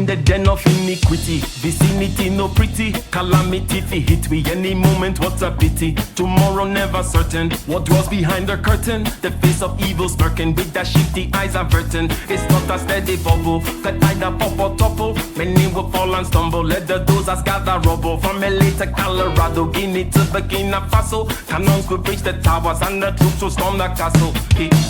in the den of iniquity. Vicinity no pretty, calamity fi hit we any moment, what a pity. Tomorrow never certain, what dwells behind the curtain? The face of evil smirking, with that shifty eyes averting. It's not a steady bubble, could either pop or topple. Many will fall and stumble, let the dozers gather rubble. From LA to Colorado, Guinea to Burkina Faso, cannons could breach the towers and the troops will storm the castle.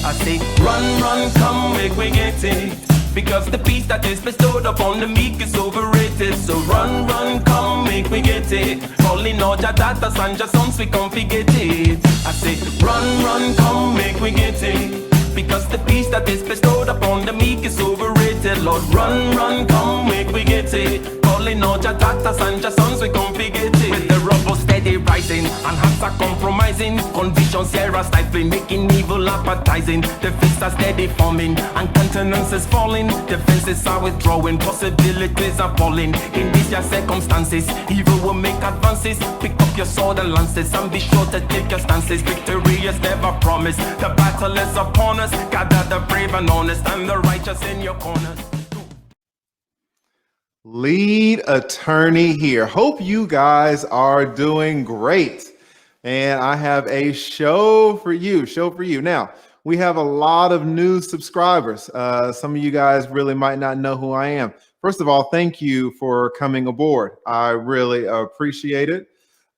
I say, run, run, come, make we get it. Because the peace that is bestowed upon the meek is overrated. So run, run, come, make we get it. Calling all your daughters and your sons, we come forget it. I say, run, run, come, make we get it. Because the peace that is bestowed upon the meek is overrated. Lord, run, run, come, make we get it. Calling all your daughters and your sons, we come forget it. With the rubble steady rising, and hearts are compromising. Convictions here are stifling, making evil appetizing. The fists are steady forming, and countenance is falling. Defenses are withdrawing, possibilities are falling. In these your circumstances, evil will make advances. Pick up your sword and lances, and be sure to take your stances. Victory is never promised, the battle is upon us. Gather the brave and honest, and the righteous in your corners. Lead attorney here. Hope you guys are doing great. And I have a show for you. Now, we have a lot of new subscribers. Some of you guys really might not know who I am. First of all, thank you for coming aboard. I really appreciate it.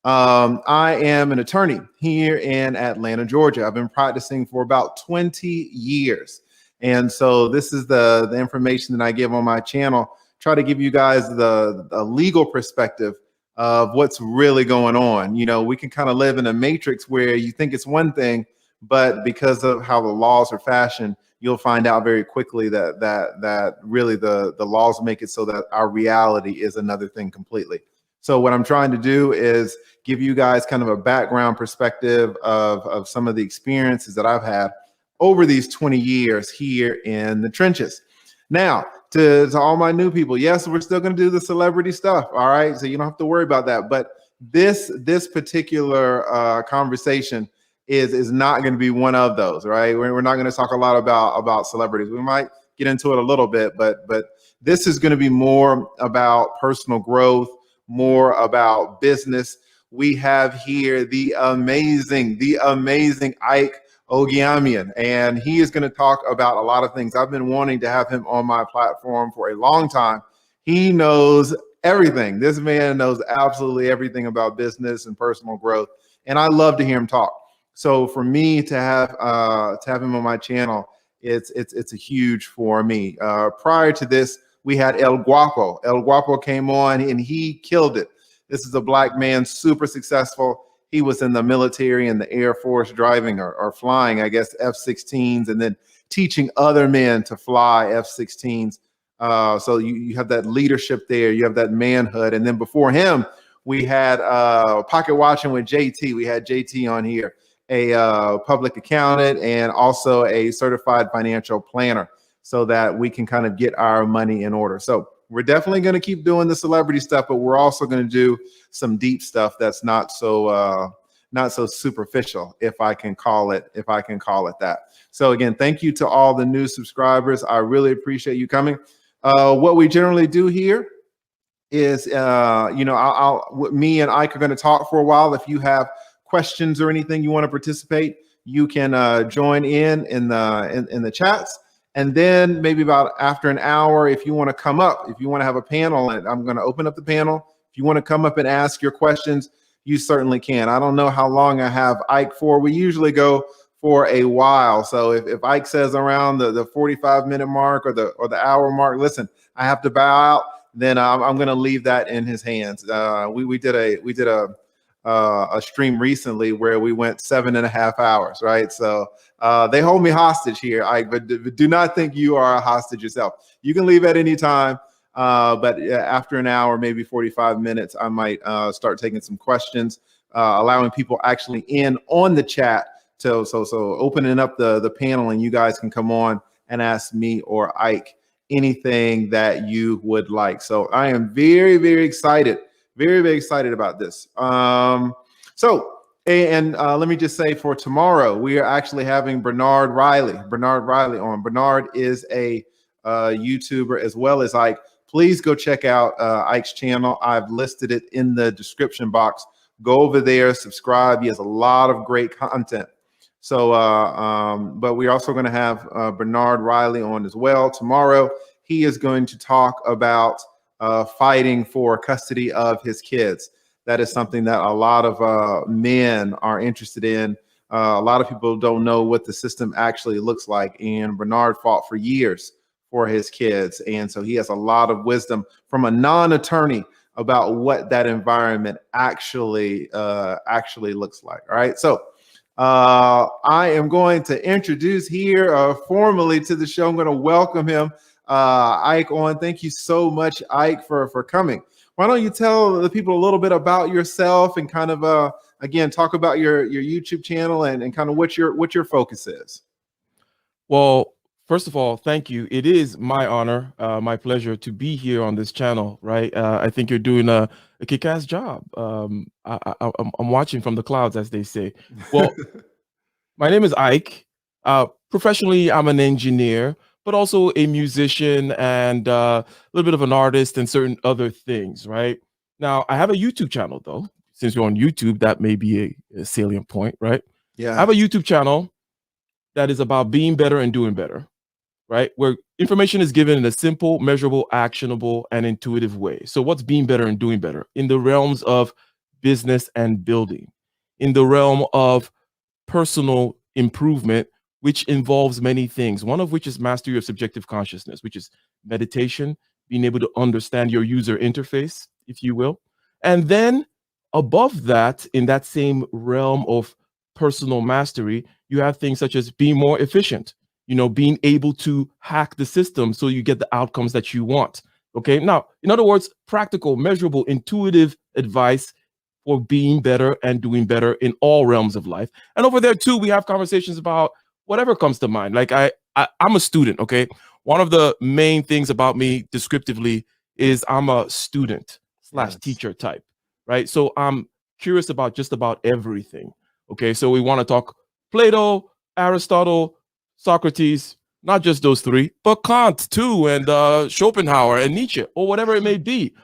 I am an attorney here in Atlanta, Georgia. I've been practicing for about 20 years. And so this is the information that I give on my channel. Try to give you guys the legal perspective of what's really going on. You know, we can kind of live in a matrix where you think it's one thing, but because of how the laws are fashioned, you'll find out very quickly that really the laws make it so that our reality is another thing completely. So what I'm trying to do is give you guys kind of a background perspective of some of the experiences that I've had over these 20 years here in the trenches. Now, to all my new people, yes, we're still going to do the celebrity stuff. All right. So you don't have to worry about that. But this particular conversation is not going to be one of those. Right. We're not going to talk a lot about celebrities. We might get into it a little bit, but this is going to be more about personal growth, more about business. We have here the amazing Ike Ogiamian, and he is going to talk about a lot of things. I've been wanting to have him on my platform for a long time. He knows everything. This man knows absolutely everything about business and personal growth, and I love to hear him talk. So for me to have him on my channel, it's a huge for me. Prior to this, we had El Guapo. El Guapo came on and he killed it. This is a black man, super successful. He was in the military and the Air Force driving or flying, I guess, F-16s, and then teaching other men to fly F-16s. So you have that leadership there. You have that manhood. And then before him, we had Pocket Watching with JT. We had JT on here, a public accountant and also a certified financial planner, so that we can kind of get our money in order. So we're definitely going to keep doing the celebrity stuff, but we're also going to do some deep stuff that's not so superficial, if I can call it that. So again, thank you to all the new subscribers. I really appreciate you coming. What we generally do here is, me and Ike are going to talk for a while. If you have questions or anything you want to participate, you can join in the chats. And then maybe about after an hour, if you want to come up, if you want to have a panel, and I'm going to open up the panel. If you want to come up and ask your questions, you certainly can. I don't know how long I have Ike for. We usually go for a while. So if Ike says around the 45-minute mark or the hour mark, listen, I have to bow out, then I'm going to leave that in his hands. We did a stream recently where we went 7.5 hours, right? So they hold me hostage here, Ike, but do not think you are a hostage yourself. You can leave at any time, but after an hour, maybe 45 minutes, I might start taking some questions, allowing people actually in on the chat. So opening up the panel, and you guys can come on and ask me or Ike anything that you would like. So I am very, very excited. Very, very excited about this. Let me just say, for tomorrow, we are actually having Bernard Riley on. Bernard is a YouTuber as well as Ike, please go check out Ike's channel. I've listed it in the description box. Go over there, subscribe. He has a lot of great content. So, but we're also going to have Bernard Riley on as well tomorrow. He is going to talk about fighting for custody of his kids. That is something that a lot of men are interested in. A lot of people don't know what the system actually looks like. And Bernard fought for years for his kids. And so he has a lot of wisdom from a non-attorney about what that environment actually looks like. All right. So I am going to introduce here formally to the show. I'm going to welcome him, Ike, on. Thank you so much, Ike, for coming. Why don't you tell the people a little bit about yourself and kind of again talk about your YouTube channel and kind of what your focus is. Well, first of all, thank you. It is my honor, my pleasure to be here on this channel, right? I think you're doing a kick-ass job. I'm watching from the clouds, as they say. Well, my name is Ike. Professionally, I'm an engineer, but also a musician and a little bit of an artist and certain other things, right? Now, I have a YouTube channel, though. Since you're on YouTube, that may be a salient point, right? Yeah. I have a YouTube channel that is about being better and doing better, right? Where information is given in a simple, measurable, actionable, and intuitive way. So what's being better and doing better? In the realms of business and building, in the realm of personal improvement, which involves many things, one of which is mastery of subjective consciousness, which is meditation, being able to understand your user interface, if you will. And then above that, in that same realm of personal mastery, you have things such as being more efficient, being able to hack the system so you get the outcomes that you want. Okay. Now, in other words, practical, measurable, intuitive advice for being better and doing better in all realms of life. And over there too, we have conversations about whatever comes to mind. Like I'm a student. Okay. One of the main things about me descriptively is I'm a student / teacher type, right? So I'm curious about just about everything. Okay. So we want to talk Plato, Aristotle, Socrates, not just those three, but Kant too, and Schopenhauer and Nietzsche, or whatever it may be,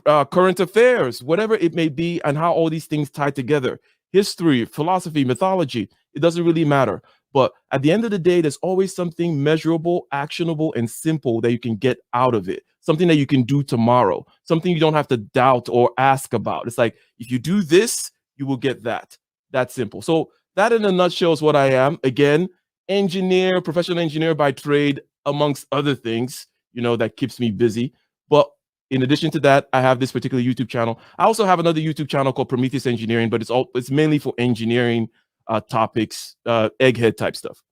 current affairs, whatever it may be, and how all these things tie together. History, philosophy, mythology, it doesn't really matter. But at the end of the day, there's always something measurable, actionable, and simple that you can get out of it. Something that you can do tomorrow, something you don't have to doubt or ask about. It's like, if you do this, you will get that. That's simple. So that in a nutshell is what I am. Again, engineer, professional engineer by trade, amongst other things, that keeps me busy. But in addition to that, I have this particular YouTube channel. I also have another YouTube channel called Prometheus Engineering, but it's mainly for engineering topics, egghead type stuff.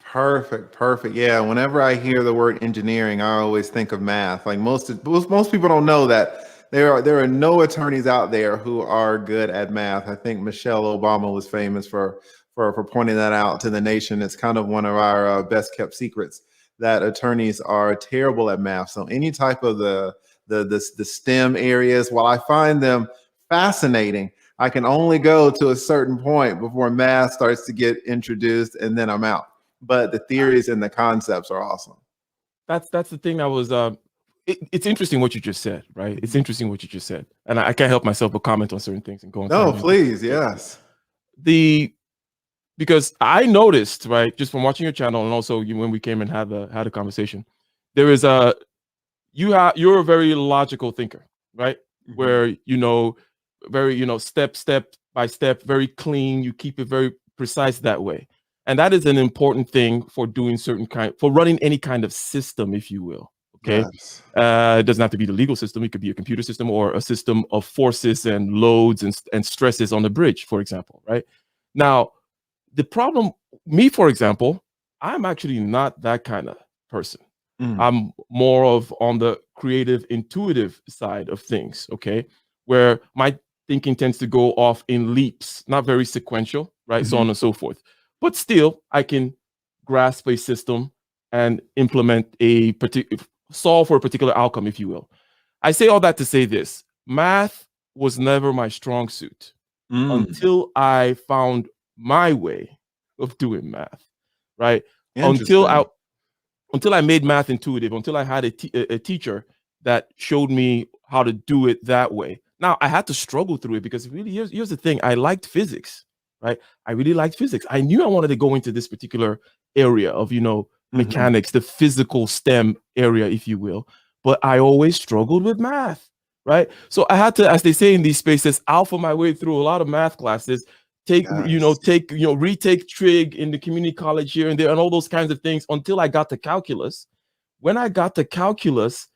Perfect. Yeah. Whenever I hear the word engineering, I always think of math. Like most people don't know that there are no attorneys out there who are good at math. I think Michelle Obama was famous for pointing that out to the nation. It's kind of one of our best kept secrets that attorneys are terrible at math. So any type of the STEM areas, while I find them fascinating, I can only go to a certain point before math starts to get introduced, and then I'm out. But the theories and the concepts are awesome. That's the thing that was it's interesting what you just said, right? It's interesting what you just said. And I can't help myself but comment on certain things and go on. No, please, yes. Because I noticed, right, just from watching your channel, and also when we came and had a conversation, there is you're a very logical thinker, right? Mm-hmm. Where very step by step, very clean. You keep it very precise that way, and that is an important thing for doing for running any kind of system, if you will. Okay, yes. It doesn't have to be the legal system. It could be a computer system or a system of forces and loads and stresses on the bridge, for example, right? Now, the problem, me, for example, I'm actually not that kind of person. I'm more of on the creative, intuitive side of things, okay? Where my thinking tends to go off in leaps, not very sequential, right? Mm-hmm. So on and so forth. But still, I can grasp a system and implement solve for a particular outcome, if you will. I say all that to say this: math was never my strong suit until I found my way of doing math, right? Until I made math intuitive, until I had a teacher that showed me how to do it that way. Now I had to struggle through it because really, here's the thing: I liked physics, right? I really liked physics. I knew I wanted to go into this particular area of mechanics, the physical STEM area, if you will. But I always struggled with math, right? So I had to, as they say in these spaces, alpha my way through a lot of math classes, retake trig in the community college here and there, and all those kinds of things until I got to calculus. When I got to calculus,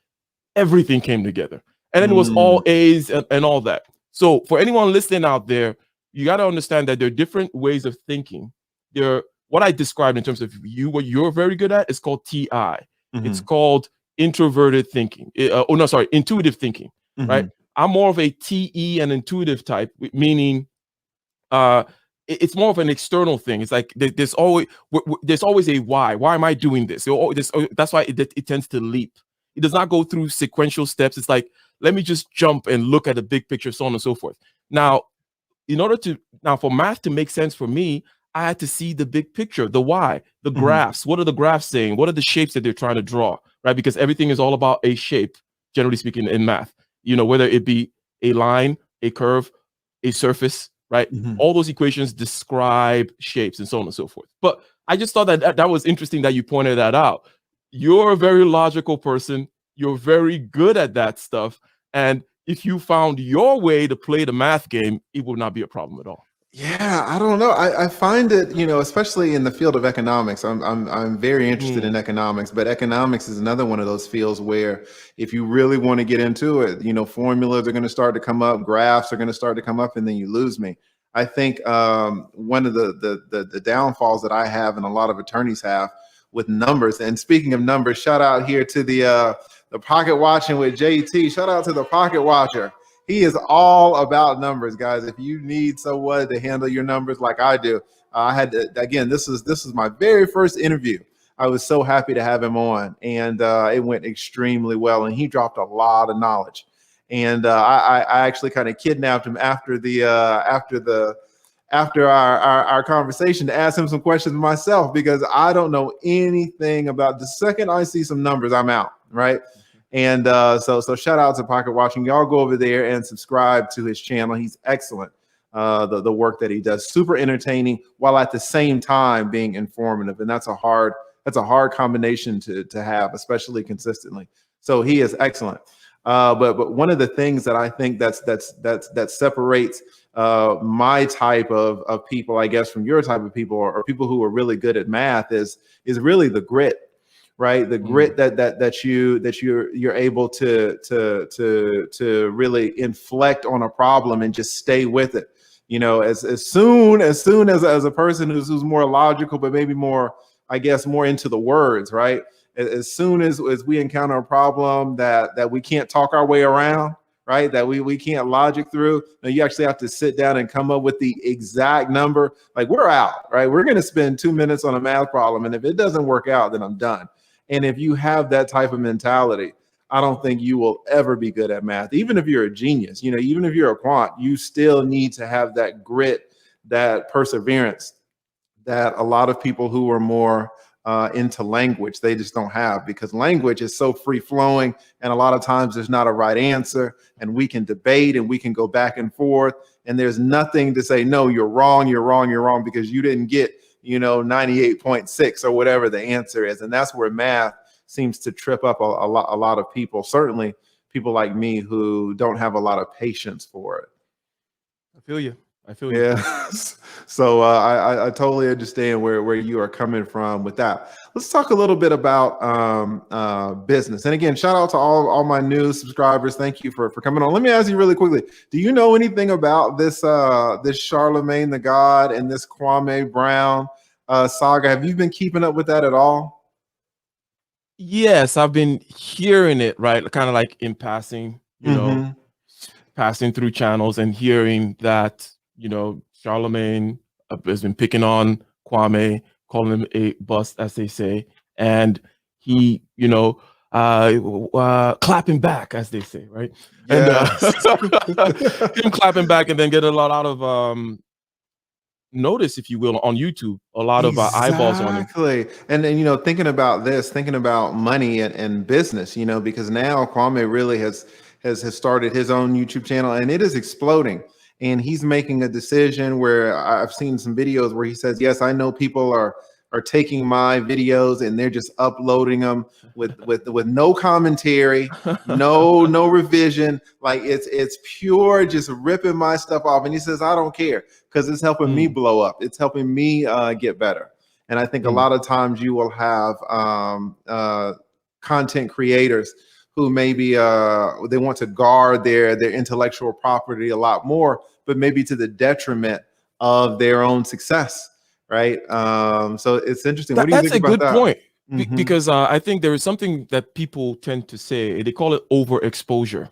everything came together, and then it was all A's and all that. So for anyone listening out there, you got to understand that there are different ways of thinking. What I described in terms of what you're very good at is called TI. It's called introverted thinking. Intuitive thinking, right? I'm more of a TE and intuitive type, meaning it's more of an external thing. It's like there's always a why. Why am I doing this? That's why it tends to leap. It does not go through sequential steps. It's like, let me just jump and look at the big picture, so on and so forth. Now, for math to make sense for me, I had to see the big picture, the why, the graphs. What are the graphs saying? What are the shapes that they're trying to draw, right? Because everything is all about a shape, generally speaking, in math. Whether it be a line, a curve, a surface, right? All those equations describe shapes and so on and so forth. But I just thought that was interesting that you pointed that out. You're a very logical person. You're very good at that stuff. And if you found your way to play the math game, it would not be a problem at all. Yeah, I don't know. I find it, especially in the field of economics. I'm very interested in economics, but economics is another one of those fields where if you really want to get into it, formulas are going to start to come up, graphs are going to start to come up, and then you lose me. I think one of the downfalls that I have and a lot of attorneys have with numbers. And speaking of numbers, shout out here to the Pocket Watching with JT. Shout out to the Pocket Watcher. He is all about numbers, guys. If you need someone to handle your numbers like I do, I had to, again, this is my very first interview. I was so happy to have him on, and it went extremely well, and he dropped a lot of knowledge. And I actually kind of kidnapped him after our conversation to ask him some questions myself, because I don't know anything about. The second I see some numbers, I'm out, right? And so shout out to Pocket Watching. Y'all go over there and subscribe to his channel. He's excellent. The work that he does, super entertaining while at the same time being informative. And that's a hard combination to have, especially consistently. So he is excellent. But one of the things that I think that separates my type of people, I guess, from your type of people, or people who are really good at math is really the grit. Right, the grit that you're able to really inflect on a problem and just stay with it. As soon as a person who's more logical, but maybe more, I guess, more into the words, right? As soon as we encounter a problem that we can't talk our way around, right? That we can't logic through. Now you actually have to sit down and come up with the exact number. Like, we're out, right? We're going to spend 2 minutes on a math problem, and if it doesn't work out, then I'm done. And if you have that type of mentality, I don't think you will ever be good at math. Even if you're a genius, even if you're a quant, you still need to have that grit, that perseverance that a lot of people who are more into language, they just don't have, because language is so free flowing. And a lot of times there's not a right answer, and we can debate and we can go back and forth. And there's nothing to say, no, you're wrong, because you didn't get 98.6 or whatever the answer is. And that's where math seems to trip up a lot of people, certainly people like me who don't have a lot of patience for it. I feel you. Yeah. So I totally understand where you are coming from with that. Let's talk a little bit about business. And again, shout out to all my new subscribers. Thank you for coming on. Let me ask you really quickly, do you know anything about this Charlemagne the God and this Kwame Brown saga? Have you been keeping up with that at all? Yes, I've been hearing it, right? Kind of like in passing, passing through channels and hearing that, Charlemagne has been picking on Kwame, calling him a bust, as they say, and he, clapping back, as they say, right? Yes. And him clapping back, and then get a lot out of notice, if you will, on YouTube, a lot of eyeballs on him. Exactly. And then, thinking about this, thinking about money and business, because now Kwame really has started his own YouTube channel, and it is exploding. And he's making a decision where I've seen some videos where he says, yes, I know people are taking my videos and they're just uploading them with no commentary, no revision. Like it's pure just ripping my stuff off. And he says, I don't care, because it's helping me blow up. It's helping me get better. And I think a lot of times you will have content creators who maybe they want to guard their intellectual property a lot more, but maybe to the detriment of their own success. Right. So it's interesting. What do you think about that? That's a good point. Because I think there is something that people tend to say. They call it overexposure,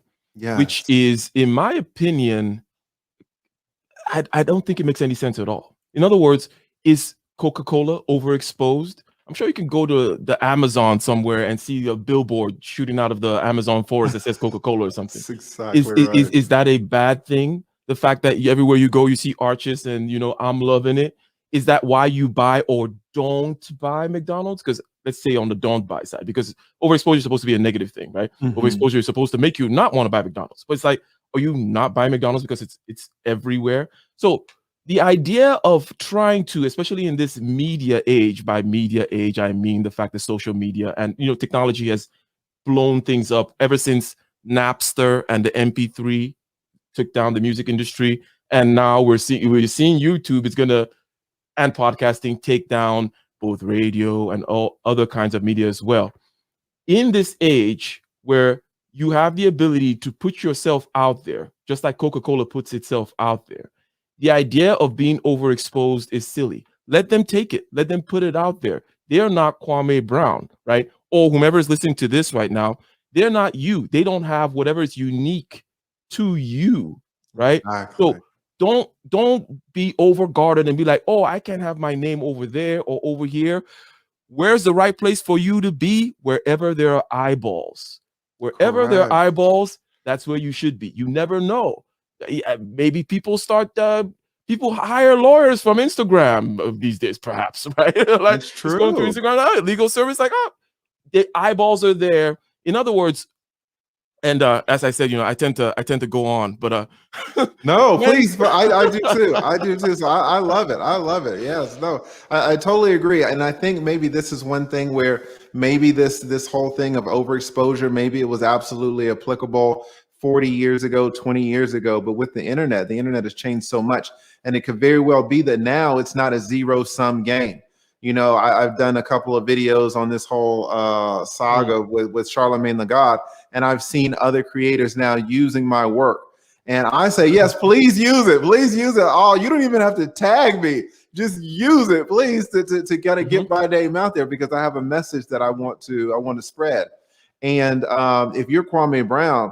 which is, in my opinion, I don't think it makes any sense at all. In other words, is Coca-Cola overexposed? I'm sure you can go to the Amazon somewhere and see a billboard shooting out of the Amazon forest that says Coca-Cola or something. That's exactly right. Is that a bad thing? The fact that everywhere you go, you see arches and, I'm loving it. Is that why you buy or don't buy McDonald's? Because let's say on the don't buy side, because overexposure is supposed to be a negative thing, right? Overexposure is supposed to make you not want to buy McDonald's. But it's like, are you not buying McDonald's because it's everywhere? So the idea of trying to, especially in this media age, by media age, I mean the fact that social media and technology has blown things up ever since Napster and the MP3 took down the music industry. And now we're seeing YouTube is gonna, and podcasting, take down both radio and all other kinds of media as well. In this age where you have the ability to put yourself out there, just like Coca-Cola puts itself out there, the idea of being overexposed is silly. Let them take it. Let them put it out there. They're not Kwame Brown, right? Or whomever is listening to this right now, they're not you. They don't have whatever is unique to you, right? Exactly. So don't be overguarded and be like, oh, I can't have my name over there or over here. Where's the right place for you to be? Wherever there are eyeballs. Wherever there are eyeballs, that's where you should be. You never know. Maybe people hire lawyers from Instagram these days, perhaps, right? Like, that's true. Just going through Instagram, legal service, like, the eyeballs are there. In other words, and as I said, I tend to go on, but no, please, but I do too. I do too. So I love it. I love it. Yes, no, I totally agree. And I think maybe this is one thing where maybe this whole thing of overexposure, maybe it was absolutely applicable 40 years ago, 20 years ago, but with the internet has changed so much, and it could very well be that now it's not a zero-sum game. I've done a couple of videos on this whole saga with Charlemagne the God, and I've seen other creators now using my work. And I say, yes, please use it. Please use it. Oh, you don't even have to tag me. Just use it, please, to get my name out there, because I have a message that I want to spread. And if you're Kwame Brown,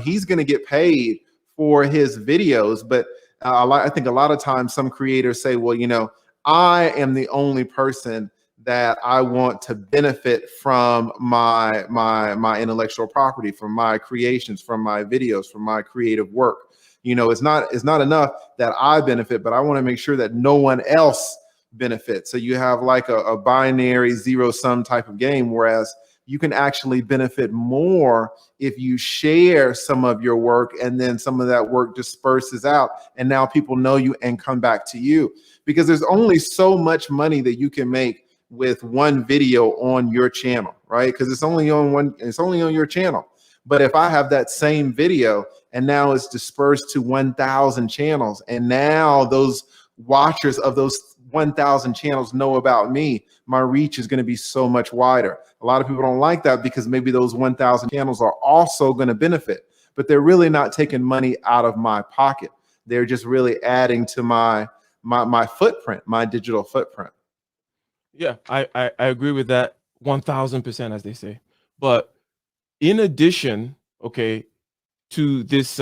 he's going to get paid for his videos. But I think a lot of times some creators say, well, I am the only person that I want to benefit from my intellectual property, from my creations, from my videos, from my creative work. It's not enough that I benefit, but I want to make sure that no one else benefits. So you have like a binary zero-sum type of game, whereas you can actually benefit more if you share some of your work, and then some of that work disperses out, and now people know you and come back to you. Because there's only so much money that you can make with one video on your channel, right? Because it's only on your channel. But if I have that same video and now it's dispersed to 1,000 channels, and now those watchers of those 1,000 channels know about me, my reach is going to be so much wider. A lot of people don't like that, because maybe those 1,000 channels are also going to benefit, but they're really not taking money out of my pocket. They're just really adding to my footprint, my digital footprint. Yeah, I agree with that 1,000%, as they say. But in addition, to this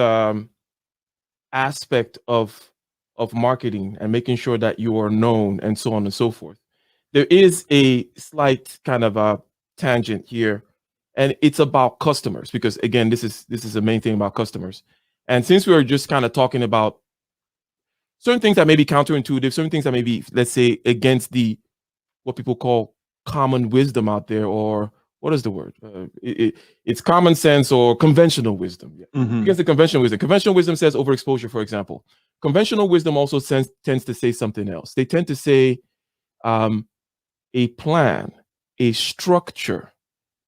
aspect of marketing and making sure that you are known and so on and so forth, there is a slight kind of a tangent here, and it's about customers, because again, this is the main thing about customers. And since we were just kind of talking about certain things that may be counterintuitive, certain things that may be, let's say, against the what people call common wisdom out there, or what is the word? It's common sense or conventional wisdom. Yeah. Mhm. Against the conventional wisdom. Conventional wisdom says overexposure, for example. Conventional wisdom also tends to say something else. They tend to say a plan, a structure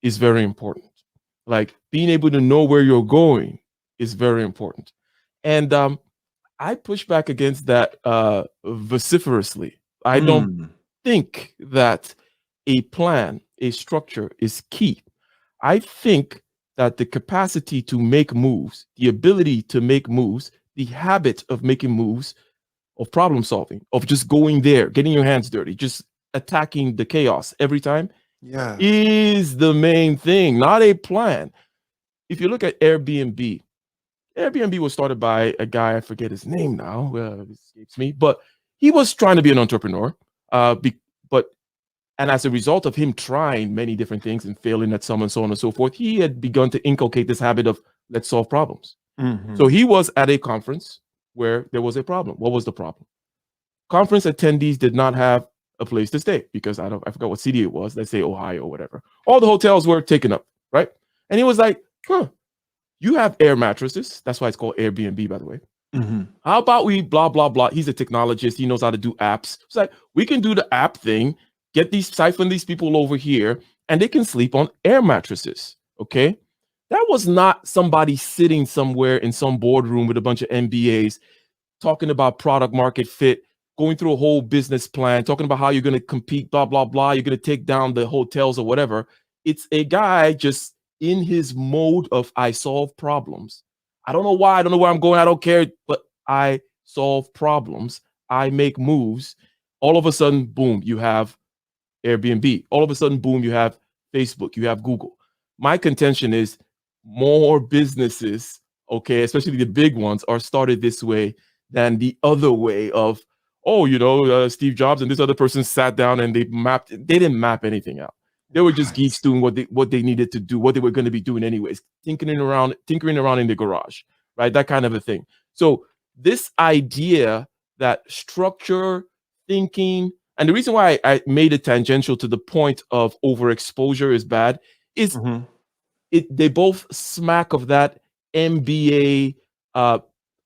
is very important. Like being able to know where you're going is very important. And I push back against that vociferously. I don't Mm. think that a plan, a structure is key. I think that the capacity to make moves, the ability to make moves, the habit of making moves, of problem solving, of just going there, getting your hands dirty, just attacking the chaos every time Yes. is the main thing, not a plan. If you look at Airbnb, Airbnb was started by a guy, I forget his name now, it escapes me, but he was trying to be an entrepreneur. But and as a result of him trying many different things and failing at some and so on and so forth, he had begun to inculcate this habit of let's solve problems. Mhm. So he was at a conference where there was a problem. What was the problem? Conference attendees did not have a place to stay because I forgot what city it was. Let's say Ohio or whatever. All the hotels were taken up, right? And he was like, you have air mattresses. That's why it's called Airbnb, by the way. Mhm. How about we blah, blah, blah. He's a technologist. He knows how to do apps. It's like, we can do the app thing, siphon these people over here, and they can sleep on air mattresses. Okay. That was not somebody sitting somewhere in some boardroom with a bunch of MBAs talking about product market fit, going through a whole business plan, talking about how you're going to compete, blah, blah, blah. You're going to take down the hotels or whatever. It's a guy just in his mode of I solve problems. I don't know why. I don't know where I'm going. I don't care. But I solve problems. I make moves. All of a sudden, boom, you have Airbnb. All of a sudden, boom, you have Facebook. You have Google. My contention is more businesses, okay, especially the big ones, are started this way than the other way of, Steve Jobs and this other person sat down and they didn't map anything out. They were just geeks doing what they needed to do, what they were going to be doing anyways, tinkering around in the garage, right? That kind of a thing. So this idea that structure, thinking, and the reason why I made it tangential to the point of overexposure is bad is Mhm. they both smack of that MBA,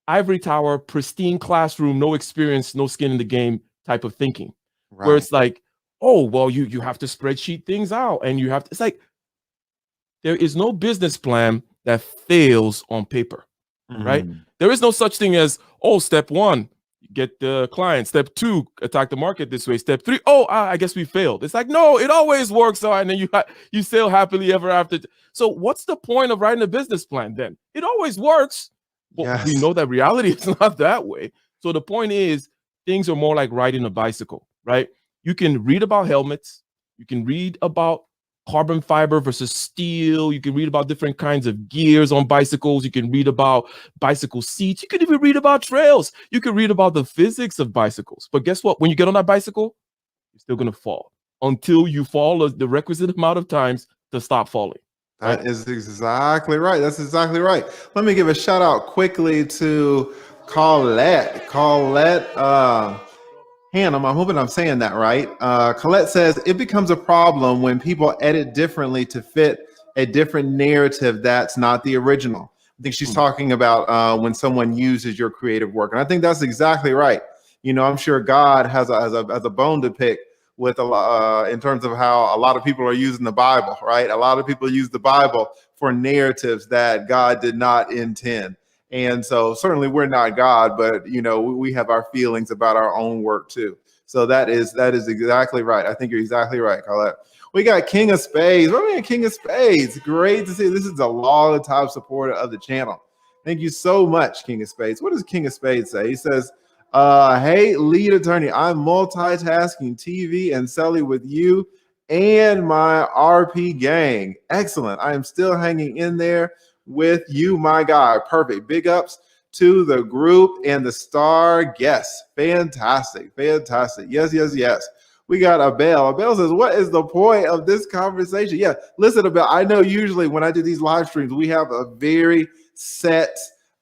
ivory tower, pristine classroom, no experience, no skin in the game type of thinking, where Right. it's like, oh, well, you have to spreadsheet things out, and you have to. It's like there is no business plan that fails on paper, right? Mm. There is no such thing as, oh, step one, get the client. Step two, attack the market this way. Step three, oh, I guess we failed. It's like, no, it always works out, and then you sail happily ever after. So what's the point of writing a business plan then? It always works, but we Yes. know that reality is not that way. So the point is, things are more like riding a bicycle, right? You can read about helmets. You can read about carbon fiber versus steel. You can read about different kinds of gears on bicycles. You can read about bicycle seats. You can even read about trails. You can read about the physics of bicycles. But guess what? When you get on that bicycle, you're still going to fall until you fall the requisite amount of times to stop falling. Right? That is exactly right. That's exactly right. Let me give a shout out quickly to Colette. Colette Hannum, I'm hoping I'm saying that right. Colette says it becomes a problem when people edit differently to fit a different narrative that's not the original. I think she's talking about when someone uses your creative work, and I think that's exactly right. I'm sure God has a bone to pick with a lot in terms of how a lot of people are using the Bible, right? A lot of people use the Bible for narratives that God did not intend. And so certainly we're not God, but we have our feelings about our own work too. So that is exactly right. I think you're exactly right, Colette. We got King of Spades. What man, King of Spades? Great to see. This is a long time supporter of the channel. Thank you so much, King of Spades. What does King of Spades say? He says, hey, lead attorney, I'm multitasking TV and selling with you and my RP gang. Excellent. I am still hanging in there with you, my guy. Perfect. Big ups to the group and the star guests. Fantastic. Fantastic. Yes, yes, yes. We got Abel. Abel says, what is the point of this conversation? Yeah, listen, Abel, I know usually when I do these live streams, we have a very set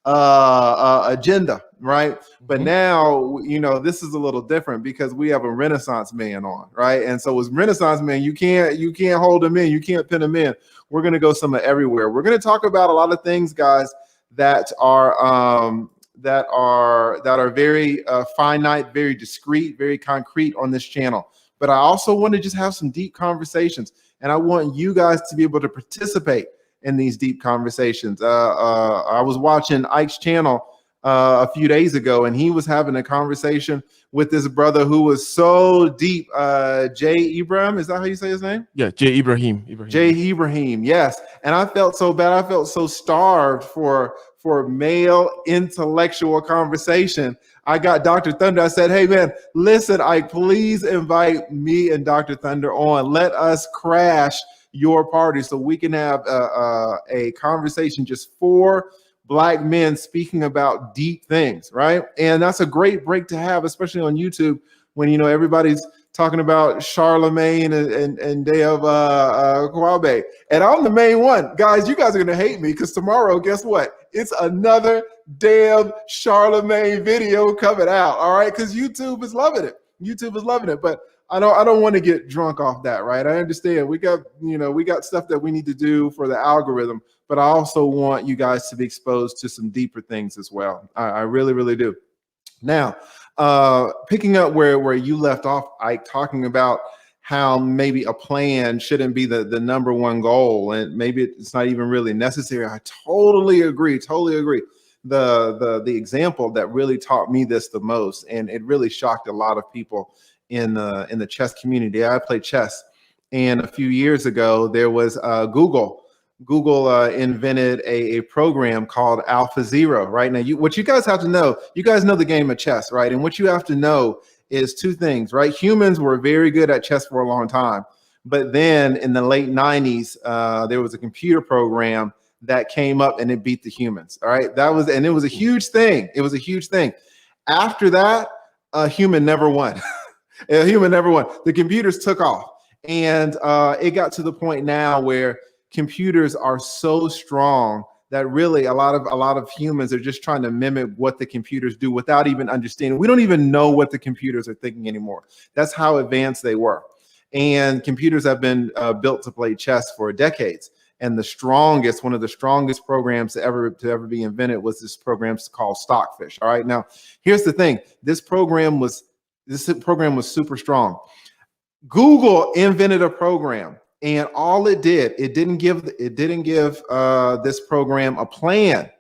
agenda. right? But now, you know, this is a little different because we have a Renaissance man on, right? And so as Renaissance man, you can't hold him in, you can't pin him in. We're going to go somewhere everywhere. We're going to talk about a lot of things, guys, that are very finite, very discreet, very concrete on this channel. But I also want to just have some deep conversations, and I want you guys to be able to participate in these deep conversations. I was watching Ike's channel a few days ago, and he was having a conversation with this brother who was so deep. Jay Ibrahim, is that how you say his name? Yeah, Jay Ibrahim. Jay Ibrahim, yes. And I felt so bad. I felt so starved for male intellectual conversation. I got Dr. Thunder. I said, hey, man, listen, Ike, please invite me and Dr. Thunder on. Let us crash your party so we can have a conversation, just 4 Black men speaking about deep things, right? And that's a great break to have, especially on YouTube, when, you know, everybody's talking about Charlemagne and Dave Kwabe. And I'm the main one. Guys, you guys are going to hate me because tomorrow, guess what? It's another damn Charlemagne video coming out, all right? Because YouTube is loving it. YouTube is loving it. But I don't want to get drunk off that, right? I understand we got stuff that we need to do for the algorithm, but I also want you guys to be exposed to some deeper things as well. I really, really do. Now, picking up where you left off, Ike, talking about how maybe a plan shouldn't be the number one goal, and maybe it's not even really necessary. I totally agree. The example that really taught me this the most, and it really shocked a lot of people in the chess community. I play chess, and a few years ago there was Google invented a program called AlphaZero. Right now, what you guys have to know, you guys know the game of chess, right? And what you have to know is 2 things, right? Humans were very good at chess for a long time, but then in the late 90s, there was a computer program that came up and it beat the humans. All right, it was a huge thing. It was a huge thing. After that, a human never won. A human never won. The computers took off, and it got to the point now where computers are so strong that really a lot of humans are just trying to mimic what the computers do without even understanding. We don't even know what the computers are thinking anymore. That's how advanced they were. And computers have been built to play chess for decades. And one of the strongest programs to ever be invented was this program called Stockfish. All right. Now, here's the thing. This program was super strong. Google invented a program, and all it didn't give this program a plan.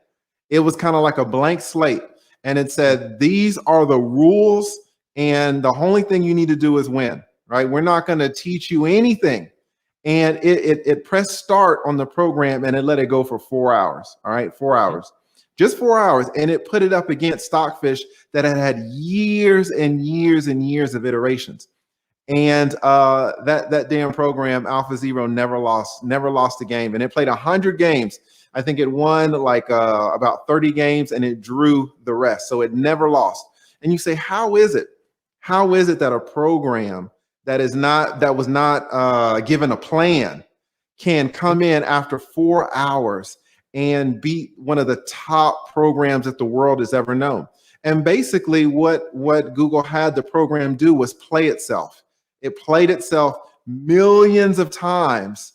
It was kind of like a blank slate, and it said, these are the rules, and the only thing you need to do is win, right? We're not going to teach you anything. And it pressed start on the program, and it let it go for 4 hours. All right, 4 hours. Just 4 hours, and it put it up against Stockfish that had years and years and years of iterations. And that damn program, AlphaZero, never lost a game, and it played 100 games. I think it won like about 30 games, and it drew the rest, so it never lost. And you say, how is it that a program that was not given a plan can come in after 4 hours and beat one of the top programs that the world has ever known? And basically what Google had the program do was play itself. It played itself millions of times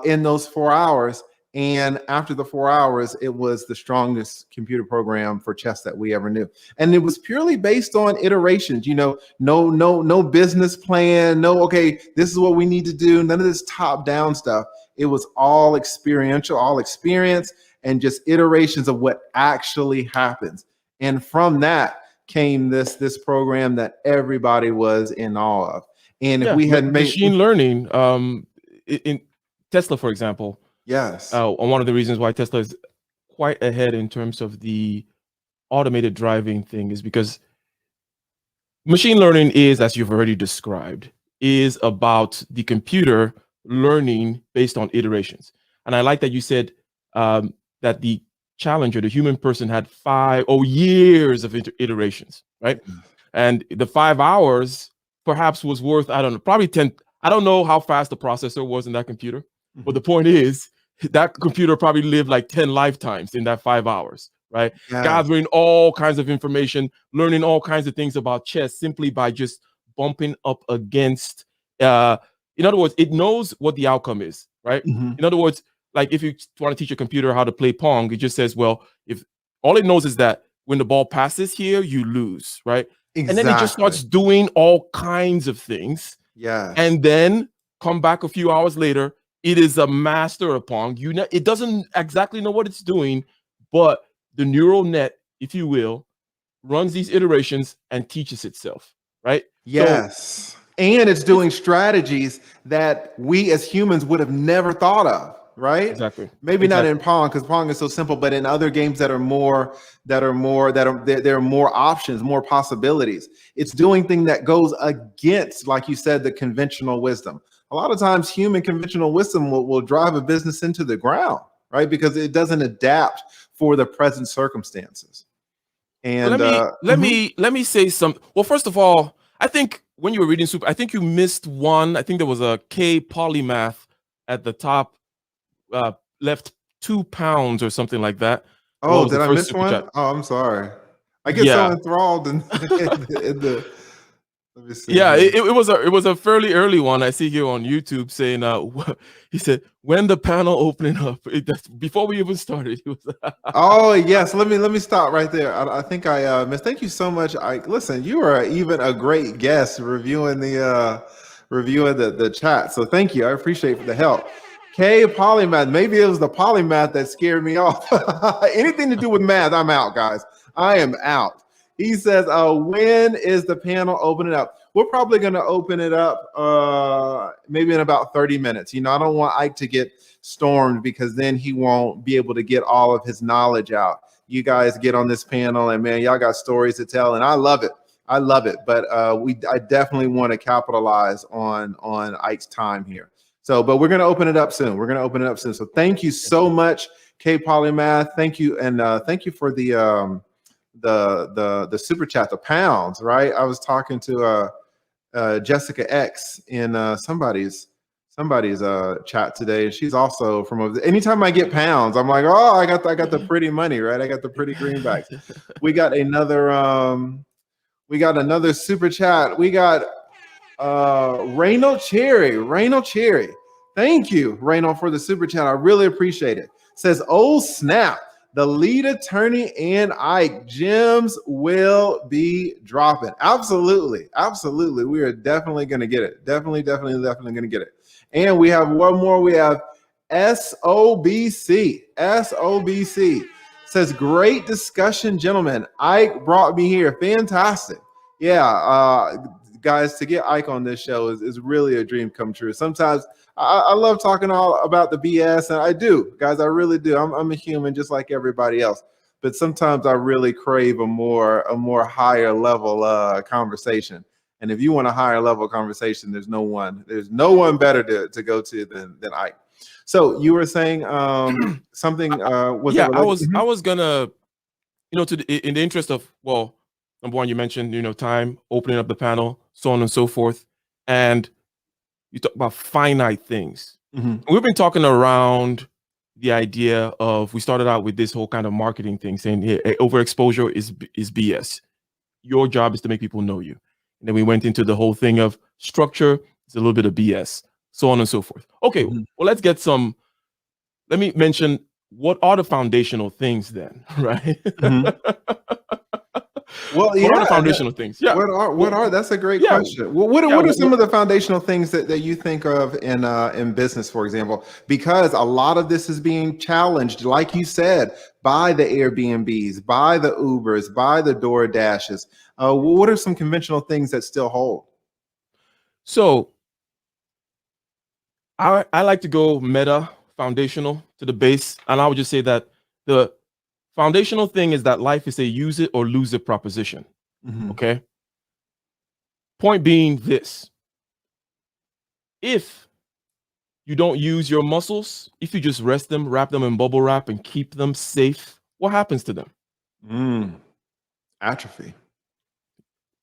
in those 4 hours. And after the 4 hours, it was the strongest computer program for chess that we ever knew. And it was purely based on iterations, no business plan, okay, this is what we need to do. None of this top-down stuff. It was all experiential, all experience, and just iterations of what actually happens. And from that came this program that everybody was in awe of. And if we had machine learning, in Tesla, for example, yes, one of the reasons why Tesla is quite ahead in terms of the automated driving thing is because machine learning is, as you've already described, is about the computer learning based on iterations. And I like that you said that the challenger, the human person, had years of iterations, right? And the 5 hours perhaps was worth, I don't know, probably 10. I don't know how fast the processor was in that computer, but the point is that computer probably lived like 10 lifetimes in that 5 hours, right? Yes. Gathering all kinds of information, learning all kinds of things about chess simply by just bumping up against. In other words, it knows what the outcome is, right? Mhm. In other words, like if you want to teach a computer how to play Pong, it just says, well, if all it knows is that when the ball passes here, you lose, right? And then it just Exactly. starts doing all kinds of things. Yes. And then come back a few hours later, it is a master of Pong. It doesn't exactly know what it's doing, but the neural net, if you will, runs these iterations and teaches itself, right? So Yes. And it's it's doing strategies that we as humans would have never thought of, right? exactly, Maybe not in exactly, Pong because Pong is so simple, but in other games that are there are more options, more possibilities. It's doing things that goes against, like you said, the conventional wisdom. A lot of times human conventional wisdom will drive a business into the ground, right? Because it doesn't adapt for the present circumstances. Well, And let me let mhm. me let me say some. Well, first of all, I think when you were reading Super, I think you missed one. I think there was a K polymath at the top, uh, left 2 pounds or something like that. What Oh, was the did I first miss super one? chat? Oh, I'm sorry. I get so Yeah, enthralled in the let me see yeah. here. It was a fairly early one. I see here on YouTube saying, he said when the panel opening up. That's before we even started. He was Oh yes, let me stop right there. I think I missed. Thank you so much. I listen. You are even a great guest reviewing the chat. So thank you. I appreciate the help. K polymath. Maybe it was the polymath that scared me off. Anything to do with math, I'm out, guys. I am out. He says, when is the panel opening up? We're probably going to open it up maybe in about 30 minutes. I don't want Ike to get stormed because then he won't be able to get all of his knowledge out. You guys get on this panel and man, y'all got stories to tell, and I love it. I love it. But I definitely want to capitalize on Ike's time here. So, but we're going to open it up soon. We're going to open it up soon. So, thank you yes, so much, K Polymath. Thank you, and thank you for the super chat, the pounds. Right? I was talking to Jessica X in somebody's chat today, and she's also from over there. Anytime I get pounds, I'm like, oh, I got the pretty money, right? I got the pretty greenbacks. We got another super chat. We got Reynold Cherry. Thank you, Reynold, for the super chat. I really appreciate it. Says, oh snap, the lead attorney and Ike gems will be dropping. Absolutely. Absolutely. We are definitely going to get it. Definitely going to get it. And we have one more. We have SOBC. SOBC says, great discussion, gentlemen. Ike brought me here. Fantastic. Yeah, guys, to get Ike on this show is really a dream come true. Sometimes I love talking all about the BS, and I do, guys. I really do. I'm a human just like everybody else, but sometimes I really crave a more higher level conversation. And if you want a higher level conversation, there's no one better to go to than Ike. So you were saying something was yeah. it I related? was I was gonna, in the interest of, well, number one, you mentioned time, opening up the panel, so on and so forth, and you talk about finite things. Mhm. We've been talking around the idea of, we started out with this whole kind of marketing thing saying, hey, overexposure is BS. Your job is to make people know you. And then we went into the whole thing of structure. It's a little bit of BS, so on and so forth. Okay, Mhm. well, let me mention what are the foundational things then, right? Mhm. Well, What are the yeah. foundational things? Yeah. What are that's a great Yeah. question. What are some of the foundational things that you think of in business, for example? Because a lot of this is being challenged, like you said, by the Airbnbs, by the Ubers, by the Door Dashes. What are some conventional things that still hold? So I like to go meta, foundational to the base, and I would just say that the foundational thing is that life is a use it or lose it proposition. Mhm. Okay. Point being this: if you don't use your muscles, if you just rest them, wrap them in bubble wrap, and keep them safe, what happens to them? Mm, atrophy.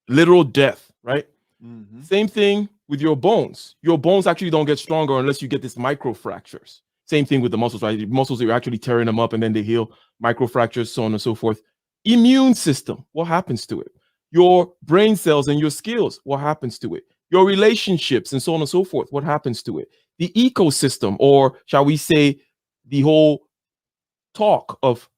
Literal death, right? Mhm. Same thing with your bones. Your bones actually don't get stronger unless you get these micro fractures. Same thing with the muscles, right? The muscles, you're actually tearing them up and then they heal, microfractures, so on and so forth. Immune system, what happens to it? Your brain cells and your skills, what happens to it? Your relationships and so on and so forth, what happens to it? The ecosystem, or shall we say, the whole talk of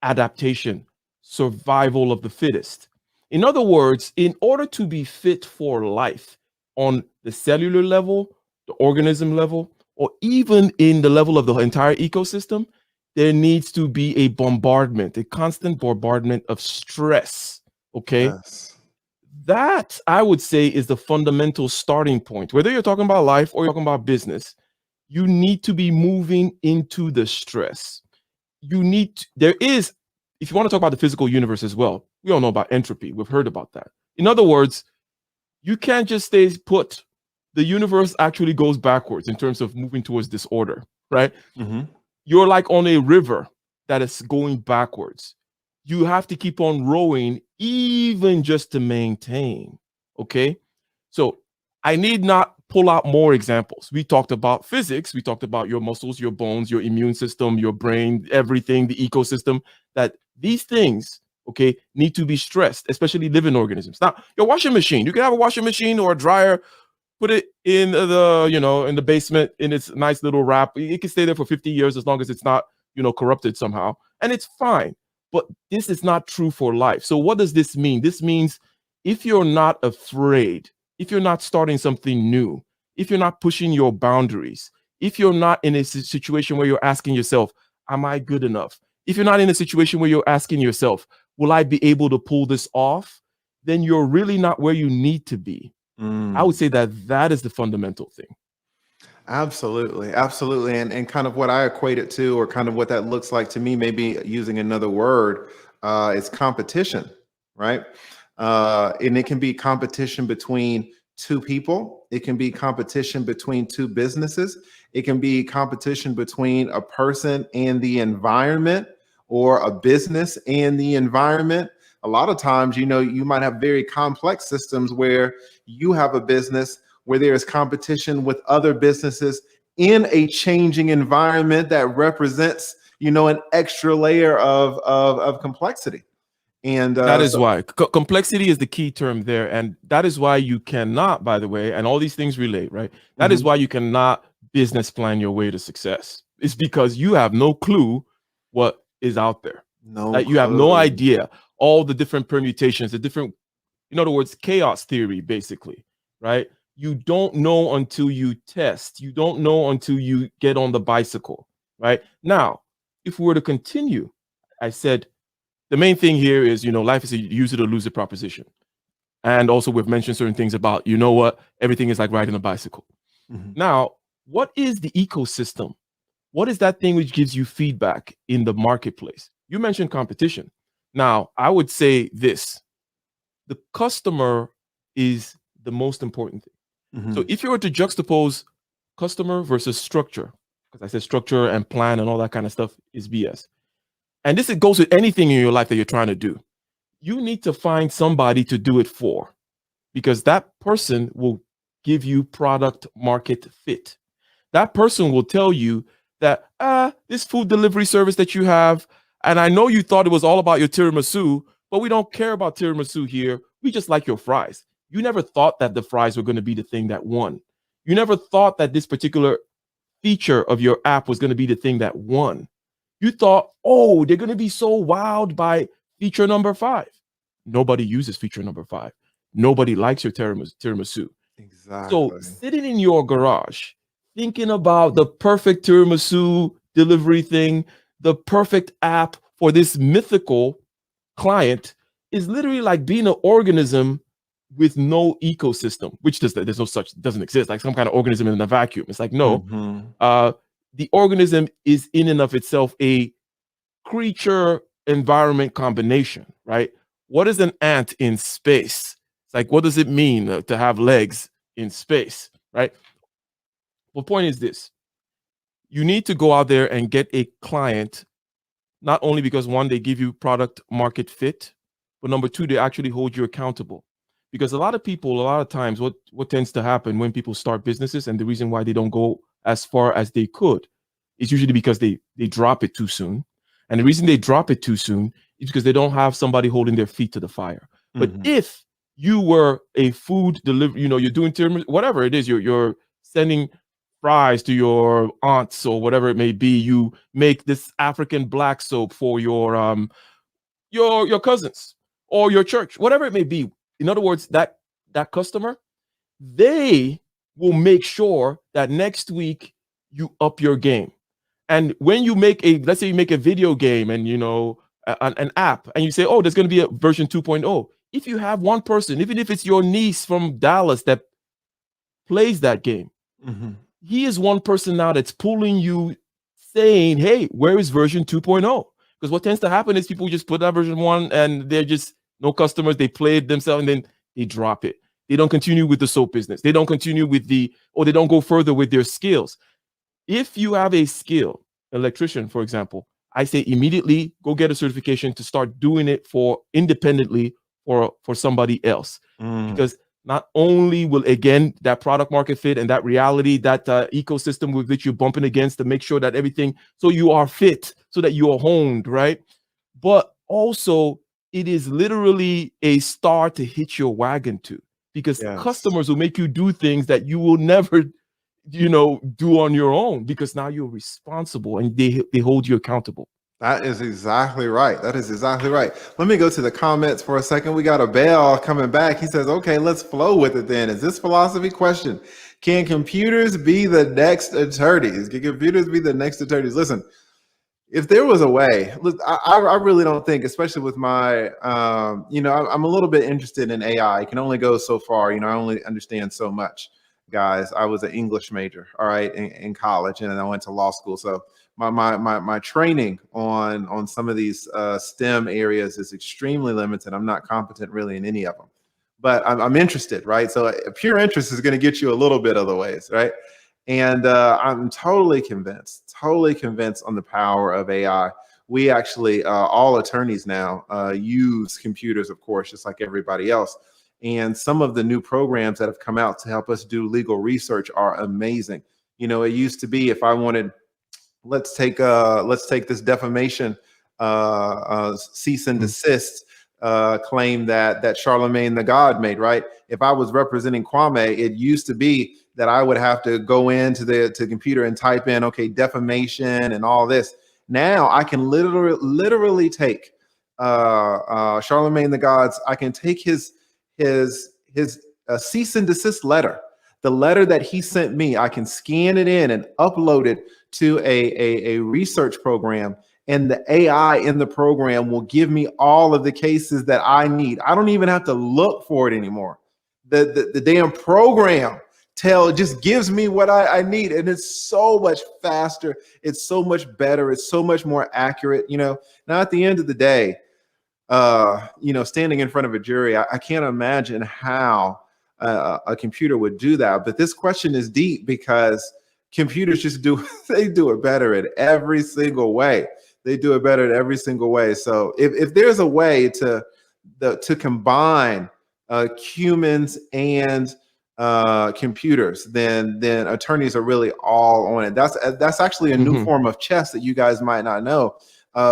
adaptation, survival of the fittest. In other words, in order to be fit for life on the cellular level, the organism level, or even in the level of the entire ecosystem, there needs to be a bombardment, a constant bombardment of stress. Okay. Yes. That I would say is the fundamental starting point. Whether you're talking about life or you're talking about business, you need to be moving into the stress. There is, if you want to talk about the physical universe as well, we all know about entropy. We've heard about that. In other words, you can't just stay put. The universe actually goes backwards in terms of moving towards disorder, right? Mm-hmm. You're like on a river that is going backwards. You have to keep on rowing, even just to maintain. Okay. So I need not pull out more examples. We talked about physics. We talked about your muscles, your bones, your immune system, your brain, everything, the ecosystem, that these things, okay, need to be stressed, especially living organisms. Now, your washing machine, you can have a washing machine or a dryer, put it in in the basement in its nice little wrap. It can stay there for 50 years as long as it's not, corrupted somehow. And it's fine. But this is not true for life. So what does this mean? This means if you're not afraid, if you're not starting something new, if you're not pushing your boundaries, if you're not in a situation where you're asking yourself, am I good enough? If you're not in a situation where you're asking yourself, will I be able to pull this off? Then you're really not where you need to be. I would say that is the fundamental thing. Absolutely, absolutely. And kind of what I equate it to, or kind of what that looks like to me, maybe using another word, is competition, right? And it can be competition between two people. It can be competition between two businesses. It can be competition between a person and the environment, or a business and the environment. A lot of times, you might have very complex systems where you have a business where there is competition with other businesses in a changing environment that represents, an extra layer of complexity. And that is why complexity is the key term there. And that is why you cannot, by the way, and all these things relate, right? That is why you cannot business plan your way to success. It's because you have no clue what is out there. You have no idea all the different permutations, in other words, chaos theory, basically, right? You don't know until you test. You don't know until you get on the bicycle, right? Now, if we were to continue, I said, the main thing here is, life is a use it or lose it proposition. And also we've mentioned certain things about, everything is like riding a bicycle. Now, what is the ecosystem? What is that thing which gives you feedback in the marketplace? You mentioned competition. Now, I would say this, the customer is the most important thing. So if you were to juxtapose customer versus structure, because I said structure and plan and all that kind of stuff is BS. And this, it goes with anything in your life that you're trying to do. You need to find somebody to do it for, because that person will give you product market fit. That person will tell you that, this food delivery service that you have, and I know you thought it was all about your tiramisu, but we don't care about tiramisu here. We just like your fries. You never thought that the fries were going to be the thing that won. You never thought that this particular feature of your app was going to be the thing that won. You thought, oh, they're going to be so wowed by feature number 5. Nobody uses feature number 5. Nobody likes your tiramisu. Exactly. So sitting in your garage, thinking about the perfect tiramisu delivery thing, the perfect app for this mythical client, is literally like being an organism with no ecosystem, which there's no such, doesn't exist, like some kind of organism in a vacuum. It's like, no, the organism is in and of itself a creature environment combination, right? What is an ant in space? It's like, what does it mean to have legs in space, right? The point is this: you need to go out there and get a client, not only because, one, they give you product market fit, but number 2, they actually hold you accountable. Because a lot of people, a lot of times, what tends to happen when people start businesses, and the reason why they don't go as far as they could, it's usually because they drop it too soon. And the reason they drop it too soon is because they don't have somebody holding their feet to the fire. But if you were a food delivery, you know, you're doing whatever it is, you're sending fries to your aunts or whatever it may be, you make this African black soap for your cousins or your church, whatever it may be. In other words, that customer, they will make sure that next week you up your game. And when you make let's say you make a video game and, you know, an app, and you say, oh, there's going to be a version 2.0. If you have one person, even if it's your niece from Dallas that plays that game, he is one person now that's pulling you, saying, hey, where is version 2.0? Because what tends to happen is people just put that version 1 and they're just no customers. They play it themselves and then they drop it. They don't continue with the soap business. They don't continue with or they don't go further with their skills. If you have a skill, electrician, for example, I say immediately go get a certification to start doing it independently for somebody else. Because not only will, again, that product market fit and that reality, that ecosystem with which you're bumping against to make sure that everything, so you are fit, so that you are honed, right? But also it is literally a star to hitch your wagon to, because customers will make you do things that you will never, you know, do on your own, because now you're responsible and they hold you accountable. That is exactly right. That is exactly right. Let me go to the comments for a second. We got a Bell coming back. He says, okay, let's flow with it then. Is this philosophy question? Can computers be the next attorneys? Can computers be the next attorneys? Listen, if there was a way, look, I really don't think, especially with my, you know, I'm a little bit interested in AI. It can only go so far. You know, I only understand so much, guys. I was an English major, all right, in college, and then I went to law school. So my training on some of these STEM areas is extremely limited. I'm not competent really in any of them, but I'm interested, right? So a pure interest is going to get you a little bit of the ways, right? And I'm totally convinced on the power of AI. We actually, all attorneys now use computers, of course, just like everybody else. And some of the new programs that have come out to help us do legal research are amazing. You know, it used to be, if I wanted, let's take this defamation cease and desist claim that Charlemagne the God made, right? If I was representing Kwame, it used to be that I would have to go into the computer and type in, okay, defamation and all this. Now I can literally take Charlemagne the God's, I can take his cease and desist letter, the letter that he sent me, I can scan it in and upload it to a research program, and the AI in the program will give me all of the cases that I need. I don't even have to look for it anymore. The damn program just gives me what I need, and it's so much faster. It's so much better. It's so much more accurate. You know, now at the end of the day, you know, standing in front of a jury, I can't imagine how a computer would do that. But this question is deep because computers just they do it better in every single way. They do it better in every single way. So if there's a way to combine humans and computers, then attorneys are really all on it. That's actually a new form of chess that you guys might not know.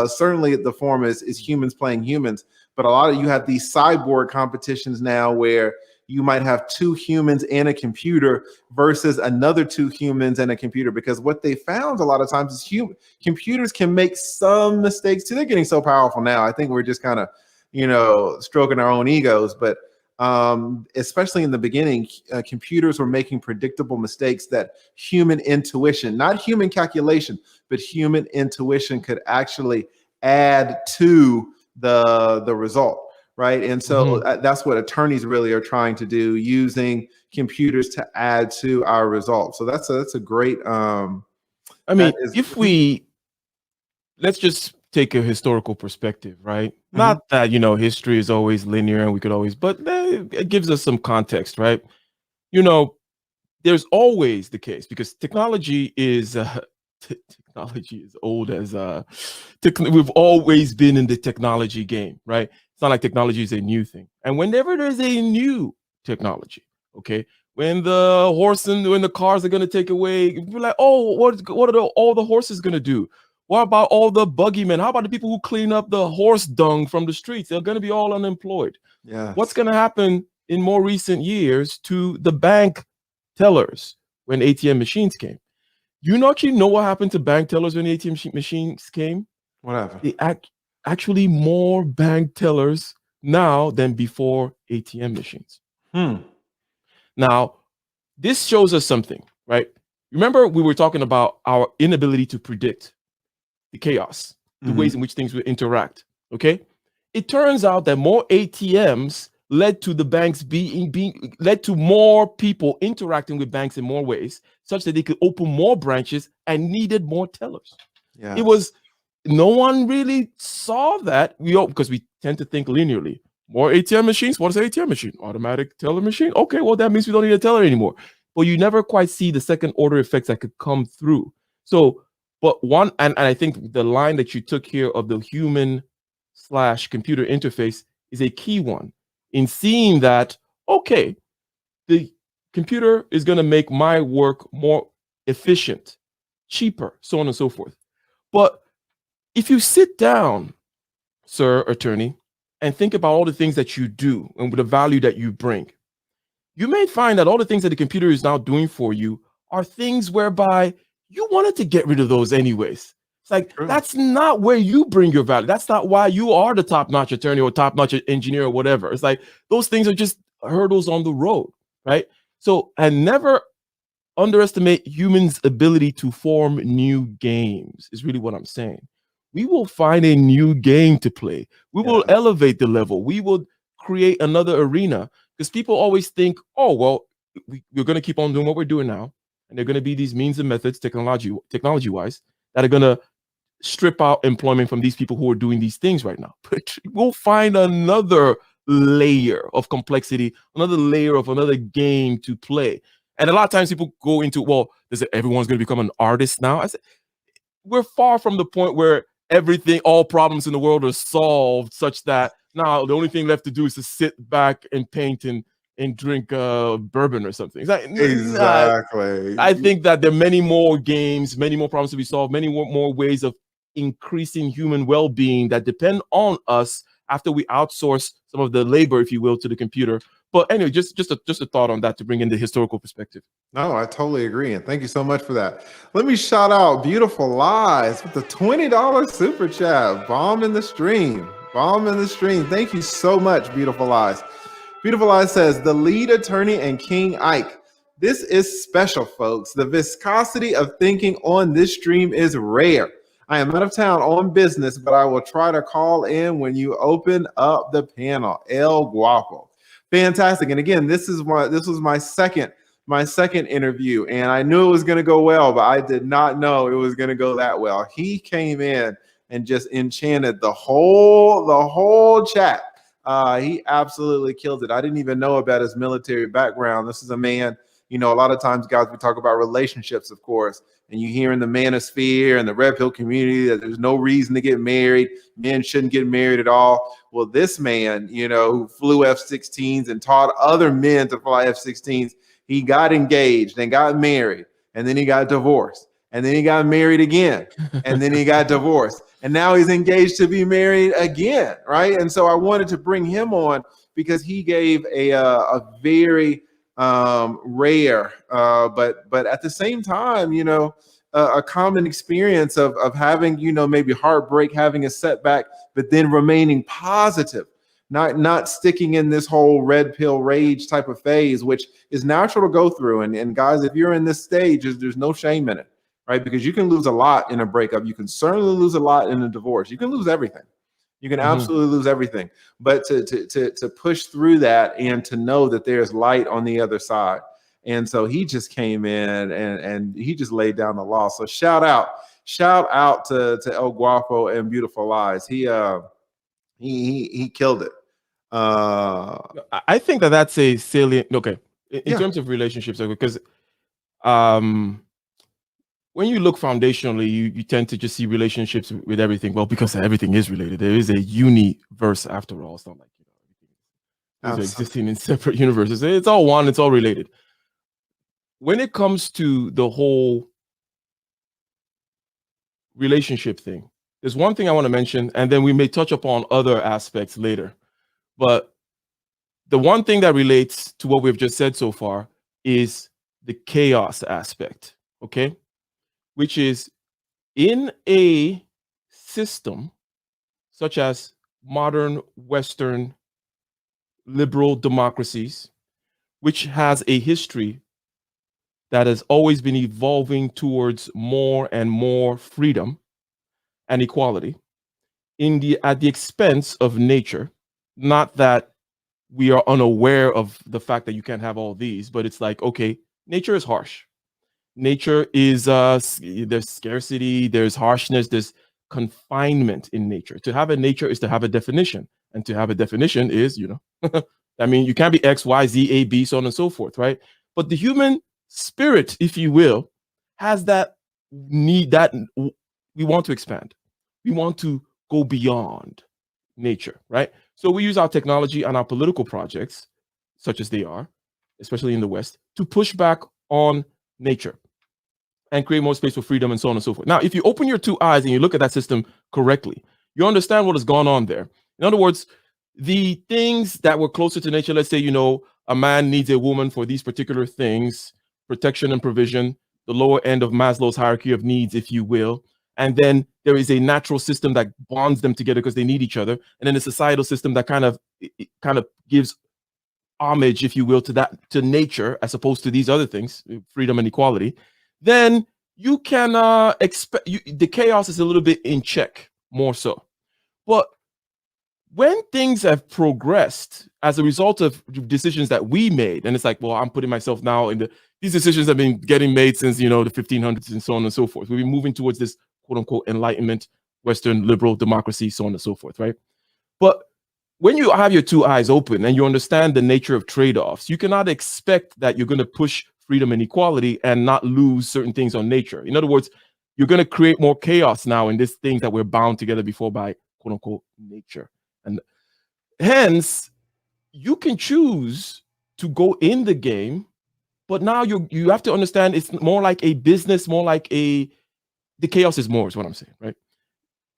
Certainly the form is humans playing humans, but a lot of you have these cyborg competitions now where you might have 2 humans and a computer versus another 2 humans and a computer, because what they found a lot of times is computers can make some mistakes too. They're getting so powerful now. I think we're just kind of, you know, stroking our own egos, but especially in the beginning, computers were making predictable mistakes that human intuition, not human calculation, but human intuition could actually add to the result. Right. And so that's what attorneys really are trying to do, using computers to add to our results. So that's a great. I mean, let's just take a historical perspective, right? Not that, you know, history is always linear and we could always, but it gives us some context, right? You know, there's always the case, because technology is old as we've always been in the technology game, right? It's not like technology is a new thing. And whenever there's a new technology, okay, when the cars are going to take away, we're like, oh, what are all the horses going to do? What about all the buggy men? How about the people who clean up the horse dung from the streets? They're going to be all unemployed. What's Yes. going to happen in more recent years to the bank tellers when ATM machines came? You actually know what happened to bank tellers when ATM machines came? What happened? They actually more bank tellers now than before ATM machines. Now, this shows us something, right? Remember, we were talking about our inability to predict the chaos, the ways in which things will interact. Okay. It turns out that more ATMs led to the banks led to more people interacting with banks in more ways, such that they could open more branches and needed more tellers. Yeah. It was no one really saw that. Because we tend to think linearly. More ATM machines. What is an ATM machine? Automatic teller machine. Okay, well, that means we don't need a teller anymore. But you never quite see the second order effects that could come through. So, but one, and I think the line that you took here of the human/computer interface is a key one in seeing that, okay, the computer is going to make my work more efficient, cheaper, so on and so forth. But if you sit down, sir attorney, and think about all the things that you do and with the value that you bring, you may find that all the things that the computer is now doing for you are things whereby you wanted to get rid of those anyways. It's like, that's not where you bring your value. That's not why you are the top-notch attorney or top-notch engineer or whatever. It's like, those things are just hurdles on the road, right? So, and never underestimate humans' ability to form new games is really what I'm saying. We will find a new game to play. We will elevate the level. We will create another arena, because people always think, oh, well, we're going to keep on doing what we're doing now. And there are going to be these means and methods, technology-wise, that are going to strip out employment from these people who are doing these things right now. But we'll find another layer of complexity, another layer of another game to play. And a lot of times people go into, well, everyone's going to become an artist now. I said, we're far from the point where all problems in the world are solved, such that now the only thing left to do is to sit back and paint and drink bourbon or something. It's like, Exactly. I think that there are many more games, many more problems to be solved, many more ways of increasing human well-being that depend on us after we outsource some of the labor, if you will, to the computer. But anyway, just a thought on that to bring in the historical perspective. No, I totally agree. And thank you so much for that. Let me shout out Beautiful Lies with the $20 super chat. Bomb in the stream. Bomb in the stream. Thank you so much, Beautiful Lies. Beautiful Lies says, the lead attorney and King Ike. This is special, folks. The viscosity of thinking on this stream is rare. I am out of town on business, but I will try to call in when you open up the panel. El Guapo. Fantastic. And again, this was my second interview, and I knew it was going to go well, but I did not know it was going to go that well. He came in and just enchanted the whole chat. He absolutely killed it. I didn't even know about his military background. This is a man, a lot of times, guys, we talk about relationships, of course, and you hear in the manosphere and the Red Pill community that there's no reason to get married. Men shouldn't get married at all. Well, this man, who flew F-16s and taught other men to fly F-16s, he got engaged and got married, and then he got divorced, and then he got married again, and then he got divorced, and now he's engaged to be married again, right? And so I wanted to bring him on because he gave a very rare, but at the same time, a common experience of having, maybe heartbreak, having a setback, but then remaining positive, not sticking in this whole red pill rage type of phase, which is natural to go through. And guys, if you're in this stage, there's no shame in it, right? Because you can lose a lot in a breakup. You can certainly lose a lot in a divorce. You can lose everything. You can absolutely lose everything. But to push through that and to know that there's light on the other side. And so he just came in and he just laid down the law. So shout out to El Guapo and Beautiful Lies. He killed it. I think that's a salient. Okay, in terms of relationships, because when you look foundationally, you tend to just see relationships with everything. Well, because everything is related. There is a universe after all. It's not like everything is existing in separate universes. It's all one. It's all related. when it comes to the whole relationship thing, there's one thing I want to mention, and then we may touch upon other aspects later. But the one thing that relates to what we've just said so far is the chaos aspect, okay? Which is in a system such as modern Western liberal democracies, which has a history that has always been evolving towards more and more freedom and equality at the expense of nature. Not that we are unaware of the fact that you can't have all these, but it's like, okay, nature is harsh. Nature is there's scarcity, there's harshness, there's confinement in nature. To have a nature is to have a definition, and to have a definition is, I mean, you can't be X, Y, Z, A, B, so on and so forth, right? But the human spirit, if you will, has that need that we want to expand. We want to go beyond nature, right? So we use our technology and our political projects, such as they are, especially in the West, to push back on nature and create more space for freedom and so on and so forth. Now, if you open your two eyes and you look at that system correctly, you understand what has gone on there. In other words, the things that were closer to nature, let's say, a man needs a woman for these particular things, protection and provision, the lower end of Maslow's hierarchy of needs, if you will. And then there is a natural system that bonds them together because they need each other. And then a societal system that kind of gives homage, if you will, to nature, as opposed to these other things, freedom and equality. Then you can expect the chaos is a little bit in check, more so. But when things have progressed as a result of decisions that we made, and it's like, well, I'm putting myself now in these decisions have been getting made since, the 1500s and so on and so forth. We've been moving towards this quote unquote enlightenment, Western liberal democracy, so on and so forth, right? But when you have your two eyes open and you understand the nature of trade-offs, you cannot expect that you're going to push freedom and equality and not lose certain things on nature. In other words, you're going to create more chaos now in these things that we're bound together before by quote unquote nature. And hence, you can choose to go in the game, but now you have to understand it's more like a business, more like the chaos is more, is what I'm saying, right?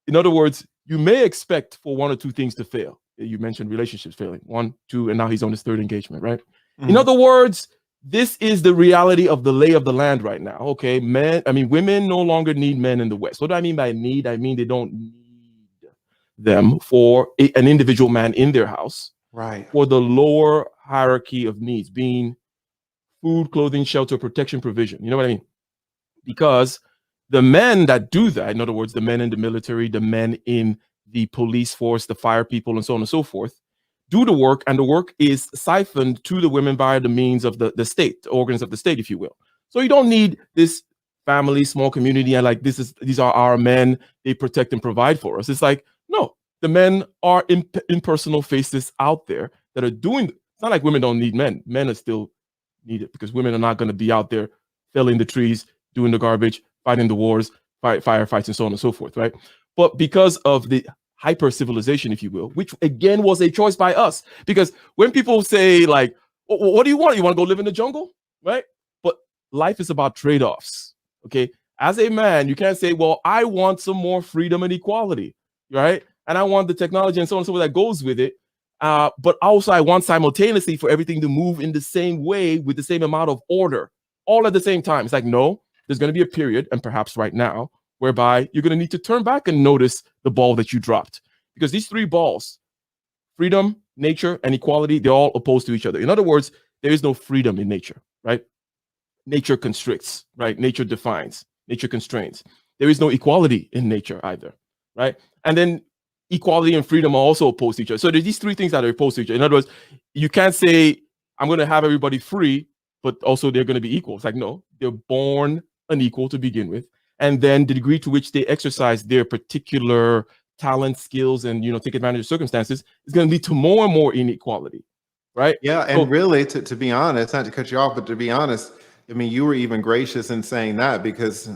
In other words, you may expect for one or two things to fail. You mentioned relationships failing, 1, 2, and now he's on his third engagement, right? Mm-hmm. In other words, this is the reality of the lay of the land right now. Okay, women no longer need men in the West. What do I mean by need? I mean they don't need them for an individual man in their house, right? For the lower hierarchy of needs, being food, clothing, shelter, protection, provision. You know what I mean? Because the men that do that, in other words, the men in the military, the men in the police force, the fire people, and so on and so forth, do the work, and the work is siphoned to the women via the means of the state, the organs of the state, if you will. So you don't need this family, small community, and like these are our men, they protect and provide for us. It's like, no, the men are impersonal faces out there that are doing. It's not like women don't need men. Men are still needed because women are not going to be out there felling the trees, doing the garbage, fighting the wars, firefights, and so on and so forth, right? But because of the hyper civilization, if you will, which again was a choice by us, because when people say like, what do you want? You want to go live in the jungle, right? But life is about trade-offs, okay? As a man, you can't say, well, I want some more freedom and equality, right? And I want the technology and so on and so forth that goes with it. But also I want simultaneously for everything to move in the same way with the same amount of order, all at the same time. It's like, no, there's going to be a period, and perhaps right now, whereby you're going to need to turn back and notice the ball that you dropped. Because these three balls, freedom, nature, and equality, they're all opposed to each other. In other words, there is no freedom in nature, right? Nature constricts, right? Nature defines, nature constrains. There is no equality in nature either, right? And then equality and freedom are also opposed to each other. So there's these three things that are opposed to each other. In other words, you can't say, I'm going to have everybody free, but also they're going to be equal. It's like, no, they're born unequal to begin with. And then the degree to which they exercise their particular talent, skills, and, take advantage of circumstances is going to lead to more and more inequality, right? Yeah, and really, to be honest, not to cut you off, but to be honest, I mean, you were even gracious in saying that, because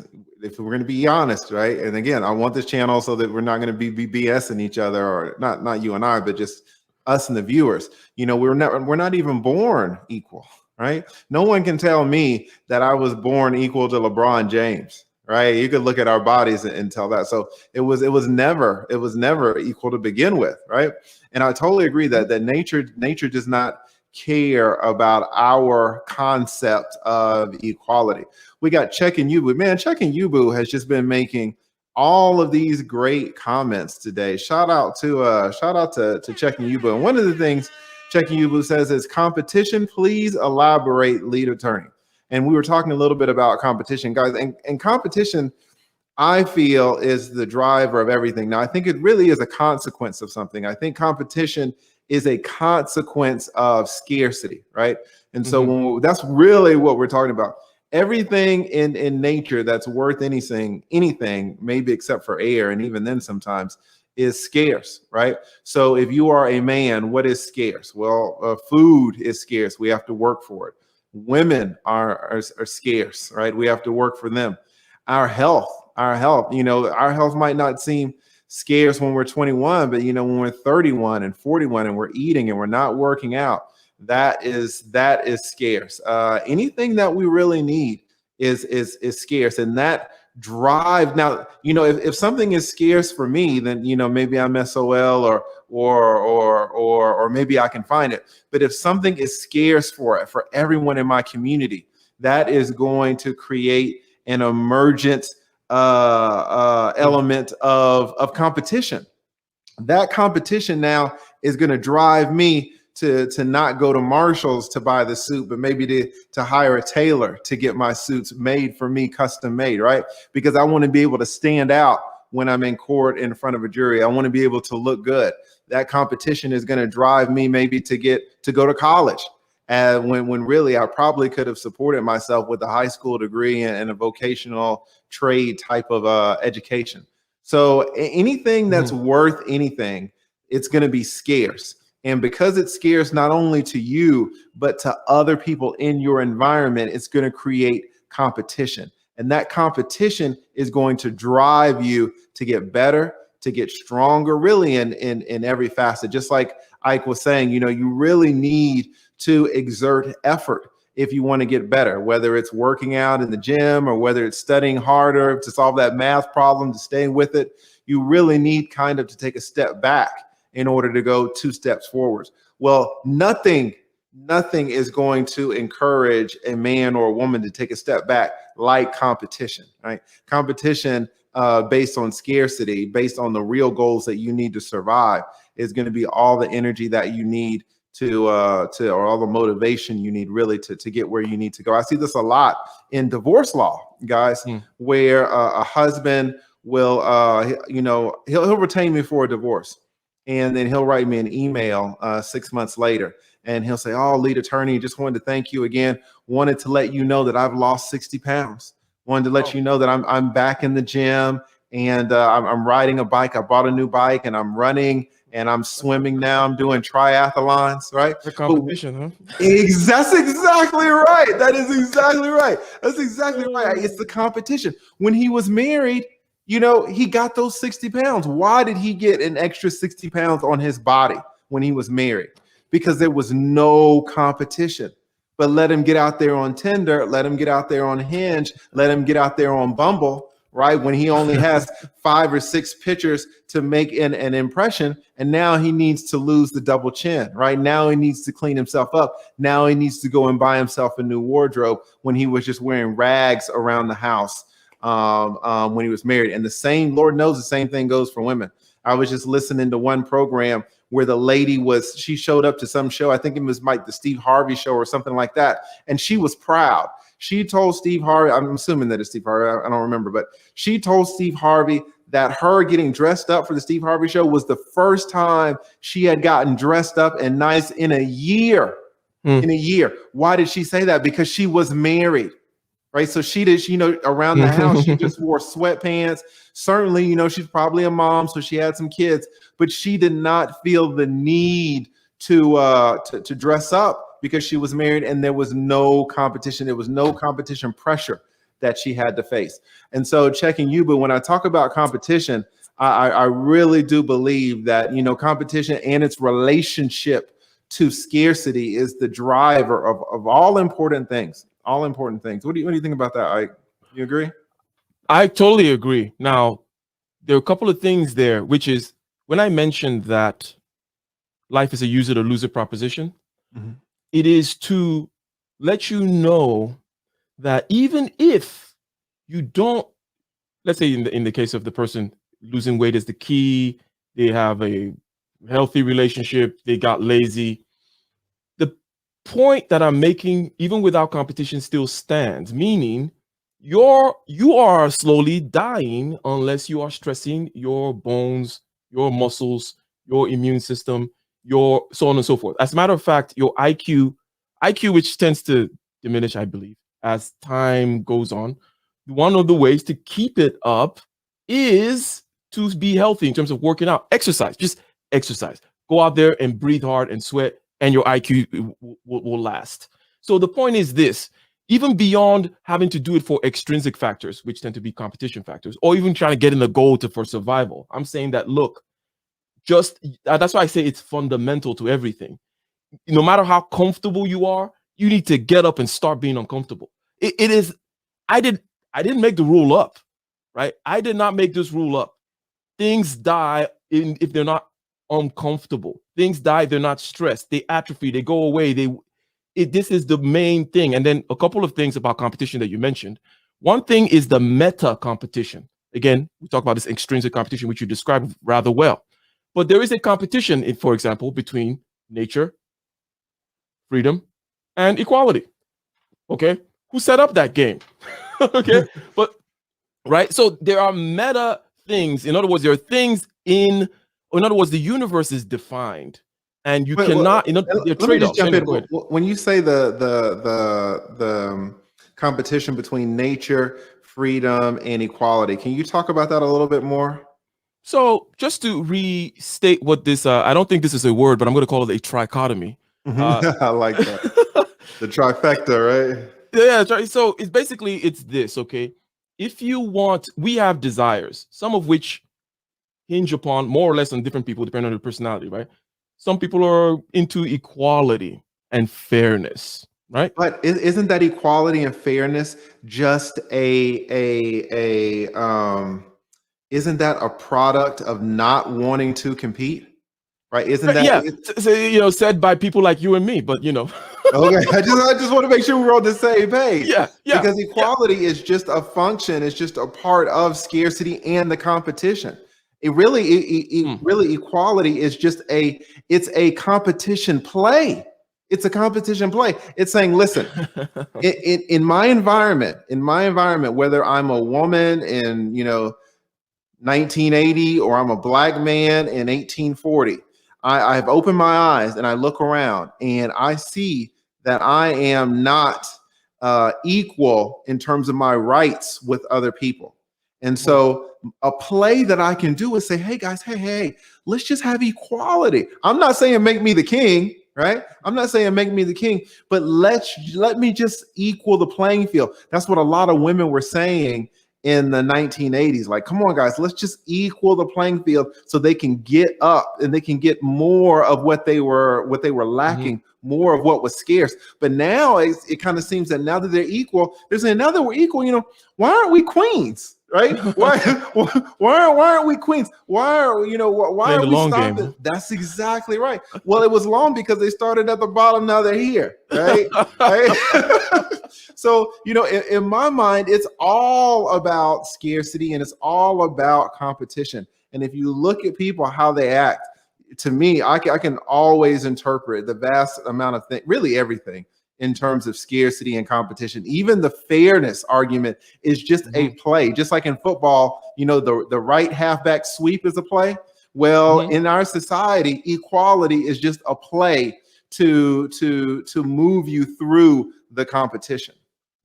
if we're going to be honest, right? And again, I want this channel so that we're not going to be BSing each other, or not you and I, but just us and the viewers. We're not even born equal, right? No one can tell me that I was born equal to LeBron James, right? You could look at our bodies and tell that. So it was never equal to begin with, right? And I totally agree that nature does not care about our concept of equality. We got Check and Yubu. Man, Check and Yubu has just been making all of these great comments today. Shout out to Check and Yubu. And one of the things Check and Yubu says is competition. Please elaborate, lead attorney. And we were talking a little bit about competition, guys. And competition, I feel, is the driver of everything. Now, I think it really is a consequence of something. I think competition is a consequence of scarcity, right? And so that's really what we're talking about. Everything in nature that's worth anything, maybe except for air, and even then sometimes, is scarce, right? So if you are a man, what is scarce? Well, food is scarce. We have to work for it. Women are scarce, right? We have to work for them. Our health, our health might not seem scarce when we're 21, but when we're 31 and 41 and we're eating and we're not working out, that is scarce. Anything that we really need is scarce, and that drive. Now, if something is scarce for me, then maybe I'm SOL or maybe I can find it. But if something is scarce for everyone in my community, that is going to create an emergent element of competition. That competition now is going to drive me to not go to Marshall's to buy the suit, but maybe to hire a tailor to get my suits made for me, custom made, right? Because I want to be able to stand out when I'm in court in front of a jury. I want to be able to look good. That competition is going to drive me maybe to go to college. When really I probably could have supported myself with a high school degree and a vocational trade type of education. So anything that's worth anything, it's going to be scarce. And because it's scarce not only to you, but to other people in your environment, it's going to create competition. And that competition is going to drive you to get better, to get stronger, really in every facet. Just like Ike was saying, you really need to exert effort if you want to get better, whether it's working out in the gym or whether it's studying harder to solve that math problem, to stay with it. You really need kind of to take a step back in order to go 2 steps forwards. Well, nothing is going to encourage a man or a woman to take a step back like competition, right? Competition based on scarcity, based on the real goals that you need to survive, is going to be all the energy that you need or all the motivation you need really to get where you need to go. I see this a lot in divorce law, guys, where a husband will, he'll retain me for a divorce. And then he'll write me an email 6 months later, and he'll say, "Oh, lead attorney, just wanted to thank you again. Wanted to let you know that I've lost 60 pounds. Wanted to let you know that I'm back in the gym, and I'm riding a bike. I bought a new bike, and I'm running, and I'm swimming now. I'm doing triathlons, right?" The competition, huh? That's exactly right. That is exactly right. That's exactly right. It's the competition. When he was married, he got those 60 pounds. Why did he get an extra 60 pounds on his body when he was married? Because there was no competition. But let him get out there on Tinder, let him get out there on Hinge, let him get out there on Bumble, right? When he only has 5 or 6 pictures to make an impression, and now he needs to lose the double chin, right? Now he needs to clean himself up. Now he needs to go and buy himself a new wardrobe when he was just wearing rags around the house. When he was married. And Lord knows the same thing goes for women. I was just listening to one program where the lady she showed up to some show. I think it was like the Steve Harvey show or something like that. And she was proud. She told Steve Harvey, I'm assuming that it's Steve Harvey, I don't remember, but she told Steve Harvey that her getting dressed up for the Steve Harvey show was the first time she had gotten dressed up and nice in a year. In a year. Why did she say that? Because she was married. Right. So she did, around the house, she just wore sweatpants. Certainly, she's probably a mom, so she had some kids, but she did not feel the need to dress up because she was married and there was no competition. There was no competition pressure that she had to face. And so checking you, but when I talk about competition, I really do believe that, competition and its relationship to scarcity is the driver of all important things. All important things. What do you think about that, Ike? You agree? I totally agree. Now, there are a couple of things there, which is when I mentioned that life is a use it or lose it proposition, it is to let you know that even if you don't, let's say in the case of the person, losing weight is the key, they have a healthy relationship, they got lazy. The point that I'm making, even without competition, still stands, meaning you are slowly dying unless you are stressing your bones, your muscles, your immune system, your so on and so forth. As a matter of fact, your IQ, which tends to diminish, I believe, as time goes on, one of the ways to keep it up is to be healthy in terms of working out, exercise, just exercise. Go out there and breathe hard and sweat, and your IQ will last. So the point is this: even beyond having to do it for extrinsic factors, which tend to be competition factors, or even trying to get in the goal for survival, I'm saying that, look, just that's why I say it's fundamental to everything. No matter how comfortable you are, you need to get up and start being uncomfortable. It is, I didn't make the rule up, right? I did not make this rule up. Things die if they're not uncomfortable. Things die if they're not stressed. They atrophy, they go away, this is the main thing. And then a couple of things about competition that you mentioned. One thing is the meta competition. Again, we talk about this extrinsic competition, which you described rather well. But there is a competition, for example, between nature, freedom, and equality. Okay? Who set up that game? Okay? But, right? So there are meta things. In other words, there are things in other words, the universe is defined. And you cannot, there are let me just trade-offs. jump in. Go ahead. When you say the competition between nature, freedom, and equality, can you talk about that a little bit more? So just to restate what this, I don't think this is a word, but I'm going to call it a trichotomy. I like that. The trifecta, right? Yeah, so it's this, okay? If you want, we have desires, some of which hinge upon more or less on different people, depending on their personality, right? Some people are into equality and fairness, right? But isn't that equality and fairness just isn't that a product of not wanting to compete? Right? Isn't that Yeah, so, said by people like you and me, but okay? I just want to make sure we're on the same page. Yeah. Because equality is just a function, it's just a part of scarcity and the competition. It really equality is just it's a competition play. It's a competition play. It's saying, listen, in my environment, whether I'm a woman in 1980 or I'm a black man in 1840, I've opened my eyes and I look around and I see that I am not equal in terms of my rights with other people. And so a play that I can do is say, hey guys, hey, let's just have equality. I'm not saying make me the king, right? I'm not saying make me the king, but let me just equal the playing field. That's what a lot of women were saying in the 1980s. Like, come on, guys, let's just equal the playing field so they can get up and they can get more of what they were lacking, more of what was scarce. But now it kind of seems that now that they're equal, they're saying now that we're equal, why aren't we queens? Right? Why aren't we queens? Why are we stopping? Game. That's exactly right. Well, it was long because they started at the bottom. Now they're here, right? Right? So, in my mind, it's all about scarcity and it's all about competition. And if you look at people, how they act, to me, I can always interpret the vast amount of things, really everything, in terms of scarcity and competition. Even the fairness argument is just a play. Just like in football, the right halfback sweep is a play. Well, in our society, equality is just a play to move you through the competition.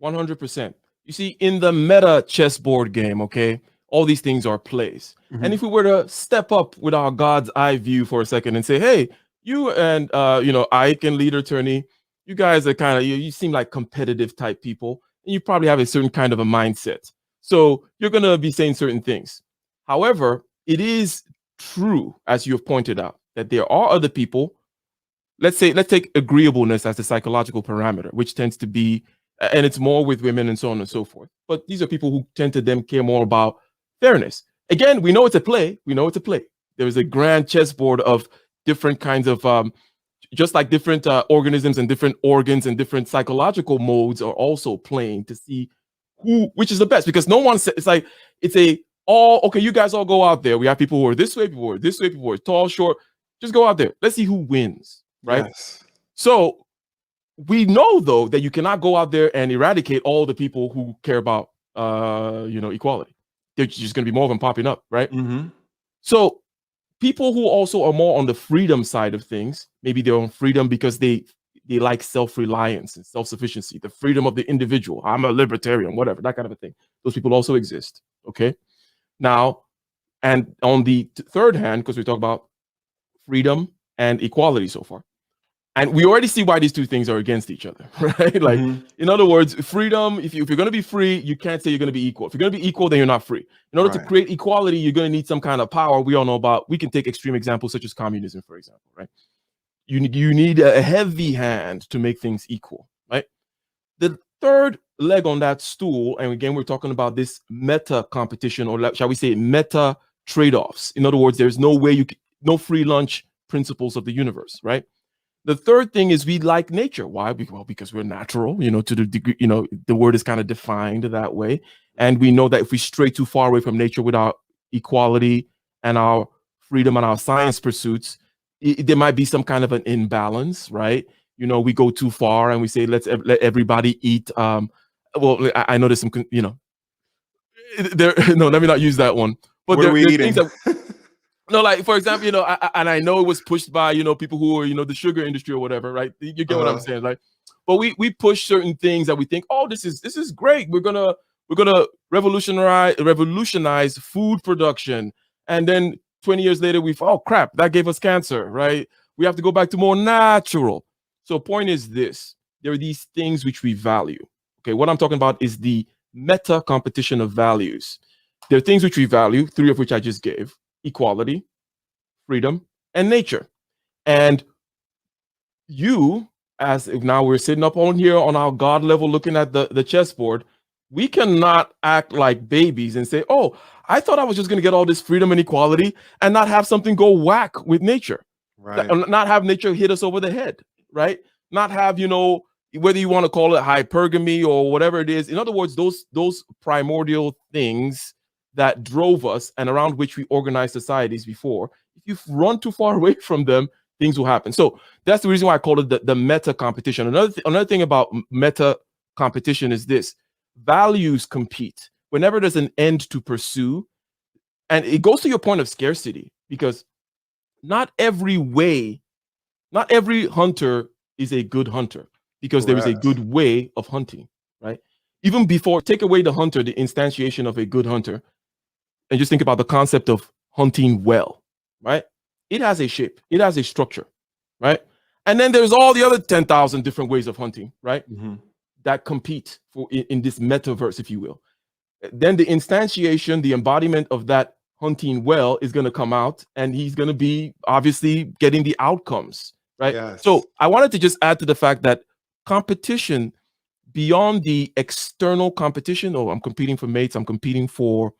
100%. You see, in the meta chessboard game, okay, all these things are plays. And if we were to step up with our God's eye view for a second and say, hey, you and Ike and lead attorney, you guys are kind of, you seem like competitive type people, and you probably have a certain kind of a mindset. So you're going to be saying certain things. However, it is true, as you have pointed out, that there are other people. let's take agreeableness as the psychological parameter, which tends to be, and it's more with women and so on and so forth. But these are people who tend to then care more about fairness. Again, we know it's a play. We know it's a play. There's a grand chessboard of different kinds of, just like different organisms and different organs and different psychological modes are also playing to see which is the best, because no one says, it's like, it's a all, okay, you guys all go out there. We have people who are this way, people who are this way, people who are tall, short. Just go out there. Let's see who wins, right? Yes. So we know, though, that you cannot go out there and eradicate all the people who care about, equality. There's just going to be more of them popping up, right? Mm-hmm. So people who also are more on the freedom side of things, maybe they're on freedom because they like self-reliance and self-sufficiency, the freedom of the individual. I'm a libertarian, whatever, that kind of a thing. Those people also exist, okay? Now, and on the third hand, because we talk about freedom and equality so far, and we already see why these two things are against each other, right? Like, in other words, freedom, if you're going to be free, you can't say you're going to be equal. If you're going to be equal, then you're not free. In order to create equality, you're going to need some kind of power. We all know about, we can take extreme examples such as communism, for example, right? You need a heavy hand to make things equal, right? The third leg on that stool, and again, we're talking about this meta competition, or shall we say meta trade-offs. In other words, there's no way no free lunch principles of the universe, right? The third thing is we like nature. Why? Well, because we're natural, to the degree, the word is kind of defined that way. And we know that if we stray too far away from nature with our equality and our freedom and our science pursuits, there might be some kind of an imbalance, right? We go too far and we say, let everybody eat. Well, I know there's some, no, let me not use that one. But what are we eating? Things that, no, like, for example, I know it was pushed by, people who are, the sugar industry or whatever, right? You get what I'm saying, like, but we push certain things that we think, oh, this is great. We're gonna revolutionize food production, and then 20 years later, oh crap, that gave us cancer, right? We have to go back to more natural. So point is this: there are these things which we value. Okay, what I'm talking about is the meta competition of values. There are things which we value, three of which I just gave: equality, freedom, and nature. And you, as if now we're sitting up on here on our God level looking at the chessboard, we cannot act like babies and say, oh, I thought I was just going to get all this freedom and equality and not have something go whack with nature. Right. Not have nature hit us over the head, right? Not have, whether you want to call it hypergamy or whatever it is. In other words, those primordial things that drove us and around which we organized societies before, if you run too far away from them, things will happen. So that's the reason why I call it the meta competition. Another thing about meta competition is this: values compete. Whenever there's an end to pursue, and it goes to your point of scarcity, because not every hunter is a good hunter, because there is a good way of hunting, right? Even before, take away the hunter, the instantiation of a good hunter, and just think about the concept of hunting well, right? It has a shape, it has a structure, right? And then there's all the other 10,000 different ways of hunting, right? That compete for in this metaverse, if you will. Then the instantiation, the embodiment of that hunting well is going to come out, and he's going to be obviously getting the outcomes, right? Yes. So I wanted to just add to the fact that competition beyond the external competition, I'm competing for mates, I'm competing for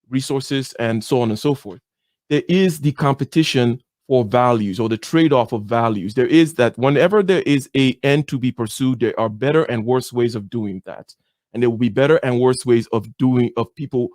resources, and so on and so forth. There is the competition for values, or the trade-off of values. There is that whenever there is an end to be pursued, there are better and worse ways of doing that. And there will be better and worse ways of people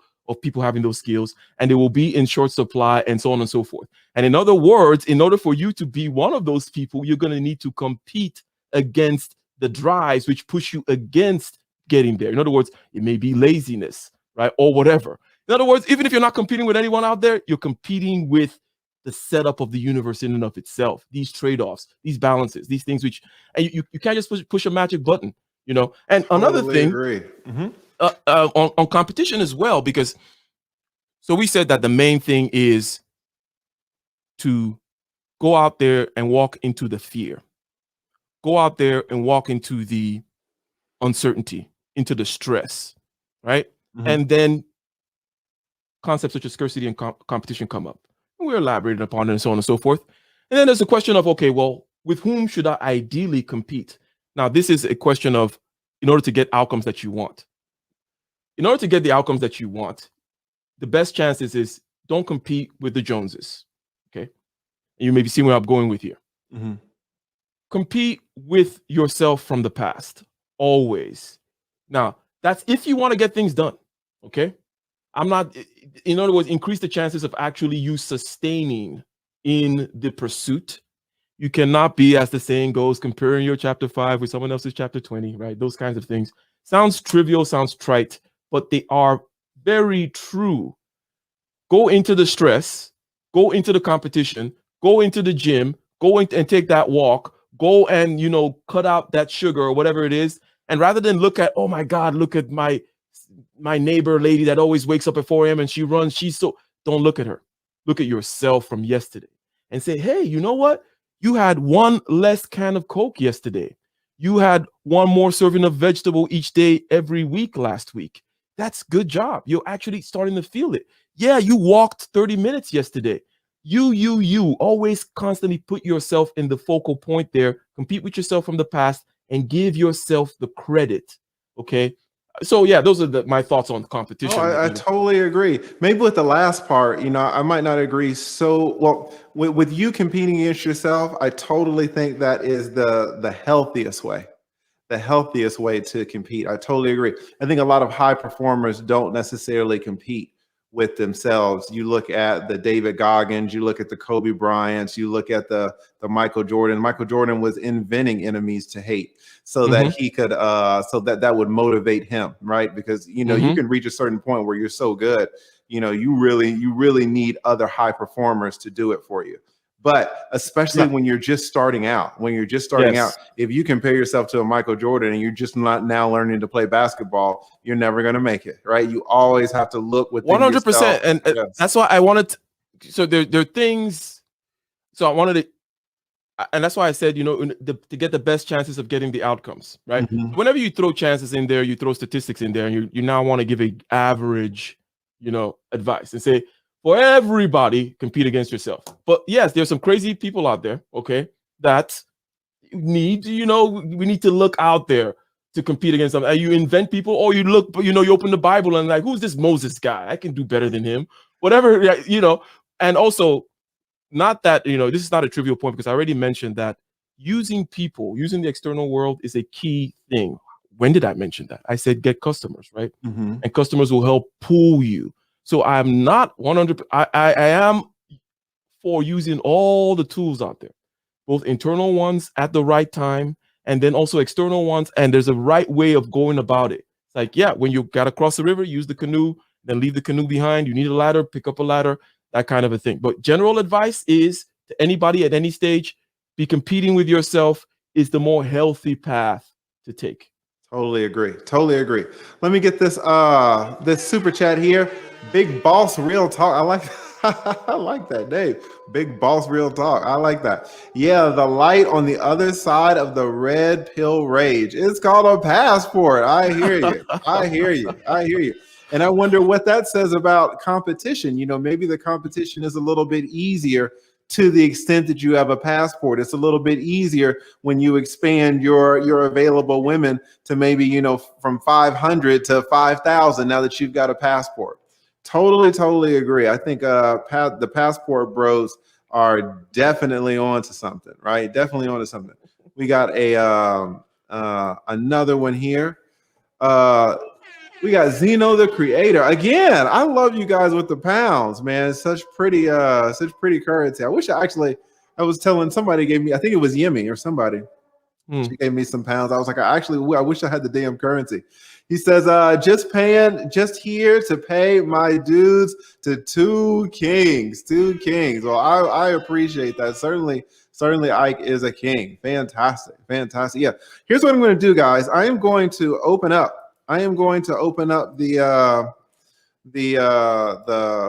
having those skills, and they will be in short supply, and so on and so forth. And in other words, in order for you to be one of those people, you're going to need to compete against the drives which push you against getting there. In other words, it may be laziness, right? Or whatever. In other words, even if you're not competing with anyone out there, you're competing with the setup of the universe in and of itself, these trade-offs, these balances, these things which, and you can't just push a magic button, And another thing, agree. on competition as well, because so we said that the main thing is to go out there and walk into the fear, go out there and walk into the uncertainty, into the stress, right? And then concepts such as scarcity and competition come up. And we're elaborating upon it, and so on and so forth. And then there's the question of, okay, well, with whom should I ideally compete? Now, this is a question of, in order to get outcomes that you want. In order to get the outcomes that you want, the best chances is don't compete with the Joneses. Okay. And you may be seeing where I'm going with here. Mm-hmm. Compete with yourself from the past, always. Now, that's if you want to get things done. Okay. I'm not, in other words, increase the chances of actually you sustaining in the pursuit. You cannot be, as the saying goes, comparing your chapter 5 with someone else's chapter 20, right? Those kinds of things. Sounds trivial, sounds trite, but they are very true. Go into the stress, go into the competition, go into the gym, go in and take that walk, go and, cut out that sugar or whatever it is. And rather than look at, oh my God, look at my neighbor lady that always wakes up at 4 a.m. and she runs. Don't look at her. Look at yourself from yesterday and say, hey, you know what? You had one less can of Coke yesterday. You had one more serving of vegetable each day every week last week. That's good job. You're actually starting to feel it. Yeah, you walked 30 minutes yesterday. You always constantly put yourself in the focal point there, compete with yourself from the past and give yourself the credit. Okay. So yeah, those are my thoughts on competition. Oh, I totally agree. Maybe with the last part, I might not agree so well with you competing against yourself. I totally think that is the healthiest way. The healthiest way to compete. I totally agree. I think a lot of high performers don't necessarily compete with themselves. You look at the David Goggins, you look at the Kobe Bryants, you look at the Michael Jordan. Michael Jordan was inventing enemies to hate so that he could so that would motivate him, right? Because you can reach a certain point where you're so good, you really need other high performers to do it for you. But especially when you're just starting out, if you compare yourself to a Michael Jordan and you're just not now learning to play basketball, you're never going to make it, right? You always have to look within 100%. yourself. And that's why I wanted to, so there are things. So I wanted to, and that's why I said, to get the best chances of getting the outcomes, right? Mm-hmm. Whenever you throw chances in there, you throw statistics in there, and you now want to give a average, advice and say, for everybody, compete against yourself. But yes, there's some crazy people out there, okay, that need, we need to look out there to compete against them. And you invent people, or you look, you open the Bible and like, who's this Moses guy? I can do better than him. Whatever, and also, not that, this is not a trivial point because I already mentioned that using the external world is a key thing. When did I mention that? I said get customers, right? Mm-hmm. And customers will help pull you. So I'm not 100. I am for using all the tools out there, both internal ones at the right time, and then also external ones. And there's a right way of going about it. It's like, yeah, when you got to cross the river, use the canoe, then leave the canoe behind. You need a ladder, pick up a ladder, that kind of a thing. But general advice is to anybody at any stage, be competing with yourself is the more healthy path to take. Totally agree. Let me get this super chat here. Big Boss Real Talk. I like I like that name. Big Boss Real Talk. I like that. Yeah, the light on the other side of the red pill rage. It's called a passport. I hear you. And I wonder what that says about competition. Maybe the competition is a little bit easier to the extent that you have a passport. It's a little bit easier when you expand your available women to maybe, from 500 to 5,000 now that you've got a passport. Totally agree. I think the passport bros are definitely onto something, right? Definitely onto something. We got another one here. We got Zeno the Creator. Again, I love you guys with the pounds, man. Such pretty currency. I was telling somebody gave me, I think it was Yemi or somebody. She gave me some pounds. I was like, I wish I had the damn currency. He says, just here to pay my dues to two kings. Well, I appreciate that. Certainly Ike is a king. Fantastic. Yeah. Here's what I'm going to do, guys. I am going to open up the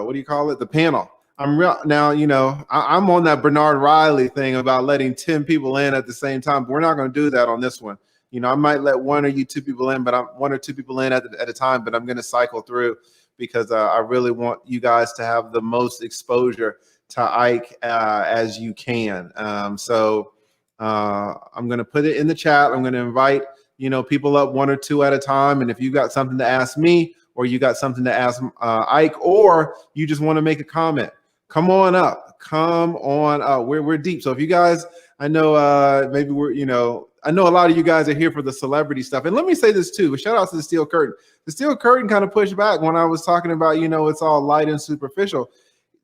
what do you call it? The panel. I'm on that Bernard Riley thing about letting 10 people in at the same time, but we're not going to do that on this one. I might let one or two people in, but I'm one or two people in at a time, but I'm going to cycle through because I really want you guys to have the most exposure to Ike as you can. So I'm going to put it in the chat. I'm going to invite, people up one or two at a time. And if you got something to ask me, or you got something to ask Ike, or you just want to make a comment, come on up. Come on up. We're deep. So if you guys, I know maybe I know a lot of you guys are here for the celebrity stuff. And let me say this too. Shout out to the Steel Curtain. The Steel Curtain kind of pushed back when I was talking about, it's all light and superficial.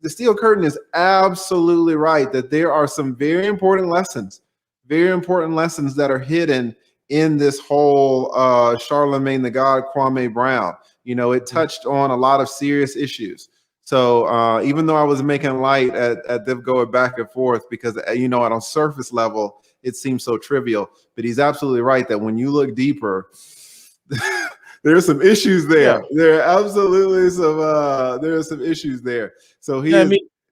The Steel Curtain is absolutely right that there are some very important lessons that are hidden in this whole Charlemagne the God, Kwame Brown. It touched on a lot of serious issues. So even though I was making light at them going back and forth because, at a surface level, it seems so trivial, but he's absolutely right that when you look deeper, there's some issues there. Yeah. There are absolutely some issues there. So he's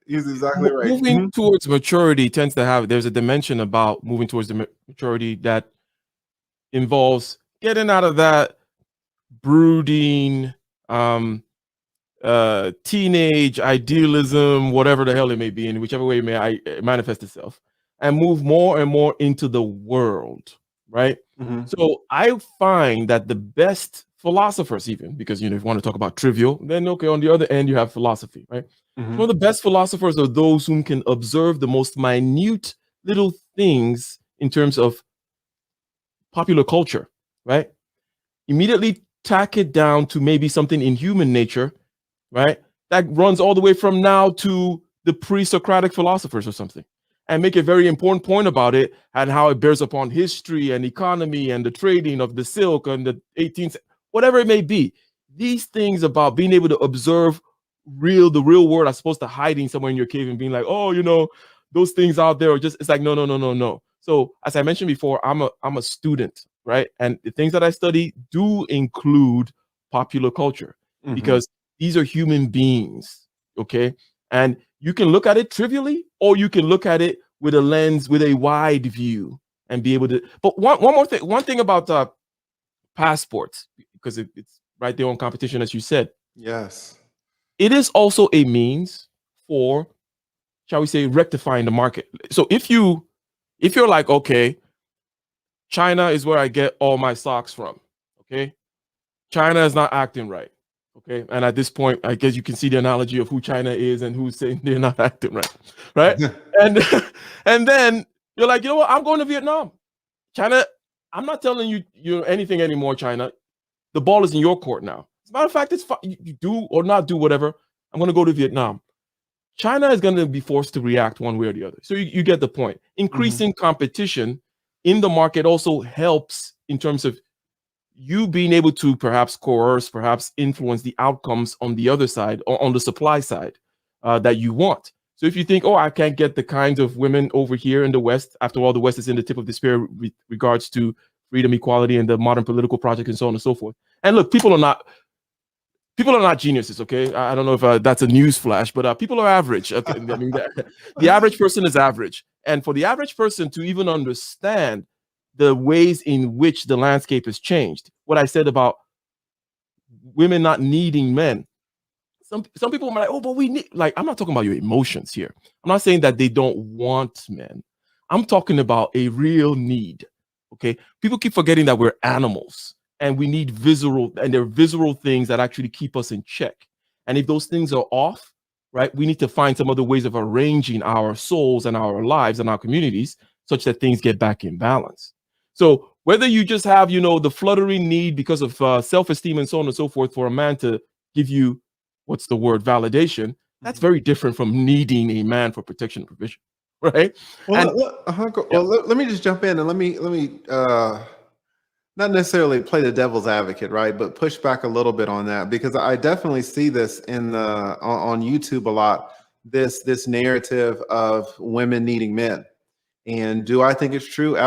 exactly right. Moving towards maturity tends to have, there's a dimension about moving towards the maturity that involves getting out of that brooding, teenage idealism, whatever the hell it may be, in whichever way it may manifest itself, and move more and more into the world, right? So I find that the best philosophers, even because if you want to talk about trivial, then okay, on the other end you have philosophy, right? Some of the best philosophers are those whom can observe the most minute little things in terms of popular culture, right? Immediately tack it down to maybe something in human nature, right? That runs all the way from now to the pre-Socratic philosophers or something, and make a very important point about it and how it bears upon history and economy and the trading of the silk and the 18th, whatever it may be. These things about being able to observe the real world as opposed to hiding somewhere in your cave and being like, oh, those things out there are just, it's like, no. So as I mentioned before, I'm a student, right? And the things that I study do include popular culture because these are human beings, okay? And you can look at it trivially, or you can look at it with a lens, with a wide view, and be able to. But one thing about passports, because it's right there on competition, as you said. Yes. It is also a means for, shall we say, rectifying the market. So if you're like, okay, China is where I get all my socks from, okay? China is not acting right. Okay, and at this point, I guess you can see the analogy of who China is and who's saying they're not acting right? and then you're like, you know what? I'm going to Vietnam. China, I'm not telling you anything anymore, China. The ball is in your court now. As a matter of fact, it's fine. You do or not do whatever. I'm going to go to Vietnam. China is going to be forced to react one way or the other. So you get the point. Increasing competition in the market also helps in terms of you being able to perhaps coerce, perhaps influence the outcomes on the other side or on the supply side that you want. So if you think, oh, I can't get the kinds of women over here in the West, after all, the West is in the tip of the spear with regards to freedom, equality, and the modern political project and so on and so forth. And look, people are not geniuses, okay? I don't know if that's a news flash, but people are average. Okay? I mean, the average person is average. And for the average person to even understand the ways in which the landscape has changed, what I said about women not needing men, some people might like, oh, but we need, like, I'm not talking about your emotions here. I'm not saying that they don't want men. I'm talking about a real need, okay? People keep forgetting that we're animals. And we need visceral, and there are visceral things that actually keep us in check. And if those things are off, right, we need to find some other ways of arranging our souls and our lives and our communities such that things get back in balance. So whether you just have, the fluttering need because of self-esteem and so on and so forth for a man to give you, what's the word, validation, that's very different from needing a man for protection and provision, right? Well, let me just jump in and let me not necessarily play the devil's advocate, right? But push back a little bit on that, because I definitely see this on YouTube a lot, this narrative of women needing men. And do I think it's true?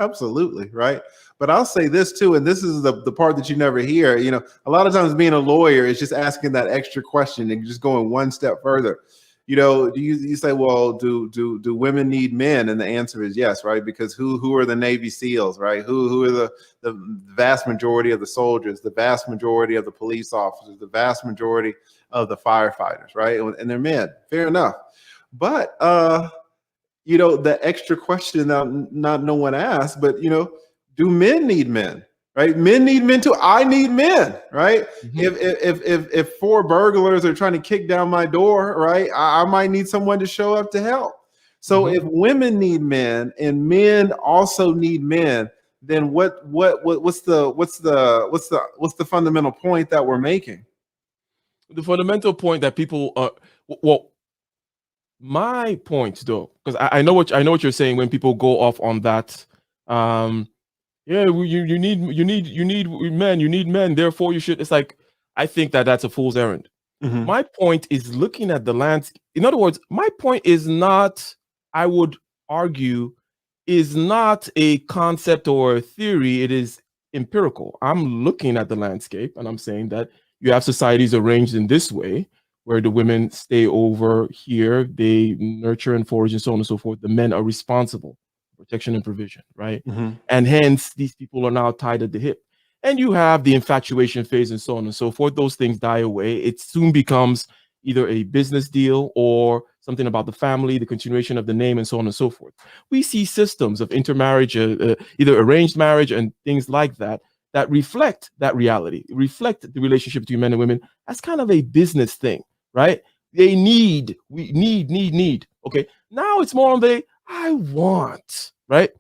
Absolutely, right? But I'll say this too, and this is the part that you never hear. A lot of times being a lawyer is just asking that extra question and just going one step further. Do you say, well, do women need men? And the answer is yes, right? Because who are the Navy SEALs, right? Who are the vast majority of the soldiers, the vast majority of the police officers, the vast majority of the firefighters, right? And they're men. Fair enough. But the extra question that not no one asked, but do men need men? Right? Men need men too. I need men, right? Mhm. If four burglars are trying to kick down my door, right, I might need someone to show up to help. So Mhm. if women need men and men also need men, then what's the fundamental point that we're making? The fundamental point that people well, my point though, because I know what you're saying when people go off on that. Um, yeah, you need men, you need men. Therefore, you should. It's like I think that that's a fool's errand. Hmm. My point is looking at the landscape. In other words, my point is not. I would argue is not a concept or a theory. It is empirical. I'm looking at the landscape and I'm saying that you have societies arranged in this way where the women stay over here, they nurture and forage and so on and so forth. The men are responsible for protection and provision, right? Hmm. And hence these people are now tied at the hip. And you have the infatuation phase and so on and so forth. Those things die away. It soon becomes either a business deal or something about the family, the continuation of the name, and so on and so forth. We see systems of intermarriage, either arranged marriage and things like that, that reflect that reality, reflect the relationship between men and women as kind of a business thing, right? We need. Okay. Now it's more on the I want, right?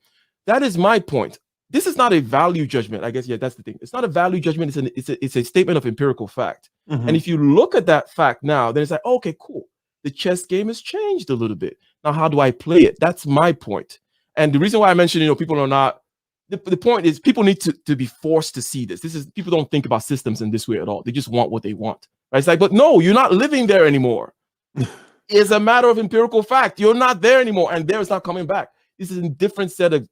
That is my point. This is not a value judgment. I guess, yeah, that's the thing. It's not a value judgment. It's a statement of empirical fact. And Hmm. if you look at that fact now, then it's like, okay, cool. The chess game has changed a little bit. Now, how do I play it? That's my point. And the reason why I mentioned, people are not, the point is people need to be forced to see this. This is, people don't think about systems in this way at all. They just want what they want. Right? It's like, but no, you're not living there anymore. It's a matter of empirical fact. You're not there anymore. And there is not coming back. This is a different set of,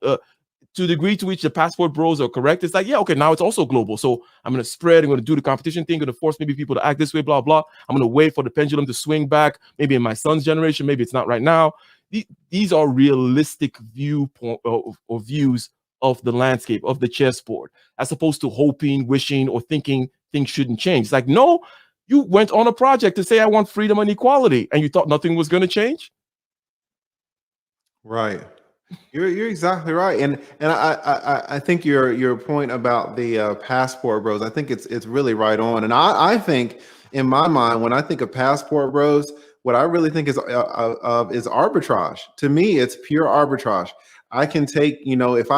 to the degree to which the passport bros are correct, it's like, yeah, okay, now it's also global. So I'm going to spread, I'm going to do the competition thing, going to force maybe people to act this way, blah, blah. I'm going to wait for the pendulum to swing back, maybe in my son's generation, maybe it's not right now. These are realistic viewpoint or views of the landscape, of the chessboard, as opposed to hoping, wishing, or thinking things shouldn't change. It's like, no, you went on a project to say, I want freedom and equality, and you thought nothing was going to change? Right. You're exactly right, and I think your point about the passport bros, I think it's really right on, and I think in my mind when I think of passport bros, what I really think is arbitrage. To me, it's pure arbitrage. I can take if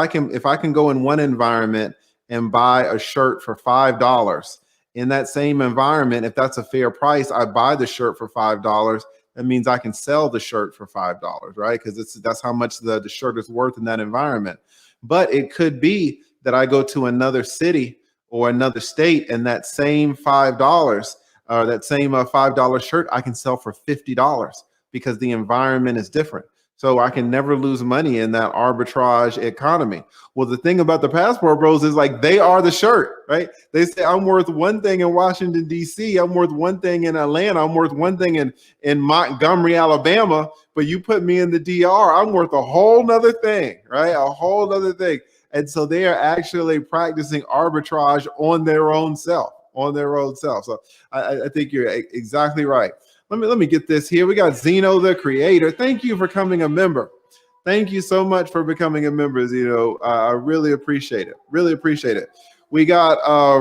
I can go in one environment and buy a shirt for $5 in that same environment, if that's a fair price, I buy the shirt for $5. That means I can sell the shirt for $5, right? Because that's how much the shirt is worth in that environment. But it could be that I go to another city or another state, and that same $5 or that same $5 shirt I can sell for $50 because the environment is different. So I can never lose money in that arbitrage economy. Well, the thing about the passport bros is like they are the shirt, right? They say I'm worth one thing in Washington, D.C. I'm worth one thing in Atlanta. I'm worth one thing in Montgomery, Alabama. But you put me in the DR, I'm worth a whole nother thing, right? A whole nother thing. And so they are actually practicing arbitrage on their own self, So I think you're exactly right. Let me get this here. We got Zeno the Creator. Thank you for becoming a member. Thank you so much for becoming a member, Zeno. I really appreciate it. Really appreciate it. We got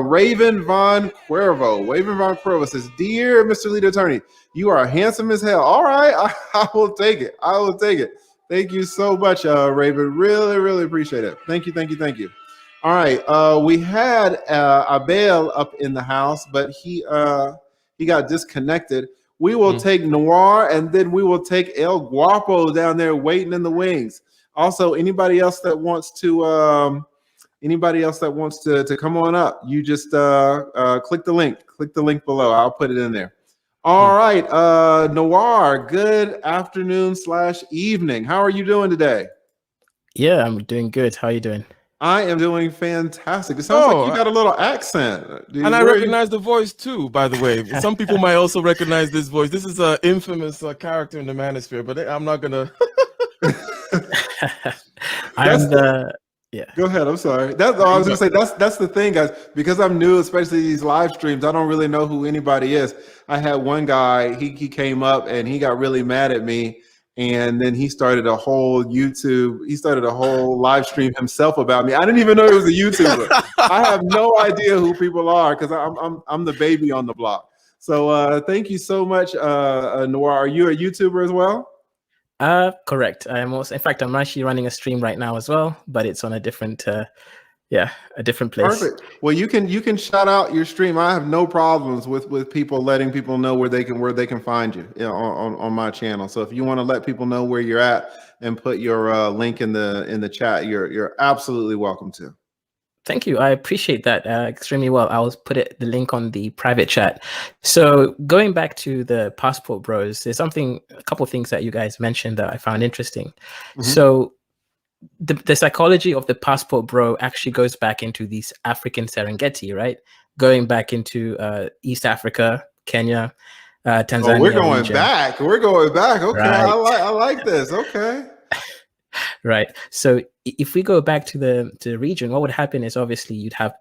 Raven Von Cuervo. Raven Von Cuervo says, "Dear Mr. Lead Attorney, you are handsome as hell." All right, I will take it. I will take it. Thank you so much, Raven. Really, really appreciate it. Thank you, thank you, thank you. All right, we had Abel up in the house, but he got disconnected. We will take Noir, and then we will take El Guapo down there waiting in the wings. Also, anybody else that wants to come on up, you just click the link. Click the link below. I'll put it in there. All right, Noir. Good afternoon / evening. How are you doing today? Yeah, I'm doing good. How are you doing? I am doing fantastic. It sounds like you got a little accent. And I recognize the voice too, by the way. Some people might also recognize this voice. This is an infamous character in the Manosphere, but I'm not gonna. Yeah. Go ahead. I'm sorry. That's all I was gonna say. That's the thing, guys. Because I'm new, especially these live streams, I don't really know who anybody is. I had one guy. He came up and he got really mad at me, And then he started a whole live stream himself about me. I didn't even know he was a YouTuber. I have no idea who people are because I'm the baby on the block. So thank you so much, Noir. Are you a YouTuber as well? Correct. I'm also, in fact, I'm actually running a stream right now as well, but it's on a different a different place. Perfect. Well, you can shout out your stream. I have no problems with people letting people know where they can find you, on my channel. So if you want to let people know where you're at and put your link in the chat, you're absolutely welcome to. Thank you. I appreciate that extremely well. I'll put the link on the private chat. So going back to the Passport Bros, there's a couple of things that you guys mentioned that I found interesting. Mm-hmm. So the psychology of the Passport Bro actually goes back into these African Serengeti, right? Going back into East Africa, Kenya, Tanzania. Oh, we're going back. We're going back. Okay, right. I like this. Okay. Right. So if we go back to the region, what would happen is obviously you'd have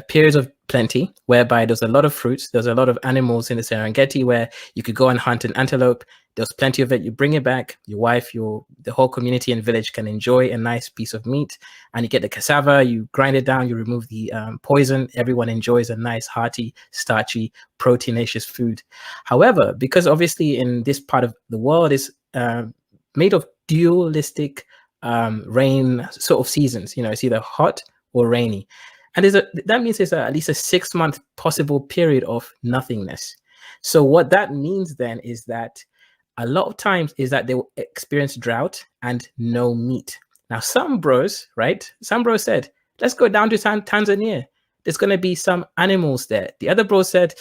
periods of plenty whereby there's a lot of fruits, there's a lot of animals in the Serengeti where you could go and hunt an antelope. There's plenty of it. You bring it back, your wife, the whole community and village can enjoy a nice piece of meat, and you get the cassava, you grind it down, you remove the poison. Everyone enjoys a nice, hearty, starchy, proteinaceous food. However, because obviously in this part of the world is made of dualistic rain sort of seasons, it's either hot or rainy. And that means there's at least a 6-month possible period of nothingness. So what that means then is that a lot of times is that they will experience drought and no meat. Now, some bros said, let's go down to Tanzania. There's going to be some animals there. The other bro said,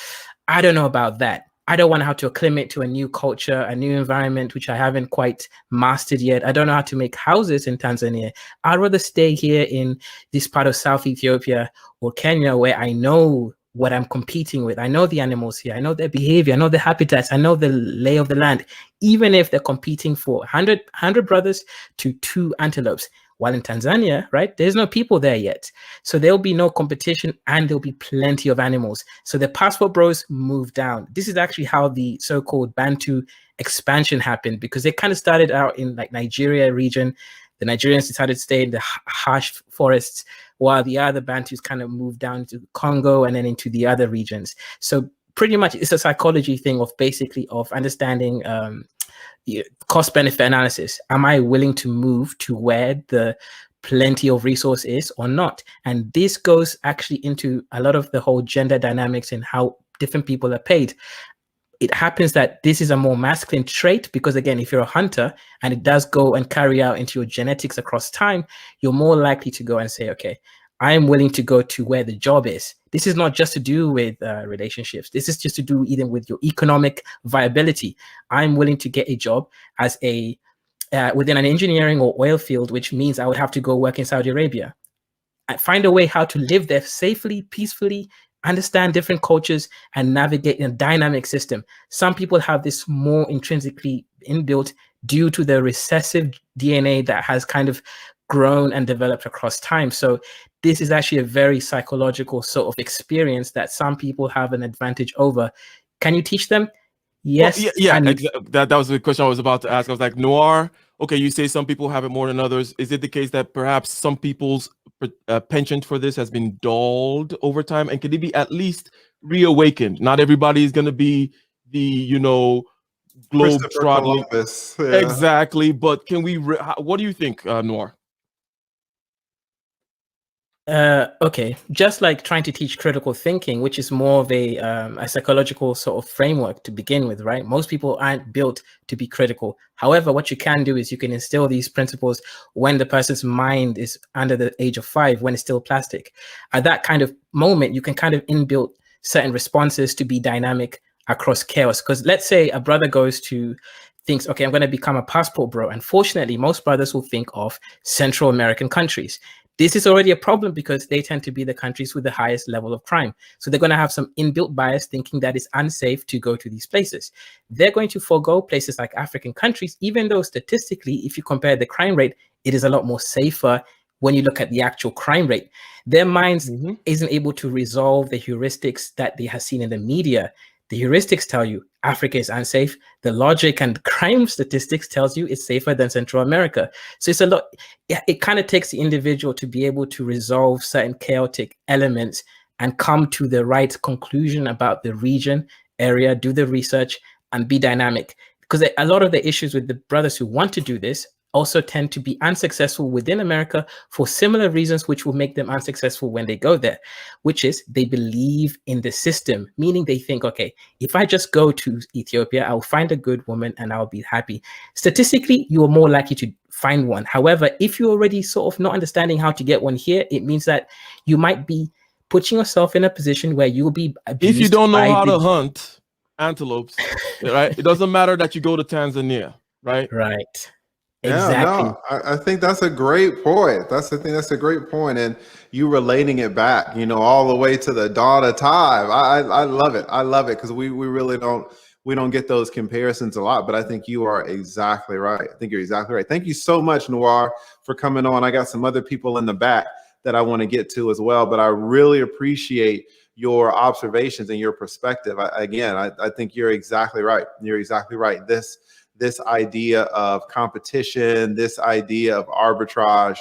I don't know about that. I don't want to have to acclimate to a new culture, a new environment, which I haven't quite mastered yet. I don't know how to make houses in Tanzania. I'd rather stay here in this part of South Ethiopia or Kenya where I know what I'm competing with. I know the animals here. I know their behavior. I know their habitats. I know the lay of the land, even if they're competing for 100 brothers to 2 antelopes. While in Tanzania, right, there's no people there yet. So there'll be no competition and there'll be plenty of animals. So the Passport Bros move down. This is actually how the so-called Bantu expansion happened, because they kind of started out in like Nigeria region. The Nigerians decided to stay in the harsh forests, while the other Bantus kind of moved down to Congo and then into the other regions. So pretty much it's a psychology thing of basically of understanding cost benefit analysis. Am I willing to move to where the plenty of resource is or not? And this goes actually into a lot of the whole gender dynamics and how different people are paid. It happens that this is a more masculine trait because, again, if you're a hunter and it does go and carry out into your genetics across time, you're more likely to go and say, okay, I'm willing to go to where the job is. This is not just to do with relationships. This is just to do even with your economic viability. I'm willing to get a job as within an engineering or oil field, which means I would have to go work in Saudi Arabia. I find a way how to live there safely, peacefully, understand different cultures, and navigate in a dynamic system. Some people have this more intrinsically inbuilt due to the recessive DNA that has kind of grown and developed across time. So this is actually a very psychological sort of experience that some people have an advantage over. Can you teach them? Yes. Well, yeah. That was the question I was about to ask. I was like, Noir, okay, you say some people have it more than others. Is it the case that perhaps some people's penchant for this has been dulled over time? And can it be at least reawakened? Not everybody is going to be the, globe trotting. Yeah. Exactly. But can we, what do you think, Noir? Okay, just like trying to teach critical thinking, which is more of a psychological sort of framework to begin with, right? Most people aren't built to be critical. However, what you can do is you can instill these principles when the person's mind is under the age of 5, when it's still plastic. At that kind of moment, you can kind of inbuilt certain responses to be dynamic across chaos. Because let's say a brother thinks, okay, I'm going to become a passport bro. Unfortunately, most brothers will think of Central American countries. This is already a problem because they tend to be the countries with the highest level of crime. So they're going to have some inbuilt bias thinking that it's unsafe to go to these places. They're going to forego places like African countries, even though statistically, if you compare the crime rate, it is a lot more safer when you look at the actual crime rate. Their minds isn't able to resolve the heuristics that they have seen in the media. The heuristics tell you Africa is unsafe. The logic and crime statistics tells you it's safer than Central America. So it's a lot. Yeah, it kind of takes the individual to be able to resolve certain chaotic elements and come to the right conclusion about the region, area, do the research, and be dynamic. Because a lot of the issues with the brothers who want to do this also tend to be unsuccessful within America for similar reasons, which will make them unsuccessful when they go there, which is they believe in the system, meaning they think, okay, if I just go to Ethiopia, I'll find a good woman and I'll be happy. Statistically, you are more likely to find one. However, if you're already sort of not understanding how to get one here, it means that you might be putting yourself in a position where you'll be abused. If you don't know how to hunt antelopes, right? It doesn't matter that you go to Tanzania, right? Right. Yeah, Exactly. no, I think that's a great point. That's a great point, and you relating it back, all the way to the dawn of time. I love it. I love it because we really don't get those comparisons a lot. But I think you are exactly right. I think you're exactly right. Thank you so much, Noir, for coming on. I got some other people in the back that I want to get to as well, but I really appreciate your observations and your perspective. I think you're exactly right. You're exactly right. This idea of competition, this idea of arbitrage,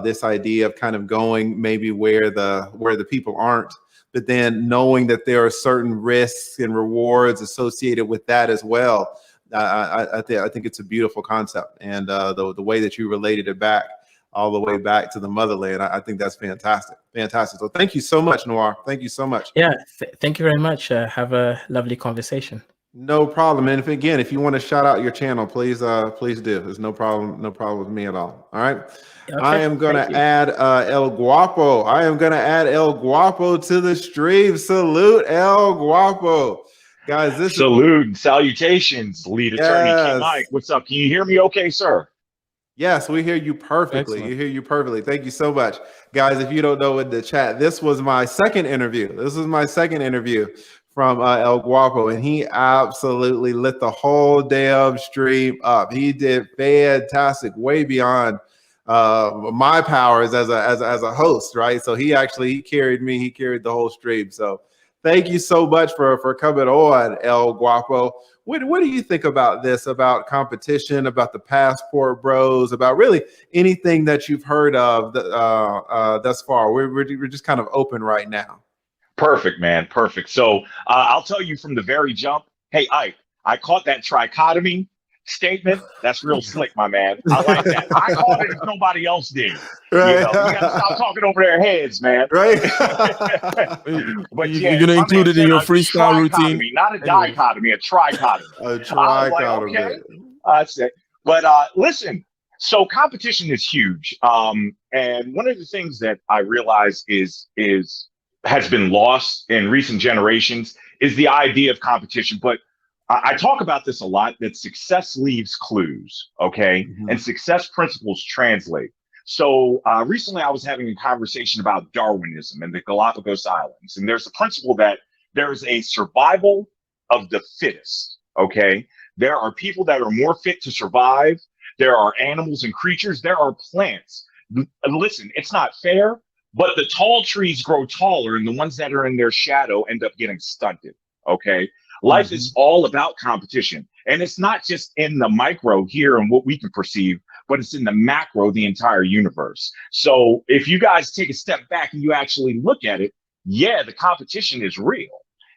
this idea of kind of going maybe where the people aren't, but then knowing that there are certain risks and rewards associated with that as well. I think it's a beautiful concept, and the way that you related it back all the way back to the motherland, I think that's fantastic. Fantastic. So thank you so much, Noir. Thank you so much. Yeah, thank you very much. Have a lovely conversation. No problem. And if you want to shout out your channel, please do. There's no problem with me at all. All right. Okay, I am going to add El Guapo. I am going to add El Guapo to the stream. Salute El Guapo. Guys, salute and salutations, lead attorney King Mike. What's up? Can you hear me okay, sir? Yes, we hear you perfectly. Excellent. You hear you perfectly. Thank you so much. Guys, if you don't know in the chat, this was my second interview. From El Guapo, and he absolutely lit the whole damn stream up. He did fantastic, way beyond my powers as a host, right? So he carried me. He carried the whole stream. So thank you so much for coming on, El Guapo. What do you think about this, about competition, about the passport bros, about really anything that you've heard of thus far? We're just kind of open right now. Perfect, man. Perfect. So I'll tell you from the very jump. Hey, Ike, I caught that trichotomy statement. That's real slick, my man. I like that. I caught it if nobody else did. Right. You got to stop talking over their heads, man. Right. But you're going to include it in your freestyle routine. Not a dichotomy, a trichotomy. A trichotomy. Like, okay. That's it. But listen, so competition is huge. And one of the things that I realize has been lost in recent generations is the idea of competition. But I talk about this a lot, that success leaves clues, okay? Mm-hmm. And success principles translate. So recently I was having a conversation about Darwinism and the Galapagos Islands. And there's a principle that there is a survival of the fittest, okay? There are people that are more fit to survive. There are animals and creatures. There are plants. Listen, it's not fair, but the tall trees grow taller and the ones that are in their shadow end up getting stunted, okay? Life is all about competition. And it's not just in the micro here and what we can perceive, but it's in the macro, the entire universe. So if you guys take a step back and you actually look at it, yeah, the competition is real.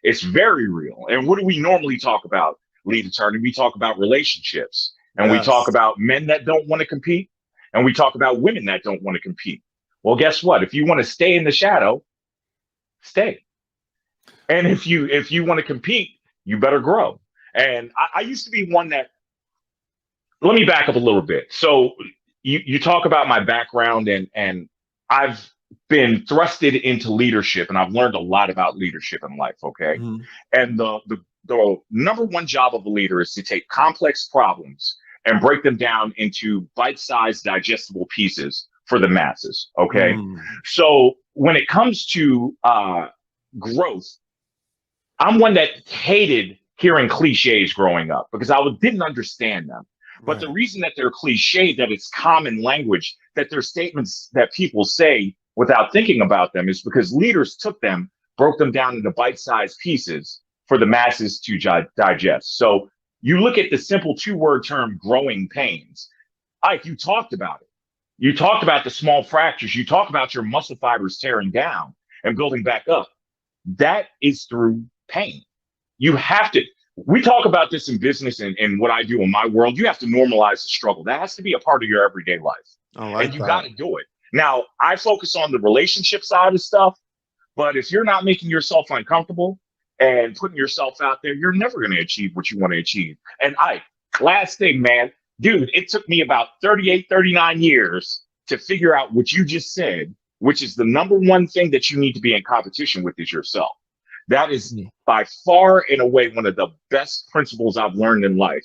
It's very real. And what do we normally talk about, lead attorney? We talk about relationships, and we talk about men that don't want to compete, and we talk about women that don't want to compete. Well, guess what? If you want to stay in the shadow, stay. And if you want to compete, you better grow. And I used to be one that, let me back up a little bit. So you talk about my background, and I've been thrusted into leadership, and I've learned a lot about leadership in life, okay? Mm-hmm. And the number one job of a leader is to take complex problems and break them down into bite-sized, digestible pieces for the masses, okay? So when it comes to growth, I'm one that hated hearing cliches growing up because I didn't understand them. But the reason that they're cliched, that it's common language, that they're statements that people say without thinking about them, is because leaders took them, broke them down into bite-sized pieces for the masses to digest. So you look at the simple 2-word term, growing pains. Ike, you talked about it. You talked about the small fractures. You talk about your muscle fibers tearing down and building back up. That is through pain. You have to, we talk about this in business and what I do in my world. You have to normalize the struggle. That has to be a part of your everyday life. And you got to do it. Now, I focus on the relationship side of stuff, but if you're not making yourself uncomfortable and putting yourself out there, you're never going to achieve what you want to achieve. And last thing, man, dude, it took me about 38, 39 years to figure out what you just said, which is the number one thing that you need to be in competition with is yourself. That is by far and away one of the best principles I've learned in life.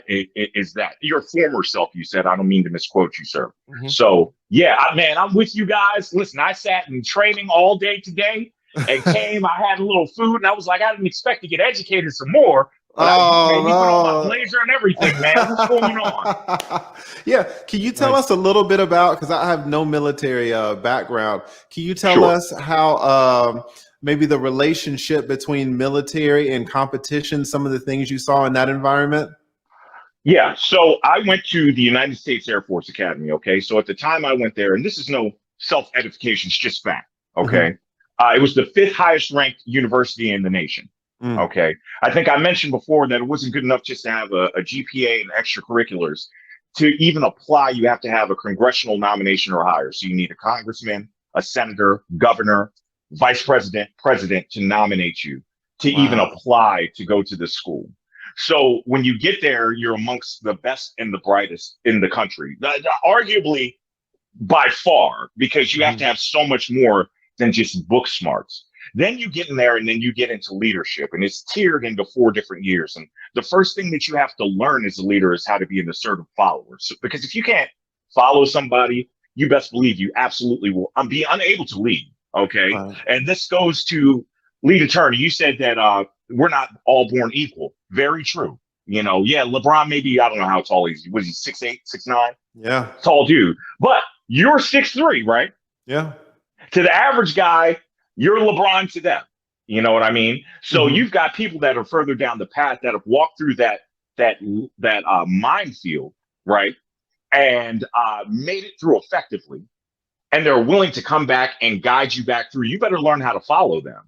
Is that your former self, you said. I don't mean to misquote you, sir. So yeah, man, I'm with you guys. Listen, I sat in training all day today and came, I had a little food, and I was like, I didn't expect to get educated some more. But you put on my blazer and everything, man. What's going on? Yeah. Can you tell us a little bit about, because I have no military background. Can you tell us how maybe the relationship between military and competition, some of the things you saw in that environment? Yeah. So I went to the United States Air Force Academy. Okay. So at the time I went there, and this is no self-edification, it's just fact. Okay. It was the 5th highest ranked university in the nation. Okay. I think I mentioned before that it wasn't good enough just to have a GPA and extracurriculars. To even apply, you have to have a congressional nomination or higher. So you need a congressman, a senator, governor, vice president, president to nominate you to even apply to go to the school. So when you get there, you're amongst the best and the brightest in the country, arguably by far, because you have to have so much more than just book smarts. Then you get in there and then you get into leadership, and it's tiered into 4 different years. And the first thing that you have to learn as a leader is how to be an assertive follower. So, because if you can't follow somebody, you best believe you absolutely will be unable to lead. Okay. And this goes to lead attorney. You said that we're not all born equal. Very true. You know, yeah, LeBron, maybe, I don't know how tall he is. Was he 6'8", 6'9"? Yeah. Tall dude. But you're 6'3", right? Yeah. To the average guy, you're LeBron to them. You know what I mean? So you've got people that are further down the path that have walked through that minefield, right? And made it through effectively. And they're willing to come back and guide you back through. You better learn how to follow them.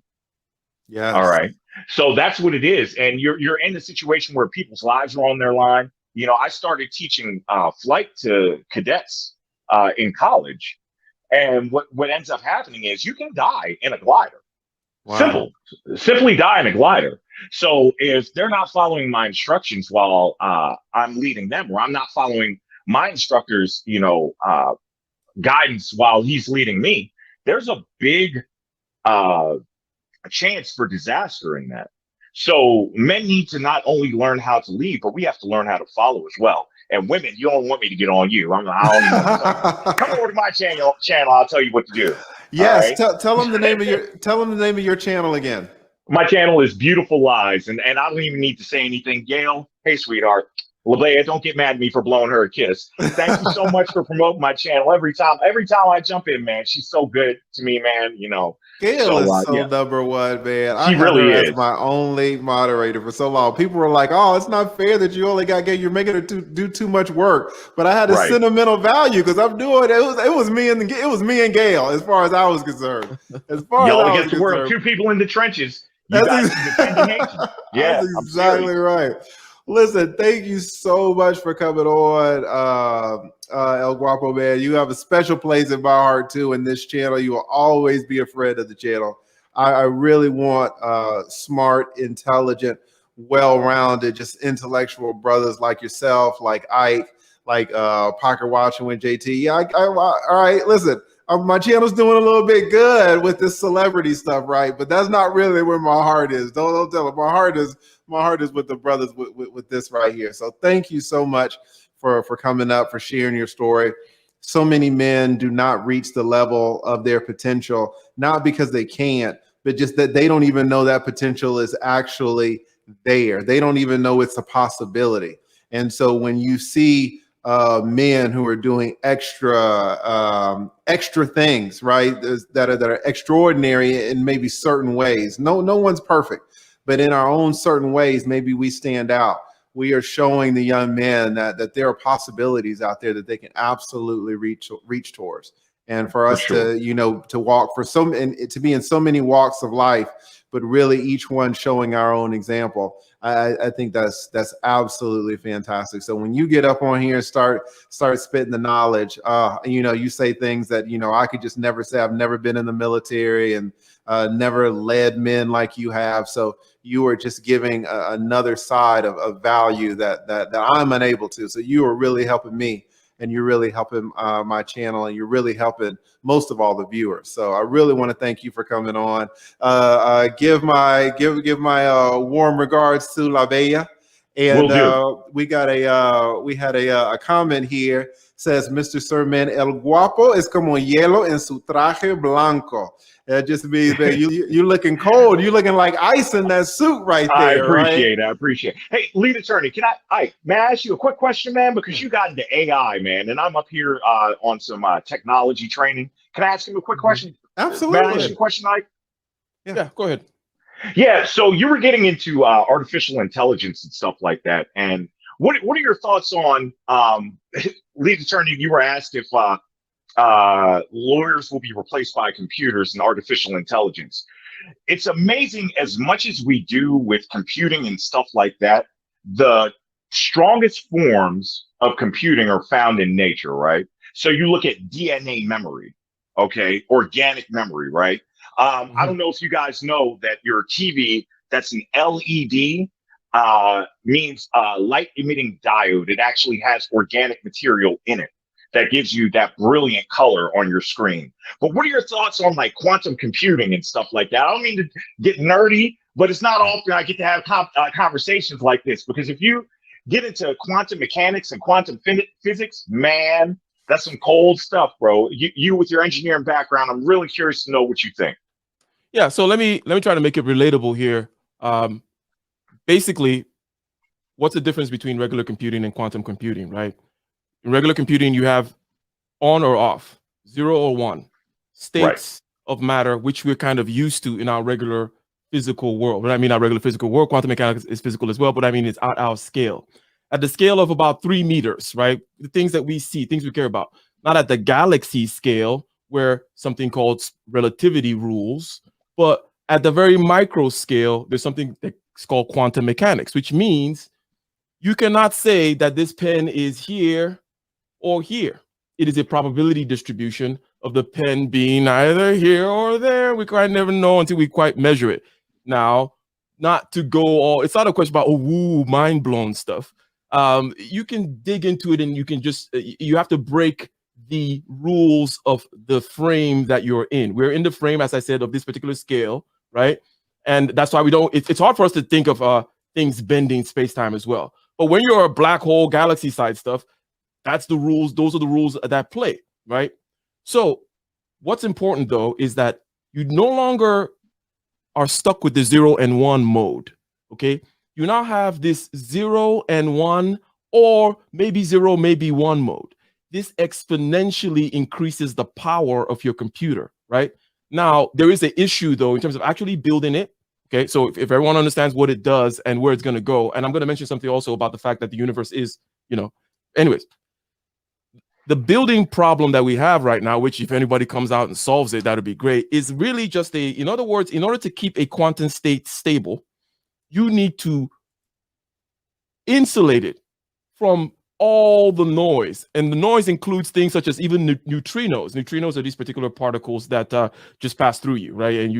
Yeah. All right. So that's what it is. And you're in a situation where people's lives are on their line. You know, I started teaching flight to cadets in college. And what ends up happening is you can die in a glider. Simply die in a glider. So if they're not following my instructions while I'm leading them, or I'm not following my instructor's, guidance while he's leading me, there's a big chance for disaster in that. So men need to not only learn how to lead, but we have to learn how to follow as well. And women, you don't want me to get on you. I don't even want to come over to my channel. I'll tell you what to do. Yes. Right? Tell them the name of your channel again. My channel is Beautiful Lies. And I don't even need to say anything. Gail, hey, sweetheart. LaBea, don't get mad at me for blowing her a kiss. Thank you so much for promoting my channel. Every time I jump in, man, she's so good to me, man. Gail is so number one, man. She really is. As my only moderator for so long. People were like, "Oh, it's not fair that you only got Gail. You're making her do too much work." But I had a sentimental value because I'm doing it. It was me and Gail, as far as I was concerned. As far as I was concerned, we're 2 people in the trenches. You guys defend nature. Yeah, that's exactly right. Listen, thank you so much for coming on, El Guapo, man. You have a special place in my heart, too, in this channel. You will always be a friend of the channel. I really want smart, intelligent, well-rounded, just intellectual brothers like yourself, like Ike, like Pocket Watching with JT. Yeah, all right, listen. My channel's doing a little bit good with this celebrity stuff, right? But that's not really where my heart is. Don't tell them. My heart is with the brothers with this right here. So thank you so much for coming up, for sharing your story. So many men do not reach the level of their potential, not because they can't, but just that they don't even know that potential is actually there. They don't even know it's a possibility. And so when you see men who are doing extra things, right, that are extraordinary in maybe certain ways. No one's perfect, but in our own certain ways, maybe we stand out. We are showing the young men that there are possibilities out there that they can absolutely reach towards. And for us sure. to walk and to be in so many walks of life, but really each one showing our own example. I think that's absolutely fantastic. So when you get up on here and start spitting the knowledge, you say things that, I could just never say. I've never been in the military and never led men like you have. So you are just giving another side of value that I'm unable to. So you are really helping me, and you're really helping my channel, and you're really helping most of all the viewers. So I really want to thank you for coming on. Give my warm regards to La Bella. And we had a comment here. Says Mr. Sermon, el guapo es como hielo en su traje blanco. That just means that you looking cold. You looking like ice in that suit right there. I appreciate it. Hey, lead attorney, may I ask you a quick question, man? Because you got into AI, man, and I'm up here on some technology training. Can I ask him a quick question? Absolutely. May I ask you a question, Ike? Yeah, go ahead. Yeah, so you were getting into artificial intelligence and stuff like that. And what are your thoughts on, lead attorney, you were asked if lawyers will be replaced by computers and artificial intelligence. It's amazing, as much as we do with computing and stuff like that, the strongest forms of computing are found in nature, right? So you look at DNA memory, okay, organic memory, right? I don't know if you guys know that your TV, that's an LED, means light emitting diode. It actually has organic material in it that gives you that brilliant color on your screen. But what are your thoughts on like quantum computing and stuff like that? I don't mean to get nerdy, but it's not often I get to have conversations like this, because if you get into quantum mechanics and quantum physics, man, that's some cold stuff, bro. You with your engineering background, I'm really curious to know what you think. Yeah, so let me try to make it relatable here. Basically, what's the difference between regular computing and quantum computing, right? In regular computing, you have on or off, 0 or 1 states of matter, which we're kind of used to in our regular physical world. When I mean our regular physical world, quantum mechanics is physical as well, but I mean it's at our scale. At the scale of about 3 meters, right? The things that we see, things we care about. Not at the galaxy scale, where something called relativity rules, but at the very micro scale, there's something that's called quantum mechanics, which means you cannot say that this pen is here or here. It is a probability distribution of the pen being either here or there. We quite never know until we quite measure it. Now, not to go all, it's not a question about, oh, woo, mind blown stuff. You can dig into it, and you can just, you have to break the rules of the frame that you're in. We're in the frame, as I said, of this particular scale, right? And that's why we don't, it's hard for us to think of things bending space-time as well. But when you're a black hole, galaxy side stuff, that's the rules. Those are the rules that play, right? So what's important, though, is that you no longer are stuck with the 0 and 1 mode, okay? You now have this 0 and 1, or maybe 0, maybe 1 mode. This exponentially increases the power of your computer, right? Now, there is an issue, though, in terms of actually building it, okay? So if everyone understands what it does and where it's going to go, and I'm going to mention something also about the fact that the universe is, anyways, the building problem that we have right now, which if anybody comes out and solves it, that'd be great, is really just in other words, in order to keep a quantum state stable, you need to insulate it from all the noise. And the noise includes things such as even neutrinos. Neutrinos are these particular particles that just pass through you, right? And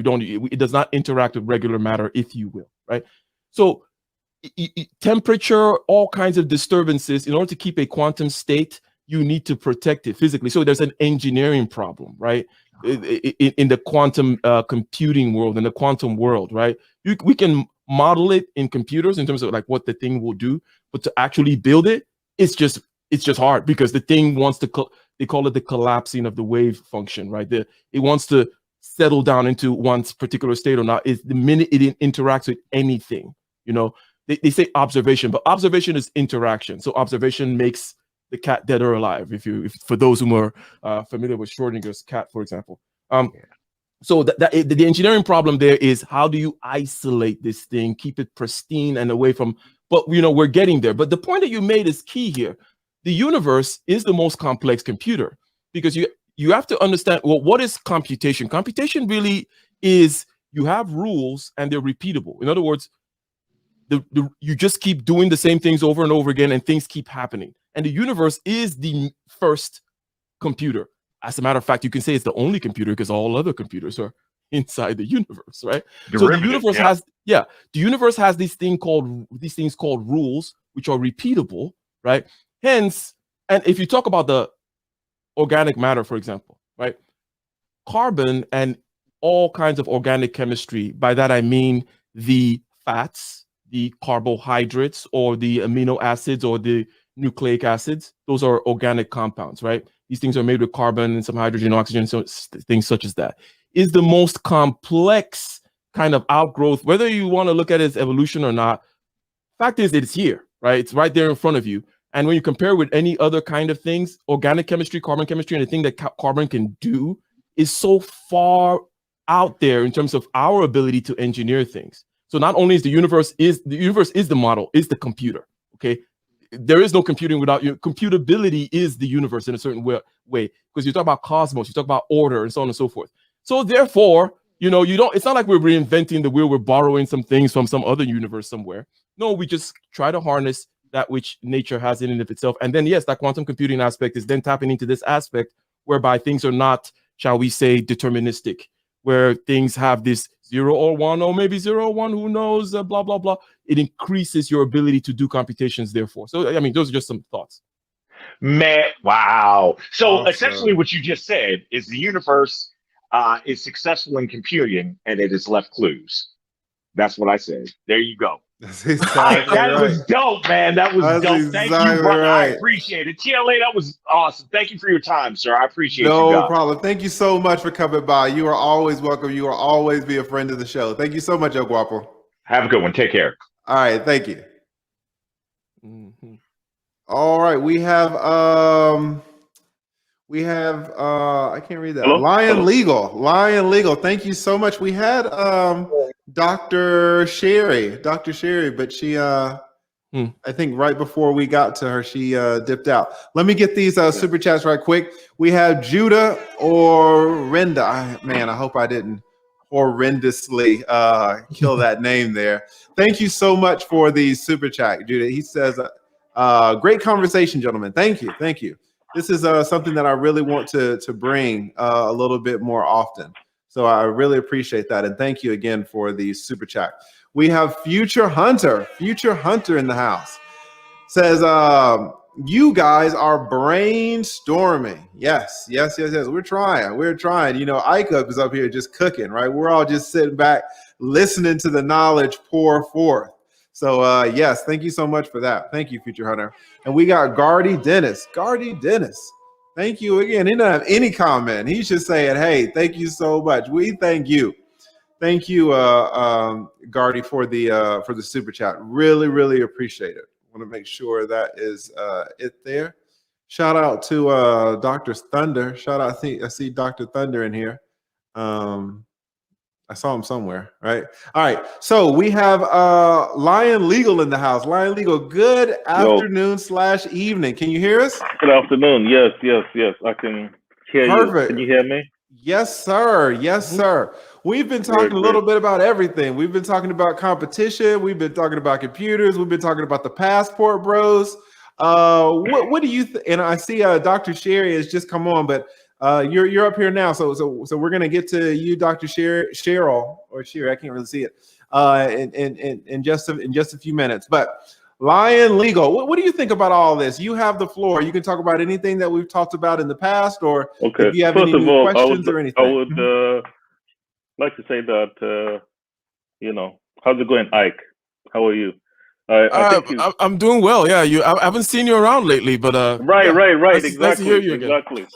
it does not interact with regular matter, if you will, right? So temperature, all kinds of disturbances, in order to keep a quantum state, you need to protect it physically. So there's an engineering problem, right? In the quantum computing world, in the quantum world, right? We can model it in computers in terms of like what the thing will do, but to actually build it, it's just hard, because the thing wants to, they call it the collapsing of the wave function, right? It wants to settle down into one particular state or not. Is the minute it interacts with anything, they say observation, but observation is interaction. So observation makes the cat dead or alive. If for those who are familiar with Schrodinger's cat, for example. So the engineering problem there is, how do you isolate this thing, keep it pristine and away from, but we're getting there. But the point that you made is key here. The universe is the most complex computer, because you have to understand, well, what is computation? Computation really is, you have rules and they're repeatable. In other words, you just keep doing the same things over and over again, and things keep happening. And the universe is the first computer. As a matter of fact, you can say it's the only computer, because all other computers are inside the universe, right? So the universe the universe has these things called rules, which are repeatable, right? Hence, and if you talk about the organic matter, for example, right? Carbon and all kinds of organic chemistry, by that I mean the fats, the carbohydrates, or the amino acids, or the nucleic acids. Those are organic compounds, right? These things are made with carbon and some hydrogen, oxygen, so things such as that. Is the most complex kind of outgrowth, whether you want to look at it as evolution or not. Fact is, it's here, right? It's right there in front of you. And when you compare with any other kind of things, organic chemistry, carbon chemistry, and the thing that carbon can do is so far out there in terms of our ability to engineer things. So not only is the universe is the model, is the computer. Okay, there is no computing without you. Computability is the universe in a certain way, because you talk about cosmos, you talk about order, and so on and so forth. So therefore, you don't. It's not like we're reinventing the wheel. We're borrowing some things from some other universe somewhere. No, we just try to harness that which nature has in and of itself. And then yes, that quantum computing aspect is then tapping into this aspect whereby things are not, shall we say, deterministic, where things have this 0 or 1, or maybe 0 or 1, who knows, blah, blah, blah. It increases your ability to do computations, therefore. So, I mean, those are just some thoughts. Man, wow. So Awesome. essentially what you just said is the universe is successful in computing, and it has left clues. That's what I said. There you go. That's exactly That right. was dope, man. That was That's dope. Thank you, exactly brother. I right. appreciate it. TLA, that was awesome. Thank you for your time, sir. I appreciate you, No guys. problem. Thank you so much for coming by. You are always welcome. You will always be a friend of the show. Thank you so much, El Guapo. Have a good one. Take care. All right, thank you. Mm-hmm. All right, we have I can't read that. Hello? Lion Legal. Thank you so much. We had Dr. Sherry, but she I think right before we got to her, she dipped out. Let me get these super chats right quick. We have Judah Orenda. I hope I didn't horrendously kill that name there. Thank you so much for the super chat, Judah. He says, great conversation, gentlemen. Thank you. This is something that I really want to bring a little bit more often. So I really appreciate that. And thank you again for the super chat. We have Future Hunter in the house. Says, you guys are brainstorming. Yes. We're trying. ICUP is up here just cooking, right? We're all just sitting back, listening to the knowledge pour forth. So yes, thank you so much for that. Thank you, Future Hunter. And we got Gardy Dennis. Thank you again. He doesn't have any comment. He's just saying, hey, thank you so much. We thank you. Thank you, Gardy, for the super chat. Really appreciate it. Want to make sure that is it there. Shout out to Dr. Thunder. I see Dr. Thunder in here. I saw him somewhere, right? All right. So we have Lion Legal in the house. Lion Legal, good afternoon / evening. Can you hear us? Good afternoon. Yes. I can hear Perfect. you. Can you hear me? Yes, sir. We've been talking a little bit about everything. We've been talking about competition. We've been talking about computers. We've been talking about the passport bros. What do you think? And I see Dr. Sherry has just come on, but you're up here now. So we're gonna get to you, Dr. Cheryl or Sherry. I can't really see it. In just a few minutes. But Lion Legal, what do you think about all this? You have the floor. You can talk about anything that we've talked about in the past, or if you have any new questions or anything. I would like to say that how's it going, Ike? How are you? I'm doing well. Yeah, I haven't seen you around lately, but right. Nice to Exactly. hear you again. Exactly.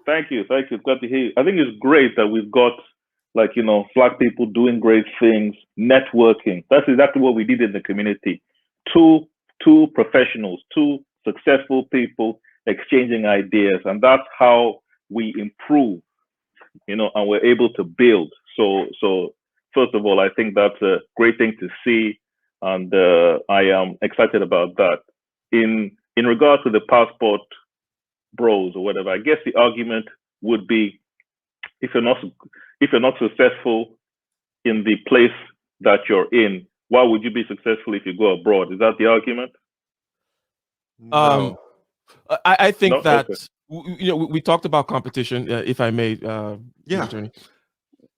Thank you. Glad to hear you. I think it's great that we've got Black people doing great things, networking. That's exactly what we did in the community. Two professionals, two successful people exchanging ideas, and that's how we improve. and we're able to build. So first of all, I think that's a great thing to see, and I am excited about that. In regards to the passport bros or whatever, I guess the argument would be, if you're not successful in the place that you're in, why would you be successful if you go abroad? Is that the argument? No. I think No? that Okay. we talked about competition. If I may, Yeah. Attorney,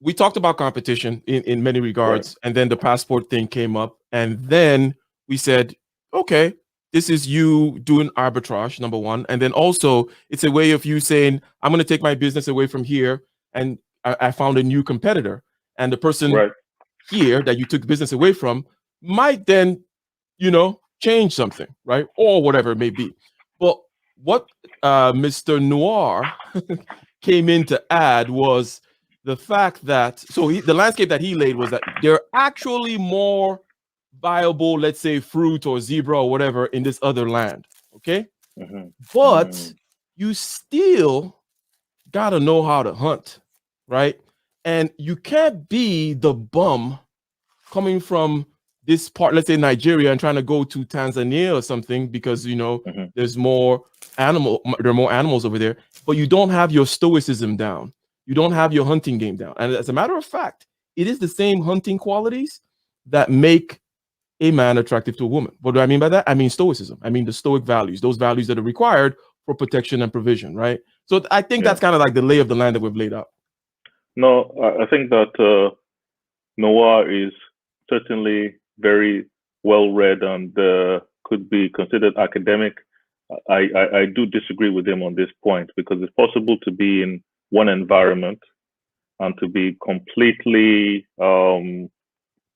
we talked about competition in many regards, and then the passport thing came up, and then we said, okay, this is you doing arbitrage, number one, and then also it's a way of you saying, I'm going to take my business away from here, and I found a new competitor, and the person Right. here that you took business away from might then, change something, right, or whatever it may be. But what Mr. Noir came in to add was the fact that the landscape that he laid was that there are actually more viable, let's say, fruit or zebra or whatever in this other land. Okay, but you still gotta know how to hunt, right? And you can't be the bum coming from this part, let's say Nigeria, and trying to go to Tanzania or something because there's more there are more animals over there, but you don't have your stoicism down. You don't have your hunting game down. And as a matter of fact, it is the same hunting qualities that make a man attractive to a woman. What do I mean by that? I mean stoicism. I mean the stoic values, those values that are required for protection and provision, right? So I think that's kind of like the lay of the land that we've laid out. No, I think that Noah is certainly very well read and could be considered academic. I do disagree with him on this point, because it's possible to be in one environment and to be completely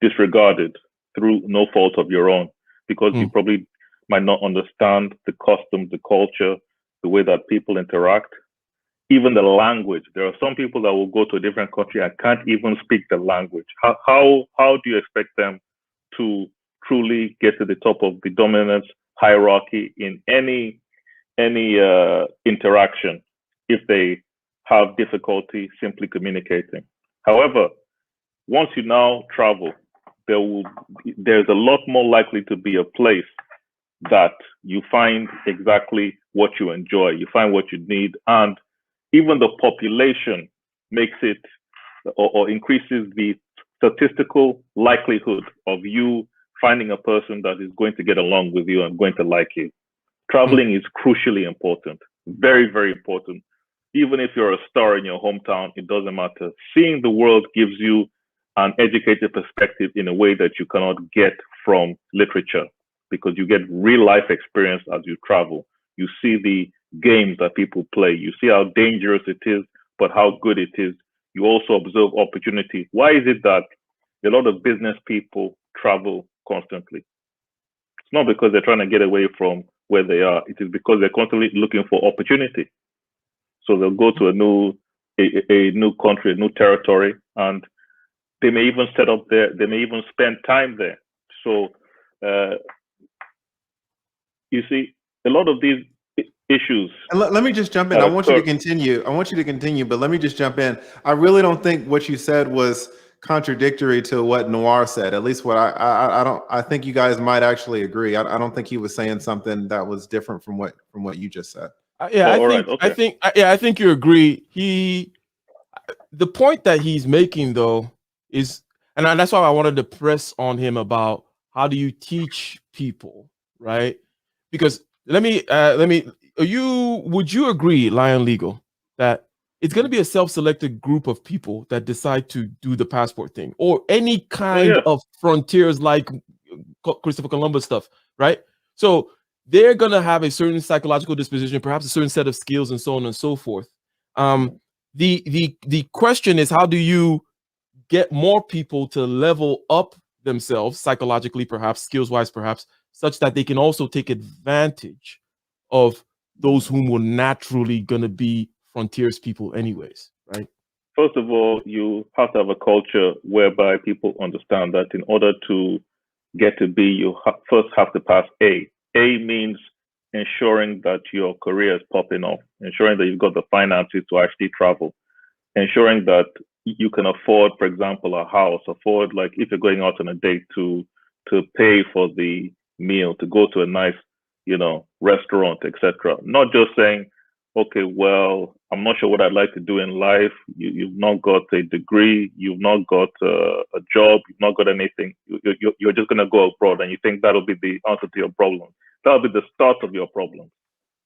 disregarded through no fault of your own, because you probably might not understand the customs, the culture, the way that people interact, even the language. There are some people that will go to a different country and can't even speak the language. How do you expect them to truly get to the top of the dominance hierarchy in any interaction if they have difficulty simply communicating? However, once you now travel, there's a lot more likely to be a place that you find exactly what you enjoy, you find what you need, and even the population makes it or increases the statistical likelihood of you finding a person that is going to get along with you and going to like you. Traveling is crucially important, very, very important. Even if you're a star in your hometown, it doesn't matter. Seeing the world gives you an educated perspective in a way that you cannot get from literature, because you get real life experience as you travel. You see the games that people play. You see how dangerous it is, but how good it is. You also observe opportunity. Why is it that a lot of business people travel constantly? It's not because they're trying to get away from where they are. It is because they're constantly looking for opportunity. So they'll go to a new country, a new territory, and they may even set up there. They may even spend time there. So you see, a lot of these issues. And let me just jump in. I want you to continue. But let me just jump in. I really don't think what you said was contradictory to what Noir said. At least what I think you guys might actually agree. I don't think he was saying something that was different from what you just said. I think you agree. The point that he's making though is, and that's why I wanted to press on him about how do you teach people, right? Because would you agree, Lion Legal, that it's going to be a self-selected group of people that decide to do the passport thing or any kind of frontiers like Christopher Columbus stuff, right? So they're going to have a certain psychological disposition, perhaps a certain set of skills and so on and so forth. The question is, how do you get more people to level up themselves psychologically, perhaps skills-wise, perhaps, such that they can also take advantage of those whom were naturally going to be frontiers people anyways, right? First of all, you have to have a culture whereby people understand that in order to get to B, you first have to pass A. A means ensuring that your career is popping off, ensuring that you've got the finances to actually travel. ensuring that you can afford, for example, a house, afford, like if you're going out on a date, to pay for the meal, to go to a nice, restaurant, etc. Not just saying, okay, well, I'm not sure what I'd like to do in life. You've not got a degree, you've not got a job, you've not got anything. You're just going to go abroad, and you think that'll be the answer to your problem. That'll be the start of your problem.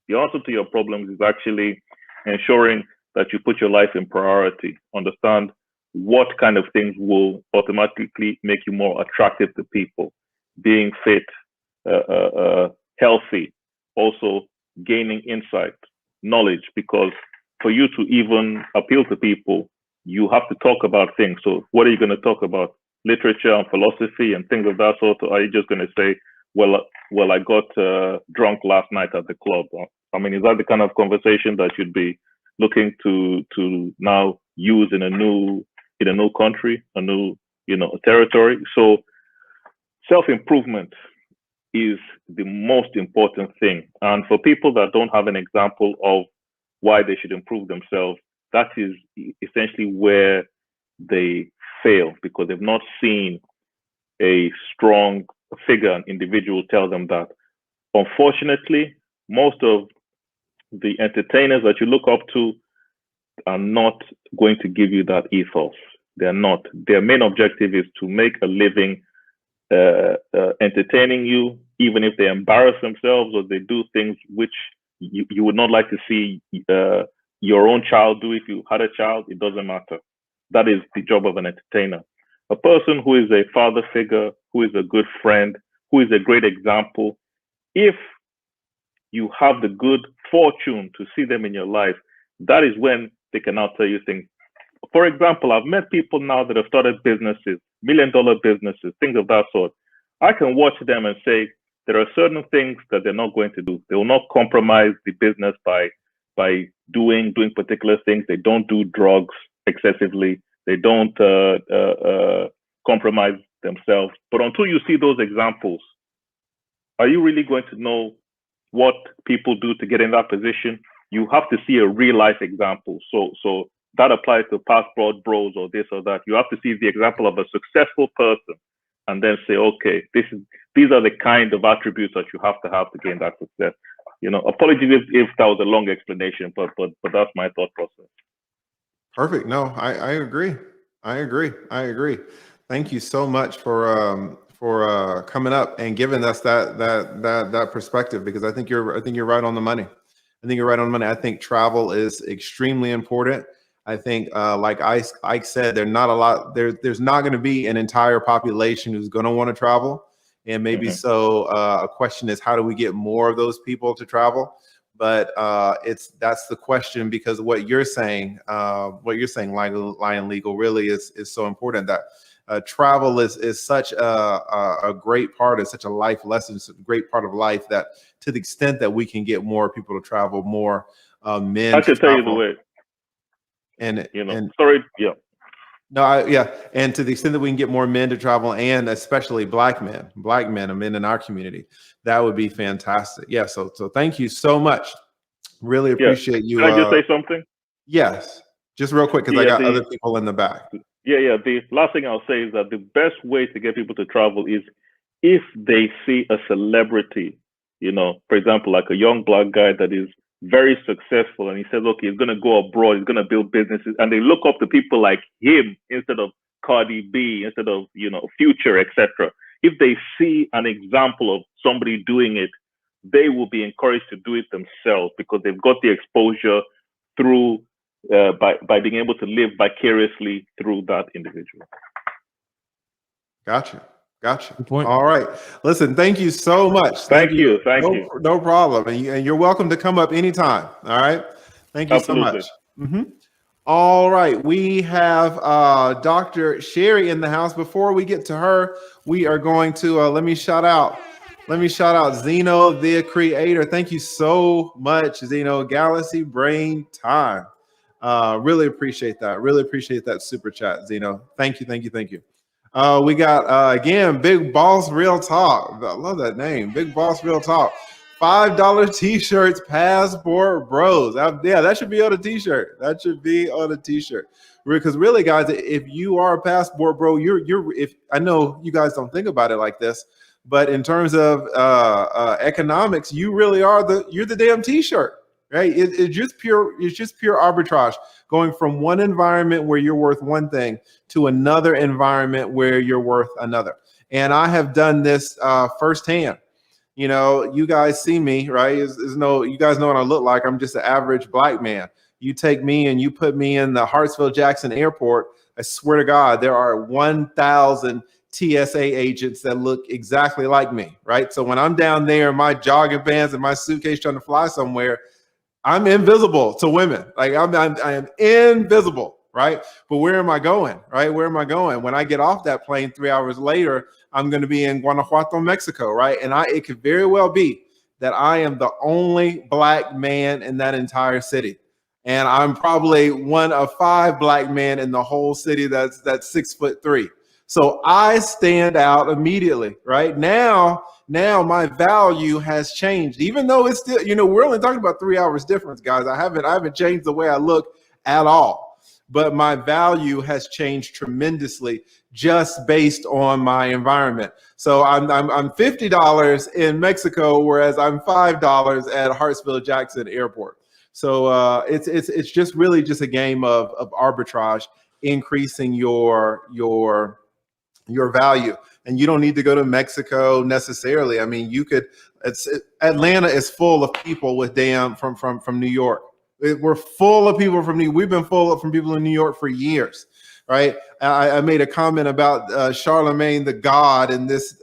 The answer to your problems is actually ensuring that you put your life in priority, understand what kind of things will automatically make you more attractive to people, being fit, healthy, also gaining insight, knowledge, because for you to even appeal to people, you have to talk about things. So what are you going to talk about? Literature and philosophy and things of that sort? Or are you just going to say, well, I got drunk last night at the club? I mean, is that the kind of conversation that you'd be looking to now use in a new country, a new territory? So self-improvement is the most important thing. And for people that don't have an example of why they should improve themselves, that is essentially where they fail, because they've not seen a strong figure, an individual, tell them that. Unfortunately, most of the entertainers that you look up to are not going to give you that ethos. They're not. Their main objective is to make a living entertaining you, even if they embarrass themselves or they do things which you would not like to see your own child do. If you had a child, it doesn't matter. That is the job of an entertainer. A person who is a father figure, who is a good friend, who is a great example, if you have the good fortune to see them in your life, that is when they can now tell you things. For example, I've met people now that have started businesses, $1 million businesses, things of that sort. I can watch them and say, there are certain things that they're not going to do. They will not compromise the business by doing particular things. They don't do drugs excessively. They don't compromise themselves. But until you see those examples, are you really going to know what people do to get in that position? You have to see a real life example. So that applies to passport bros or this or that. You have to see the example of a successful person and then say, okay, these are the kind of attributes that you have to gain that success. Apologies if that was a long explanation, but that's my thought process. Perfect. No, I agree. I agree. Thank you so much for coming up and giving us that perspective, because I think you're right on the money. I think travel is extremely important. I think, like Ike said, there's not going to be an entire population who's going to want to travel. And maybe so a question is, how do we get more of those people to travel? But that's the question, because what you're saying, Lion Legal, really is so important, that travel is such a great part, is such a life lesson, it's a great part of life, that to the extent that we can get more people to travel, more men. I can tell you the way. And sorry, yeah. No, yeah, and to the extent that we can get more men to travel, and especially black men and men in our community, that would be fantastic. Yeah, so thank you so much. Really appreciate you. Can I just say something? Yes, just real quick, because I got other people in the back. Yeah. The last thing I'll say is that the best way to get people to travel is if they see a celebrity, for example, like a young black guy that is very successful, and he says, okay, he's going to go abroad, he's going to build businesses, and they look up to people like him instead of Cardi B, instead of Future, etc. If they see an example of somebody doing it, they will be encouraged to do it themselves, because they've got the exposure through by being able to live vicariously through that individual. Gotcha. Good point. All right. Listen, thank you so much. Thank you. No problem. And you're welcome to come up anytime. All right. Thank you Absolutely. so much. All right. We have Dr. Sherry in the house. Before we get to her, we are going to let me shout out Zeno, the creator. Thank you so much, Zeno. Galaxy Brain Time. Really appreciate that. Really appreciate that super chat, Zeno. Thank you. We got again, Big Boss Real Talk. I love that name, Big Boss Real Talk. $5 t-shirts, Passport Bros. Yeah, that should be on a t-shirt. That should be on a t-shirt. Because really, guys, if you are a Passport Bro, if I know you guys don't think about it like this, but in terms of economics, you really are you're the damn t-shirt, right? It's just pure arbitrage, going from one environment where you're worth one thing to another environment where you're worth another. And I have done this firsthand. You know, you guys see me, right? You guys know what I look like. I'm just an average black man. You take me and you put me in the Hartsfield-Jackson Airport, I swear to God, there are 1,000 TSA agents that look exactly like me, right? So when I'm down there in my jogging pants and my suitcase trying to fly somewhere, I'm invisible to women. Like I am invisible, right? But where am I going, right? Where am I going? When I get off that plane 3 hours later, I'm going to be in Guanajuato, Mexico, right? And it could very well be that I am the only black man in that entire city. And I'm probably one of 5 black men in the whole city that's 6'3". So I stand out immediately, right? Now my value has changed, even though it's still, we're only talking about 3 hours difference, guys. I haven't changed the way I look at all, but my value has changed tremendously just based on my environment. So I'm $50 in Mexico, whereas I'm $5 at Hartsfield-Jackson Airport. So it's just really just a game of arbitrage, increasing your value. And you don't need to go to Mexico necessarily. I mean, Atlanta is full of people from New York. We're full of people from we've been full from people in New York for years, right? I made a comment about Charlemagne the God in this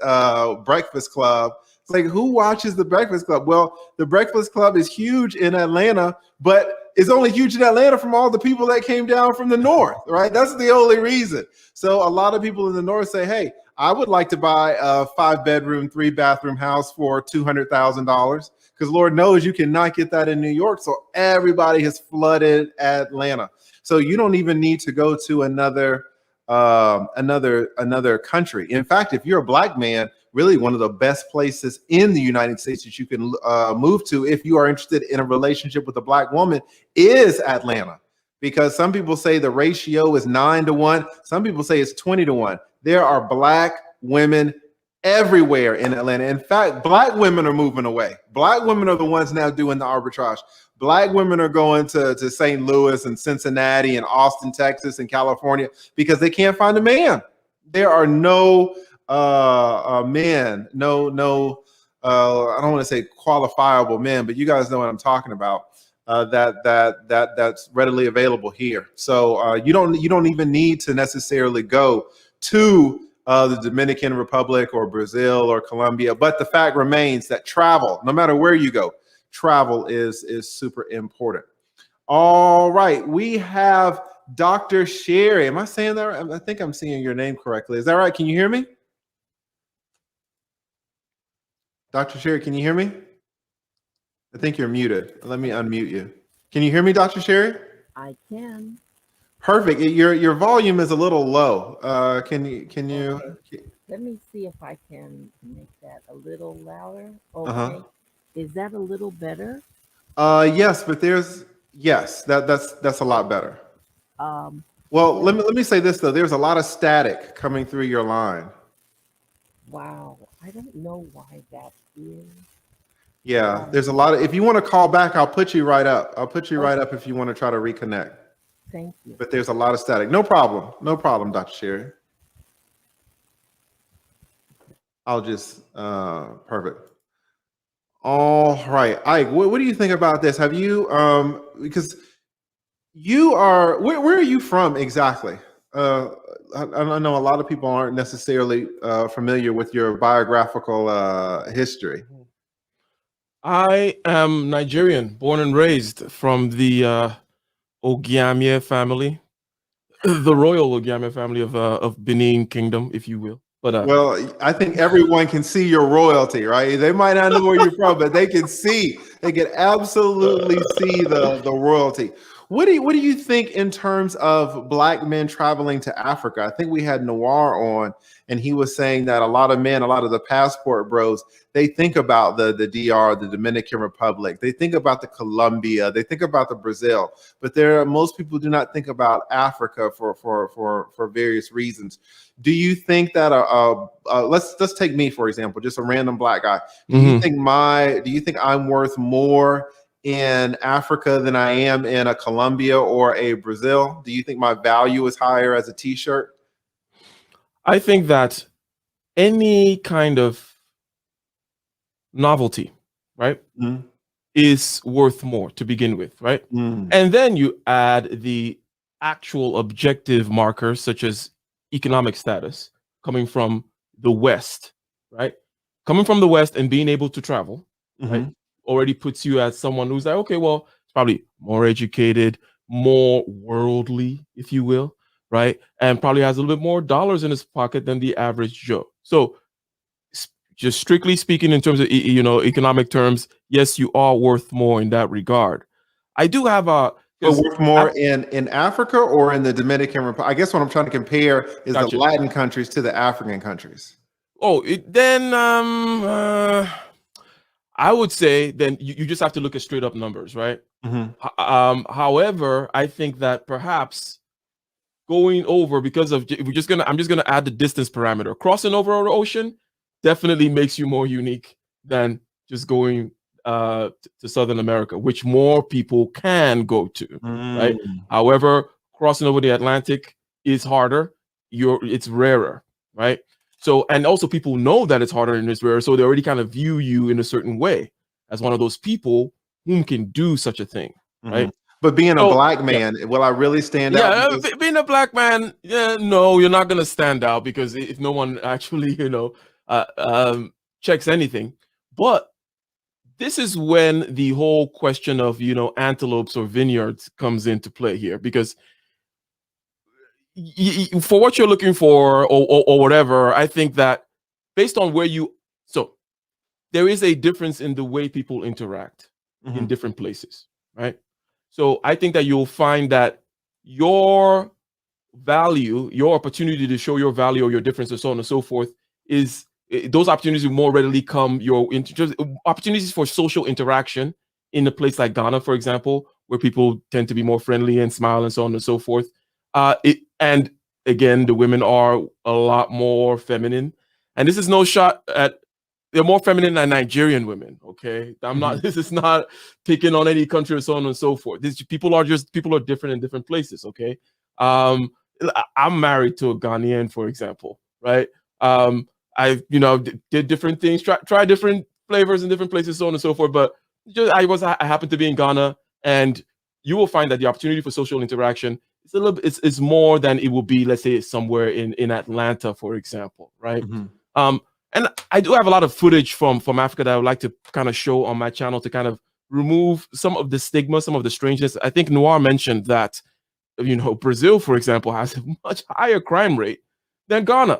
Breakfast Club. It's like, who watches the Breakfast Club? Well, the Breakfast Club is huge in Atlanta, but it's only huge in Atlanta from all the people that came down from the north, right? That's the only reason. So a lot of people in the north say, hey, I would like to buy a 5-bedroom, 3-bathroom house for $200,000, because Lord knows you cannot get that in New York. So everybody has flooded Atlanta. So you don't even need to go to another country. In fact, if you're a black man, really one of the best places in the United States that you can move to if you are interested in a relationship with a black woman is Atlanta. Because some people say the ratio is 9-to-1. Some people say it's 20-to-1. There are black women everywhere in Atlanta. In fact, black women are moving away. Black women are the ones now doing the arbitrage. Black women are going to St. Louis and Cincinnati and Austin, Texas and California because they can't find a man. There are no men, I don't want to say qualifiable men, but you guys know what I'm talking about. That's readily available here. So you don't even need to necessarily go to the Dominican Republic or Brazil or Colombia. But the fact remains that travel, no matter where you go, travel is super important. All right, we have Dr. Sherry. Am I saying that right? I think I'm seeing your name correctly. Is that right? Can you hear me? Dr. Sherry, can you hear me? I think you're muted. Let me unmute you. Can you hear me, Dr. Sherry? I can. Perfect. Your volume is a little low. Can you? Okay. Let me see if I can make that a little louder. Okay. Is that a little better? Yes, but that's a lot better. Well, let me say this though. There's a lot of static coming through your line. Wow. I don't know why that is. Yeah, there's a lot of, if you want to call back, I'll put you right up. I'll put you right up if you want to try to reconnect. Thank you. But there's a lot of static. No problem. No problem, Dr. Sherry. I'll just, perfect. All right, Ike, what do you think about this? Have you, because you are, where are you from exactly? I know a lot of people aren't necessarily familiar with your biographical history. I am Nigerian, born and raised from the Ogiamie family, the royal Ogiamie family of Benin Kingdom, if you will. But well, I think everyone can see your royalty, right? They might not know where you're from, but they can absolutely see the royalty. What do you think in terms of Black men traveling to Africa? I think we had Noir on, and he was saying that a lot of men, a lot of the passport bros, they think about the DR, the Dominican Republic, they think about the Colombia, they think about the Brazil, but most people do not think about Africa for various reasons. Do you think that let's take me for example, just a random Black guy? Do you think I'm worth more in Africa than I am in a Colombia or a Brazil? Do you think my value is higher as a t-shirt? I think that any kind of novelty, right, is worth more to begin with, right? And then you add the actual objective markers such as economic status coming from the West, right? Coming from the West and being able to travel, right, already puts you as someone who's like, okay, well, it's probably more educated, more worldly, if you will, right? And probably has a little bit more dollars in his pocket than the average Joe. So just strictly speaking, in terms of economic terms, yes, you are worth more in that regard. I do have a but worth more in Africa or in the Dominican Republic? I guess what I'm trying to compare is the Latin countries to the African countries. Oh, then I would say then you just have to look at straight up numbers, right? However, I think that perhaps going over, because of I'm just gonna add the distance parameter. Crossing over the ocean definitely makes you more unique than just going to Southern America, which more people can go to, right? However, crossing over the Atlantic is harder. It's rarer, right? So, and also people know that it's harder and it's rarer, so they already kind of view you in a certain way as one of those people whom can do such a thing, right? But being a Black man, will I really stand out? Yeah, being a Black man, no, you're not gonna stand out, because if no one actually, checks anything. But this is when the whole question of antelopes or vineyards comes into play here, because for what you're looking for or whatever, I think that based on so there is a difference in the way people interact in different places, right? So I think that you'll find that your value, your opportunity to show your value or your difference, and so on and so forth, is those opportunities will more readily come opportunities for social interaction in a place like Ghana, for example, where people tend to be more friendly and smile and so on and so forth. And again, the women are a lot more feminine, and this is no shot at. They're more feminine than Nigerian women. Okay, This is not picking on any country or so on and so forth. People are different in different places. Okay, I'm married to a Ghanaian, for example, right? I did different things, try different flavors in different places, so on and so forth. But I happened to be in Ghana, and you will find that the opportunity for social interaction is a little bit, it's more than it will be, let's say, somewhere in Atlanta, for example, right? And I do have a lot of footage from Africa that I would like to kind of show on my channel to kind of remove some of the stigma, some of the strangeness. I think Noir mentioned that, Brazil, for example, has a much higher crime rate than Ghana.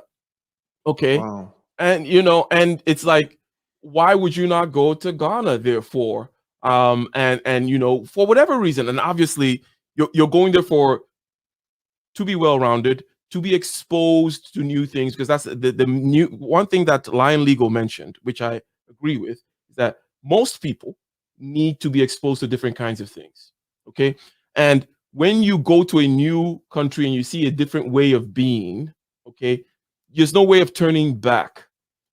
Okay. Wow. And, and it's like, why would you not go to Ghana, therefore? And for whatever reason, and obviously you're going there to be well-rounded, to be exposed to new things, because that's the new one thing that Lion Legal mentioned, which I agree with, is that most people need to be exposed to different kinds of things. Okay. And when you go to a new country and you see a different way of being, okay, there's no way of turning back.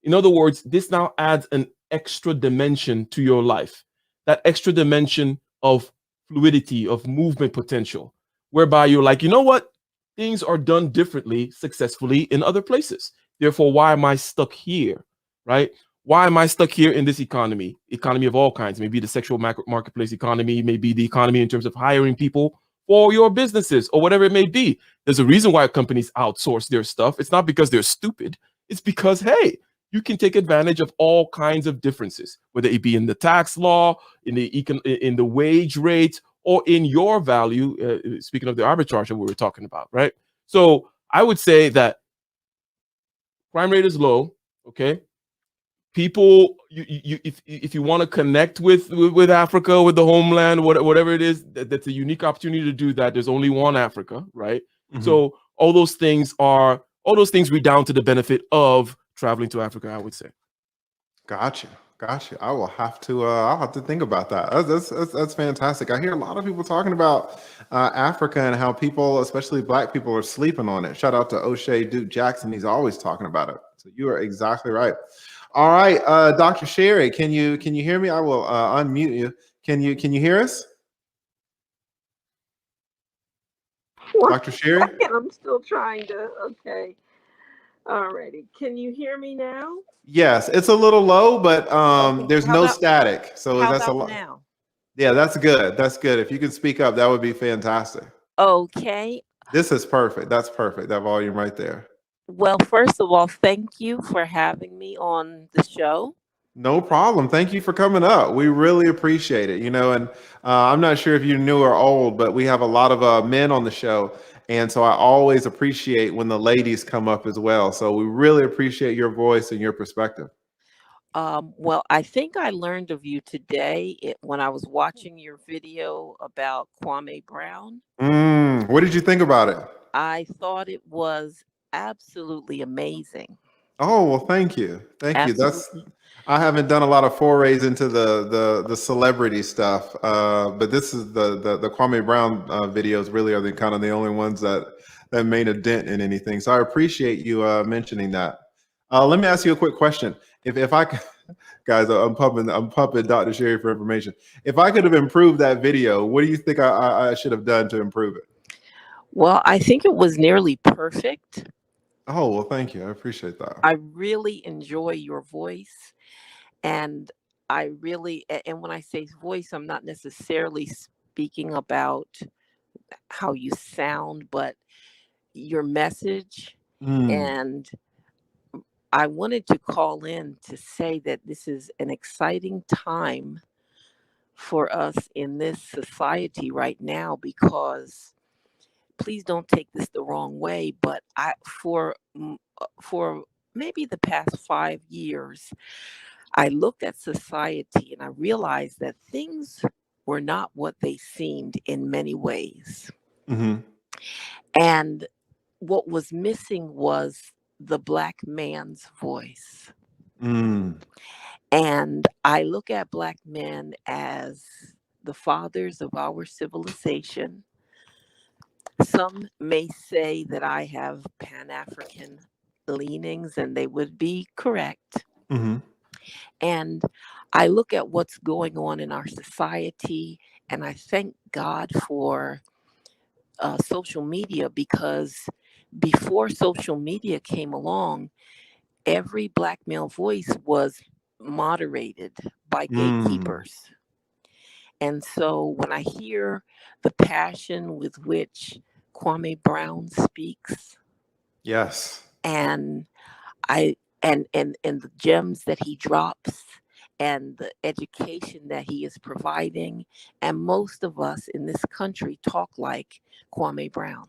In other words, this now adds an extra dimension to your life, that extra dimension of fluidity, of movement potential, whereby you're like, you know what? Things are done differently, successfully in other places. Therefore, why am I stuck here, right? Why am I stuck here in this economy of all kinds? Maybe the sexual marketplace economy, maybe the economy in terms of hiring people for your businesses or whatever it may be. There's a reason why companies outsource their stuff. It's not because they're stupid. It's because, hey, you can take advantage of all kinds of differences, whether it be in the tax law, in the wage rate, or in your value, speaking of the arbitrage that we were talking about, right? So I would say that crime rate is low, okay? people, if you want to connect with Africa, with the homeland, whatever it is, that's a unique opportunity to do that. There's only one Africa, right? So all those things redound to the benefit of traveling to Africa, I would say. Gotcha. I will have to. I'll have to think about that. That's fantastic. I hear a lot of people talking about Africa and how people, especially Black people, are sleeping on it. Shout out to O'Shea Duke Jackson. He's always talking about it. So you are exactly right. All right, Dr. Sherry, can you hear me? I will unmute you. Can you hear us, Dr. Sherry? I'm still trying to. Okay. Alrighty. Can you hear me now? Yes, it's a little low, but Okay. there's How no about static. So how that's a about lot. now? Yeah, that's good. That's good. If you can speak up, that would be fantastic. Okay. This is perfect. That's perfect. That volume right there. Well, first of all, thank you for having me on the show. No problem. Thank you for coming up. We really appreciate it. And I'm not sure if you're new or old, but we have a lot of men on the show. And so I always appreciate when the ladies come up as well. So we really appreciate your voice and your perspective. Well, I think I learned of you today when I was watching your video about Kwame Brown. What did you think about it? I thought it was absolutely amazing. Oh, well, thank you. Thank you. Absolutely. I haven't done a lot of forays into the celebrity stuff, but this is the Kwame Brown videos really are kind of the only ones that made a dent in anything. So I appreciate you mentioning that. Let me ask you a quick question. If I could, guys, I'm pumping Dr. Sherry for information. If I could have improved that video, what do you think I should have done to improve it? Well, I think it was nearly perfect. Oh, well, thank you. I appreciate that. I really enjoy your voice. And and when I say voice, I'm not necessarily speaking about how you sound, but your message. And I wanted to call in to say that this is an exciting time for us in this society right now, because please don't take this the wrong way, but for maybe the past 5 years, I looked at society and I realized that things were not what they seemed in many ways. And what was missing was the Black man's voice. And I look at Black men as the fathers of our civilization. Some may say that I have Pan-African leanings, and they would be correct. And I look at what's going on in our society, and I thank God for social media, because before social media came along, every Black male voice was moderated by gatekeepers. And so when I hear the passion with which Kwame Brown speaks, yes, and the gems that he drops, and the education that he is providing, and most of us in this country talk like Kwame Brown,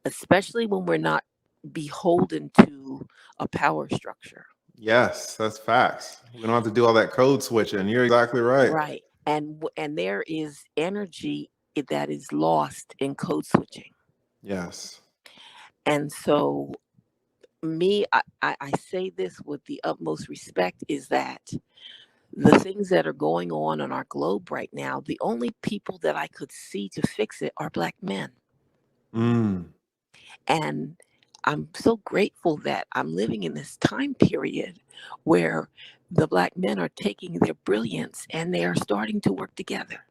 especially when we're not beholden to a power structure. Yes, that's facts. We don't have to do all that code switching. You're exactly right. Right. And there is energy that is lost in code switching. Yes. And so I say this with the utmost respect, is that the things that are going on our globe right now, the only people that I could see to fix it are Black men. And I'm so grateful that I'm living in this time period where the Black men are taking their brilliance and they are starting to work together.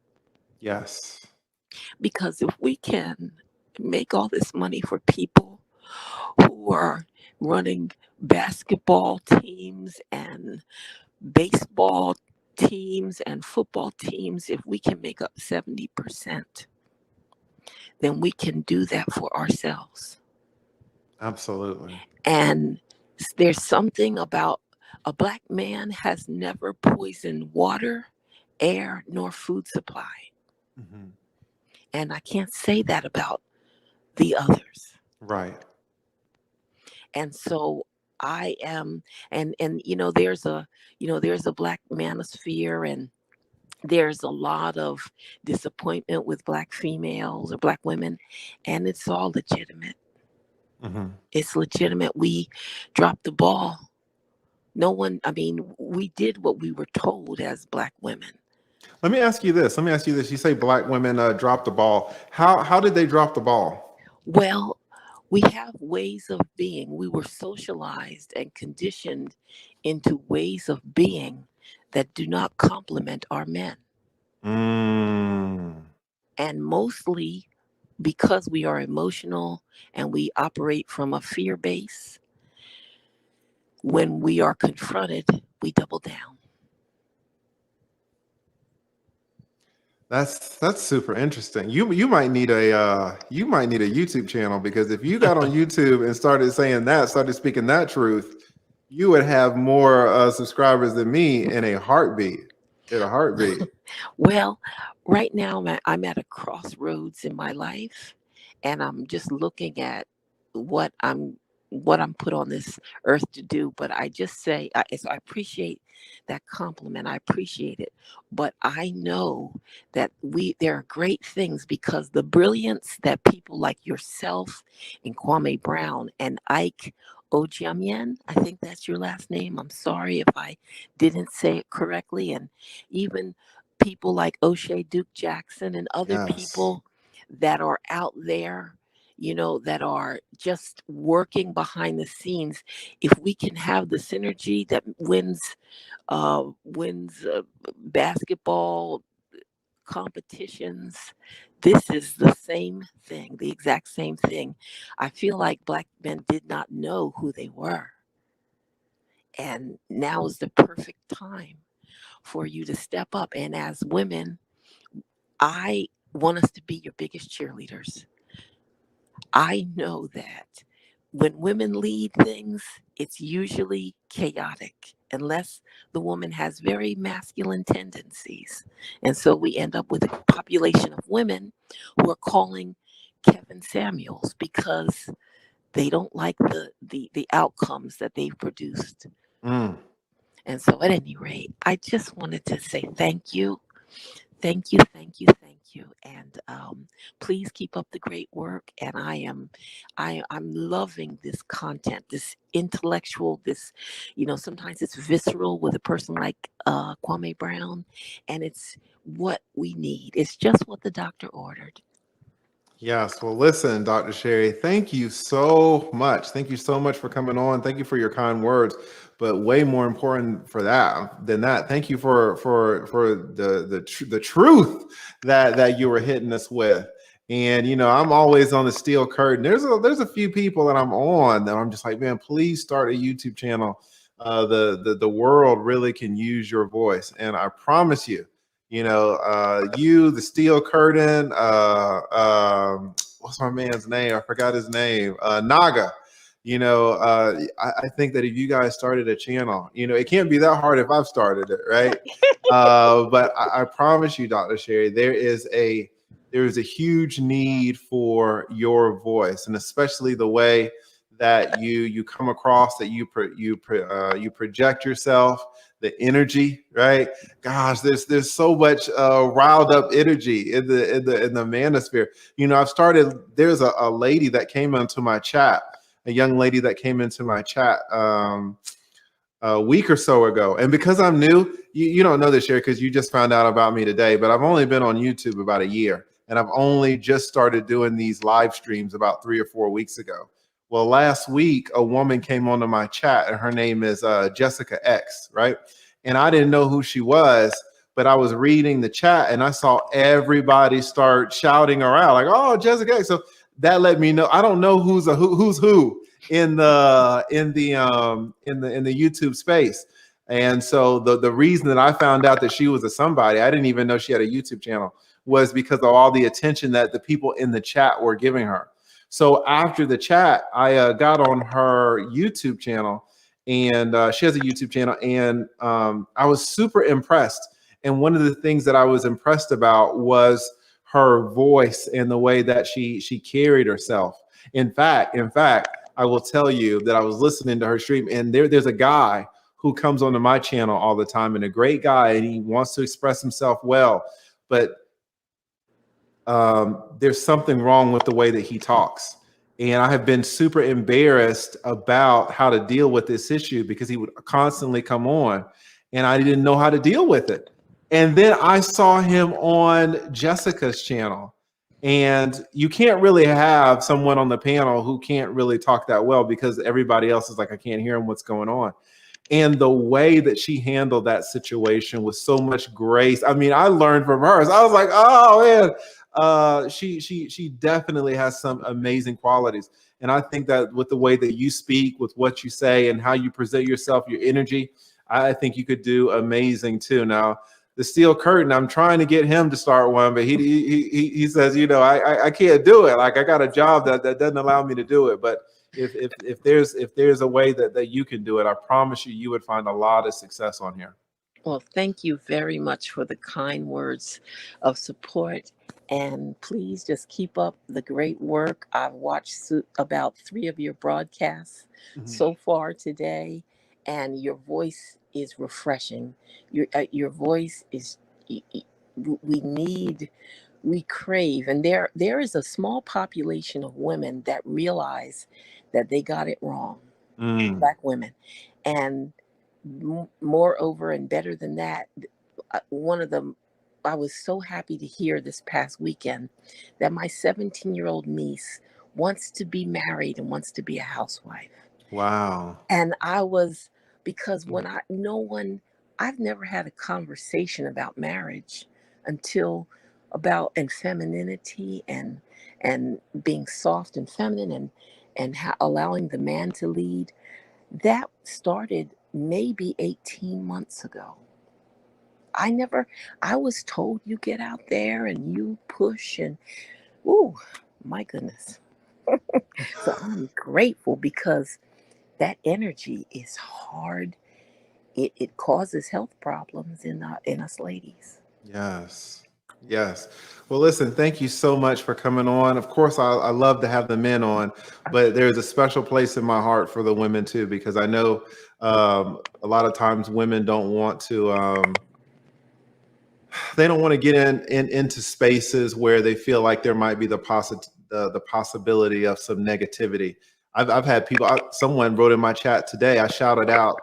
Yes. Because if we can make all this money for people who are running basketball teams and baseball teams and football teams, if we can make up 70%, then we can do that for ourselves. Absolutely. And there's something about a Black man has never poisoned water, air, nor food supply. And I can't say that about the others. Right. And so I am, and you know, there's a, you know, there's a Black manosphere, and there's a lot of disappointment with Black females or Black women, and it's all legitimate. It's legitimate. We dropped the ball. No one, I mean, we did what we were told as Black women. Let me ask you this. Let me ask you this. You say Black women dropped the ball. How did they drop the ball? Well, we have ways of being. We were socialized and conditioned into ways of being that do not complement our men. And mostly because we are emotional and we operate from a fear base, when we are confronted, we double down. That's super interesting. You might need a YouTube channel, because if you got on YouTube and started speaking that truth, you would have more subscribers than me in a heartbeat. Well, right now I'm at a crossroads in my life, and I'm just looking at what I'm put on this earth to do. But I just say, so I appreciate that compliment. I appreciate it. But I know that there are great things, because the brilliance that people like yourself and Kwame Brown and Ike Ojiamien, I think that's your last name. I'm sorry if I didn't say it correctly. And even people like O'Shea Duke Jackson and other people that are out there, you know, that are just working behind the scenes. If we can have the synergy that wins basketball competitions, this is the same thing, the exact same thing. I feel like Black men did not know who they were. And now is the perfect time for you to step up. And as women, I want us to be your biggest cheerleaders. I know that when women lead things, it's usually chaotic, unless the woman has very masculine tendencies. And so we end up with a population of women who are calling Kevin Samuels because they don't like the outcomes that they've produced. And so at any rate, I just wanted to say thank you. Thank you, thank you, thank you. And please keep up the great work. And I'm loving this content, this intellectual, this, you know, sometimes it's visceral with a person like Kwame Brown, and it's what we need. It's just what the doctor ordered. Yes. Well, listen, Dr. Sherry, thank you so much. Thank you so much for coming on. Thank you for your kind words. But way more important than that, thank you for the truth that you were hitting us with. And you know, I'm always on the steel curtain. There's a few people that I'm on that I'm just like, man, please start a YouTube channel. The world really can use your voice, and I promise you. You know, the steel curtain, what's my man's name? I forgot his name. Naga. You know, I think that if you guys started a channel, you know, it can't be that hard if I've started it, right? But I promise you, Dr. Sherry, there is a huge need for your voice, and especially the way that you come across, that you project yourself, the energy, right? Gosh, there's so much riled up energy in the manosphere. You know, there's a lady that came into my chat, a young lady that came into my chat a week or so ago. And because I'm new, you don't know this, Sherry, because you just found out about me today, but I've only been on YouTube about a year, and I've only just started doing these live streams about 3 or 4 weeks ago. Well, last week, a woman came onto my chat, and her name is Jessica X, right? And I didn't know who she was, but I was reading the chat, and I saw everybody start shouting her out, like, "Oh, Jessica X!" So that let me know. I don't know who's who in the YouTube space. And so the reason that I found out that she was a somebody, I didn't even know she had a YouTube channel, was because of all the attention that the people in the chat were giving her. So after the chat, I got on her YouTube channel, and she has a YouTube channel, and I was super impressed. And one of the things that I was impressed about was her voice and the way that she carried herself. In fact, I will tell you that I was listening to her stream, and there's a guy who comes onto my channel all the time, and a great guy, and he wants to express himself well, but there's something wrong with the way that he talks. And I have been super embarrassed about how to deal with this issue because he would constantly come on and I didn't know how to deal with it. And then I saw him on Jessica's channel. And you can't really have someone on the panel who can't really talk that well because everybody else is like, I can't hear him, what's going on. And the way that she handled that situation with so much grace. I mean, I learned from her. So I was like, oh man, she definitely has some amazing qualities. And I think that with the way that you speak, with what you say and how you present yourself, your energy, I think you could do amazing too. Now, the steel curtain, I'm trying to get him to start one, but he says, you know, I can't do it. Like I got a job that doesn't allow me to do it. But if there's a way that you can do it, I promise you would find a lot of success on here. Well, thank you very much for the kind words of support. And please just keep up the great work. I've watched about 3 of your broadcasts so far today, and your voice is refreshing. Your voice is, we crave. And there is a small population of women that realize that they got it wrong, Black women. And moreover, and better than that, one of them, I was so happy to hear this past weekend that my 17-year-old niece wants to be married and wants to be a housewife. Wow. And I was, because when I've never had a conversation about marriage until about and femininity and being soft and feminine and allowing the man to lead. That started maybe 18 months ago. I was told you get out there and you push and, oh my goodness. So I'm grateful because that energy is hard. It causes health problems in us ladies. Yes. Yes. Well, listen, thank you so much for coming on. Of course, I love to have the men on, but there's a special place in my heart for the women too, because I know a lot of times women don't want to, they don't want to get into spaces where they feel like there might be the possibility of some negativity. I've had people, someone wrote in my chat today, I shouted out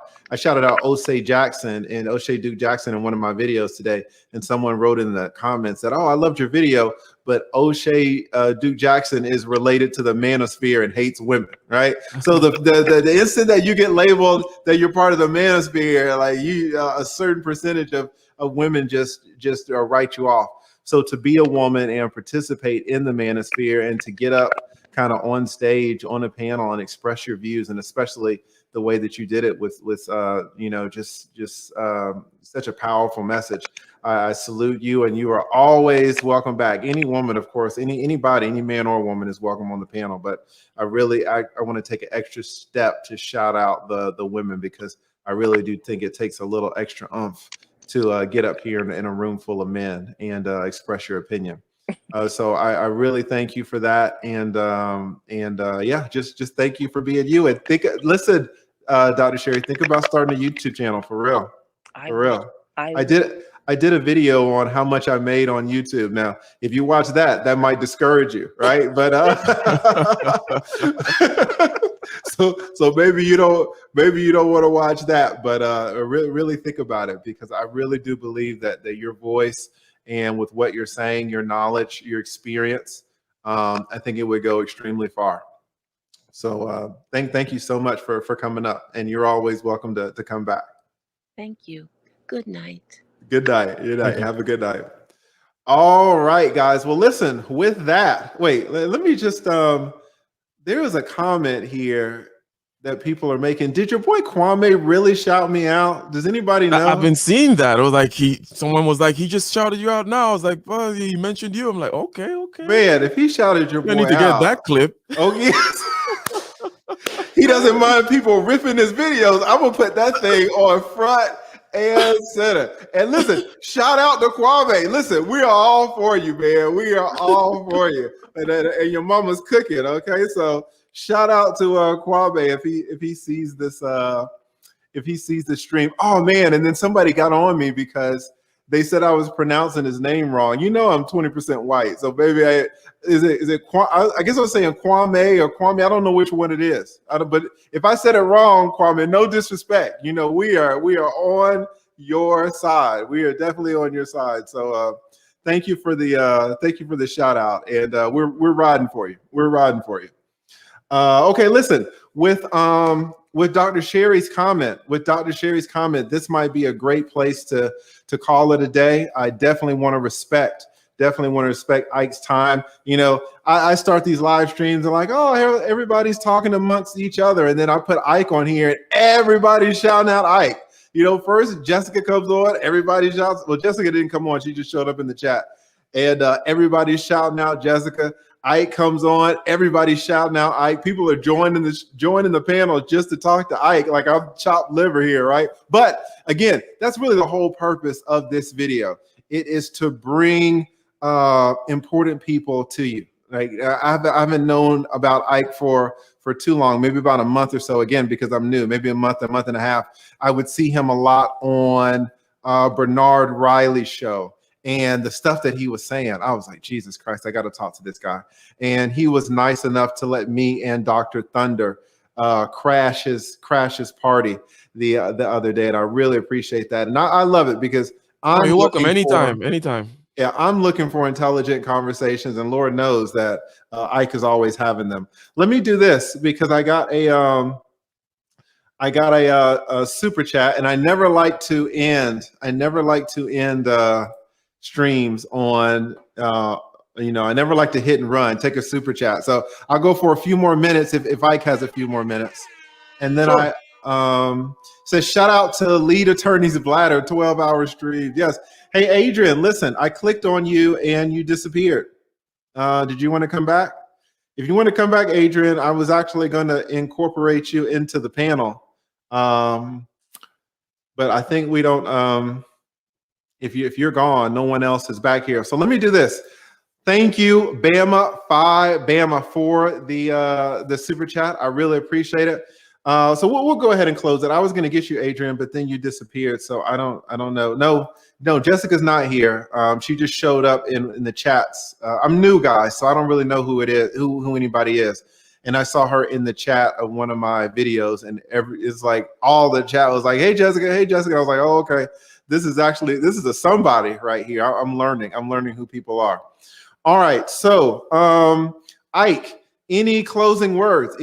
O'Shea Jackson and O'Shea Duke Jackson in one of my videos today. And someone wrote in the comments that, oh, I loved your video, but O'Shea Duke Jackson is related to the manosphere and hates women, right? So the instant that you get labeled that you're part of the manosphere, like a certain percentage of women just write you off. So to be a woman and participate in the manosphere and to get up kind of on stage on a panel and express your views, and especially the way that you did it with you know, just such a powerful message. I salute you, and you are always welcome back. Any woman, of course, anybody, any man or woman is welcome on the panel. But I want to take an extra step to shout out the women, because I really do think it takes a little extra oomph to get up here in a room full of men and express your opinion. So I really thank you for that, and yeah, just thank you for being you. And listen, Dr. Sherry, think about starting a YouTube channel for real. I did a video on how much I made on YouTube. Now, if you watch that might discourage you, right? But so maybe you don't want to watch that. But really think about it, because I really do believe that your voice, and with what you're saying, your knowledge, your experience, I think it would go extremely far. So thank you so much for coming up, and you're always welcome to come back. Thank you. Good night. Good night. Good night. Have a good night. All right, guys. Well, listen, with that, wait, let me just, there was a comment here that people are making. Did your boy Kwame really shout me out? Does anybody know? I've been seeing that. It was like someone was like, he just shouted you out now. I was like, well, he mentioned you. I'm like, okay. Man, if he shouted your boy out. I need to get that clip. Oh, yes. He doesn't mind people ripping his videos. I'm going to put that thing on front and center. And listen, shout out to Kwame. Listen, we are all for you, man. We are all for you. And your mama's cooking, okay? So shout out to Kwabe if he sees this if he sees the stream. Oh man! And then somebody got on me because they said I was pronouncing his name wrong. You know I'm 20% white, so baby, is it? I guess I was saying Kwame or Kwame. I don't know which one it is. But if I said it wrong, Kwame, no disrespect. You know we are on your side. We are definitely on your side. So thank you for the shout out, and we're riding for you. We're riding for you. Okay, listen, with Dr. Sherry's comment, this might be a great place to call it a day. I definitely want to respect Ike's time. You know, I start these live streams and like, oh, everybody's talking amongst each other, and then I put Ike on here, and everybody's shouting out Ike. You know, first Jessica comes on, everybody shouts. Well, Jessica didn't come on; she just showed up in the chat, and everybody's shouting out Jessica. Ike comes on, everybody's shouting out Ike. People are joining the panel just to talk to Ike, like I'm chopped liver here, right? But again, that's really the whole purpose of this video. It is to bring important people to you. Like I haven't known about Ike for too long, maybe about a month or so. Again, because I'm new, maybe a month and a half. I would see him a lot on Bernard Riley's show. And the stuff that he was saying, I was like, Jesus Christ, I got to talk to this guy. And he was nice enough to let me and Dr. Thunder crash his party the other day, and I really appreciate that. And I love it because you're welcome anytime. Yeah, I'm looking for intelligent conversations, and Lord knows that Ike is always having them. Let me do this because I got a super chat, and I never like to end streams on I never like to hit and run, take a super chat. So I'll go for a few more minutes if Ike has a few more minutes. And then sure. I says shout out to lead attorney's bladder, 12-hour stream. Yes. Hey Adrian, listen, I clicked on you and you disappeared. Did you want to come back? If you want to come back, Adrian, I was actually going to incorporate you into the panel. But I think we don't if you're gone, no one else is back here. So let me do this. Thank you, Bama for the super chat. I really appreciate it. So we'll go ahead and close it. I was going to get you, Adrian, but then you disappeared. So I don't know. No, Jessica's not here. She just showed up in the chats. I'm new, guys, so I don't really know who it is, who anybody is. And I saw her in the chat of one of my videos, and it's like all the chat was like, "Hey Jessica, hey Jessica." I was like, "Oh, okay. This is a somebody right here." I'm learning who people are. All right. So, Ike, any closing words?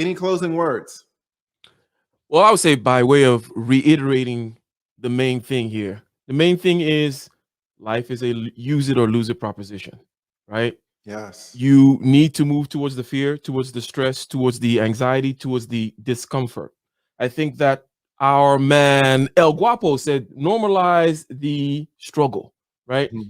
Well, I would say by way of reiterating the main thing here. The main thing is life is a use it or lose it proposition, right? Yes. You need to move towards the fear, towards the stress, towards the anxiety, towards the discomfort. I think that our man El Guapo said, normalize the struggle, right? Mm-hmm.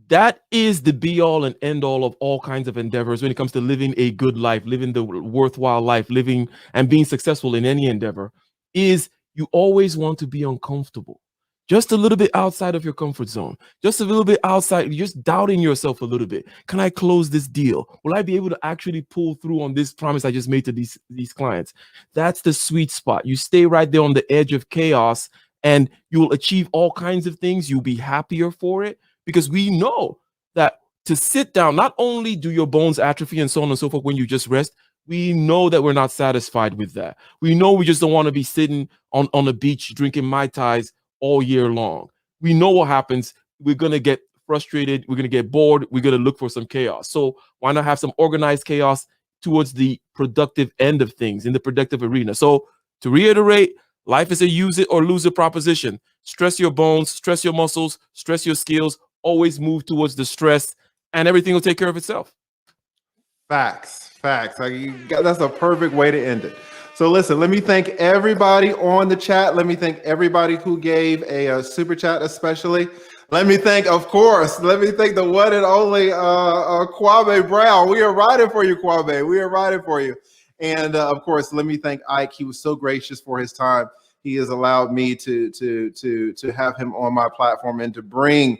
That is the be all and end all of all kinds of endeavors when it comes to living a good life, living the worthwhile life, living and being successful in any endeavor, is you always want to be uncomfortable. Just a little bit outside of your comfort zone, just a little bit outside, just doubting yourself a little bit. Can I close this deal? Will I be able to actually pull through on this promise I just made to these clients? That's the sweet spot. You stay right there on the edge of chaos and you will achieve all kinds of things. You'll be happier for it because we know that to sit down, not only do your bones atrophy and so on and so forth when you just rest, we know that we're not satisfied with that. We know we just don't want to be sitting on the beach drinking Mai Tais all year long. We know what happens. We're going to get frustrated. We're going to get bored. We're going to look for some chaos. So why not have some organized chaos towards the productive end of things in the productive arena? So to reiterate, life is a use it or lose it proposition. Stress your bones, stress your muscles, stress your skills, always move towards the stress and everything will take care of itself. Facts. That's a perfect way to end it. So listen, let me thank everybody on the chat. Let me thank everybody who gave a super chat, especially. Let me thank the one and only Kwame Brown. We are riding for you, Kwame. We are riding for you. And of course, let me thank Ike. He was so gracious for his time. he has allowed me to have him on my platform and to bring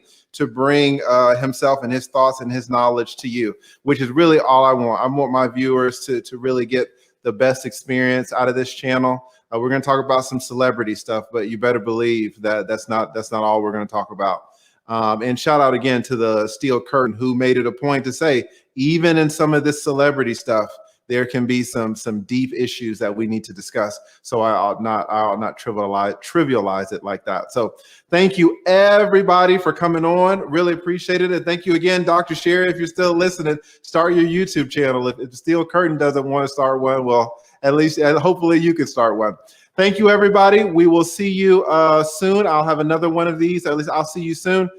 himself and his thoughts and his knowledge to you, which is really all I want. I want my viewers to really get the best experience out of this channel. We're going to talk about some celebrity stuff, but you better believe that that's not all we're going to talk about. And shout out again to the Steel Curtain, who made it a point to say, even in some of this celebrity stuff, there can be some deep issues that we need to discuss. So I'll not trivialize it like that. So thank you everybody for coming on. Really appreciate it. And thank you again, Dr. Sherry, if you're still listening, start your YouTube channel. If the Steel Curtain doesn't want to start one, well, at least hopefully you can start one. Thank you, everybody. We will see you soon. I'll have another one of these. At least I'll see you soon.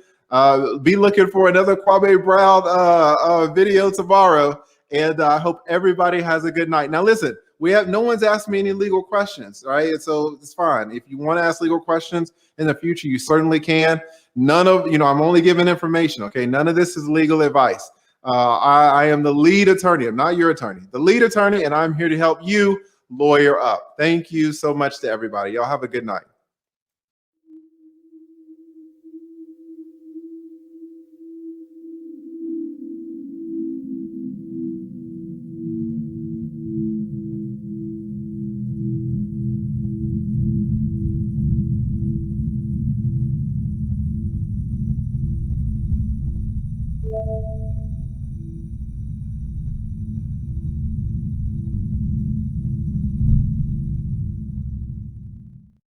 Be looking for another Kwame Brown video tomorrow. And I hope everybody has a good night. Now, listen, no one's asked me any legal questions, right? So it's fine. If you want to ask legal questions in the future, you certainly can. None of, I'm only giving information, okay? None of this is legal advice. I am the lead attorney. I'm not your attorney. The lead attorney, and I'm here to help you lawyer up. Thank you so much to everybody. Y'all have a good night.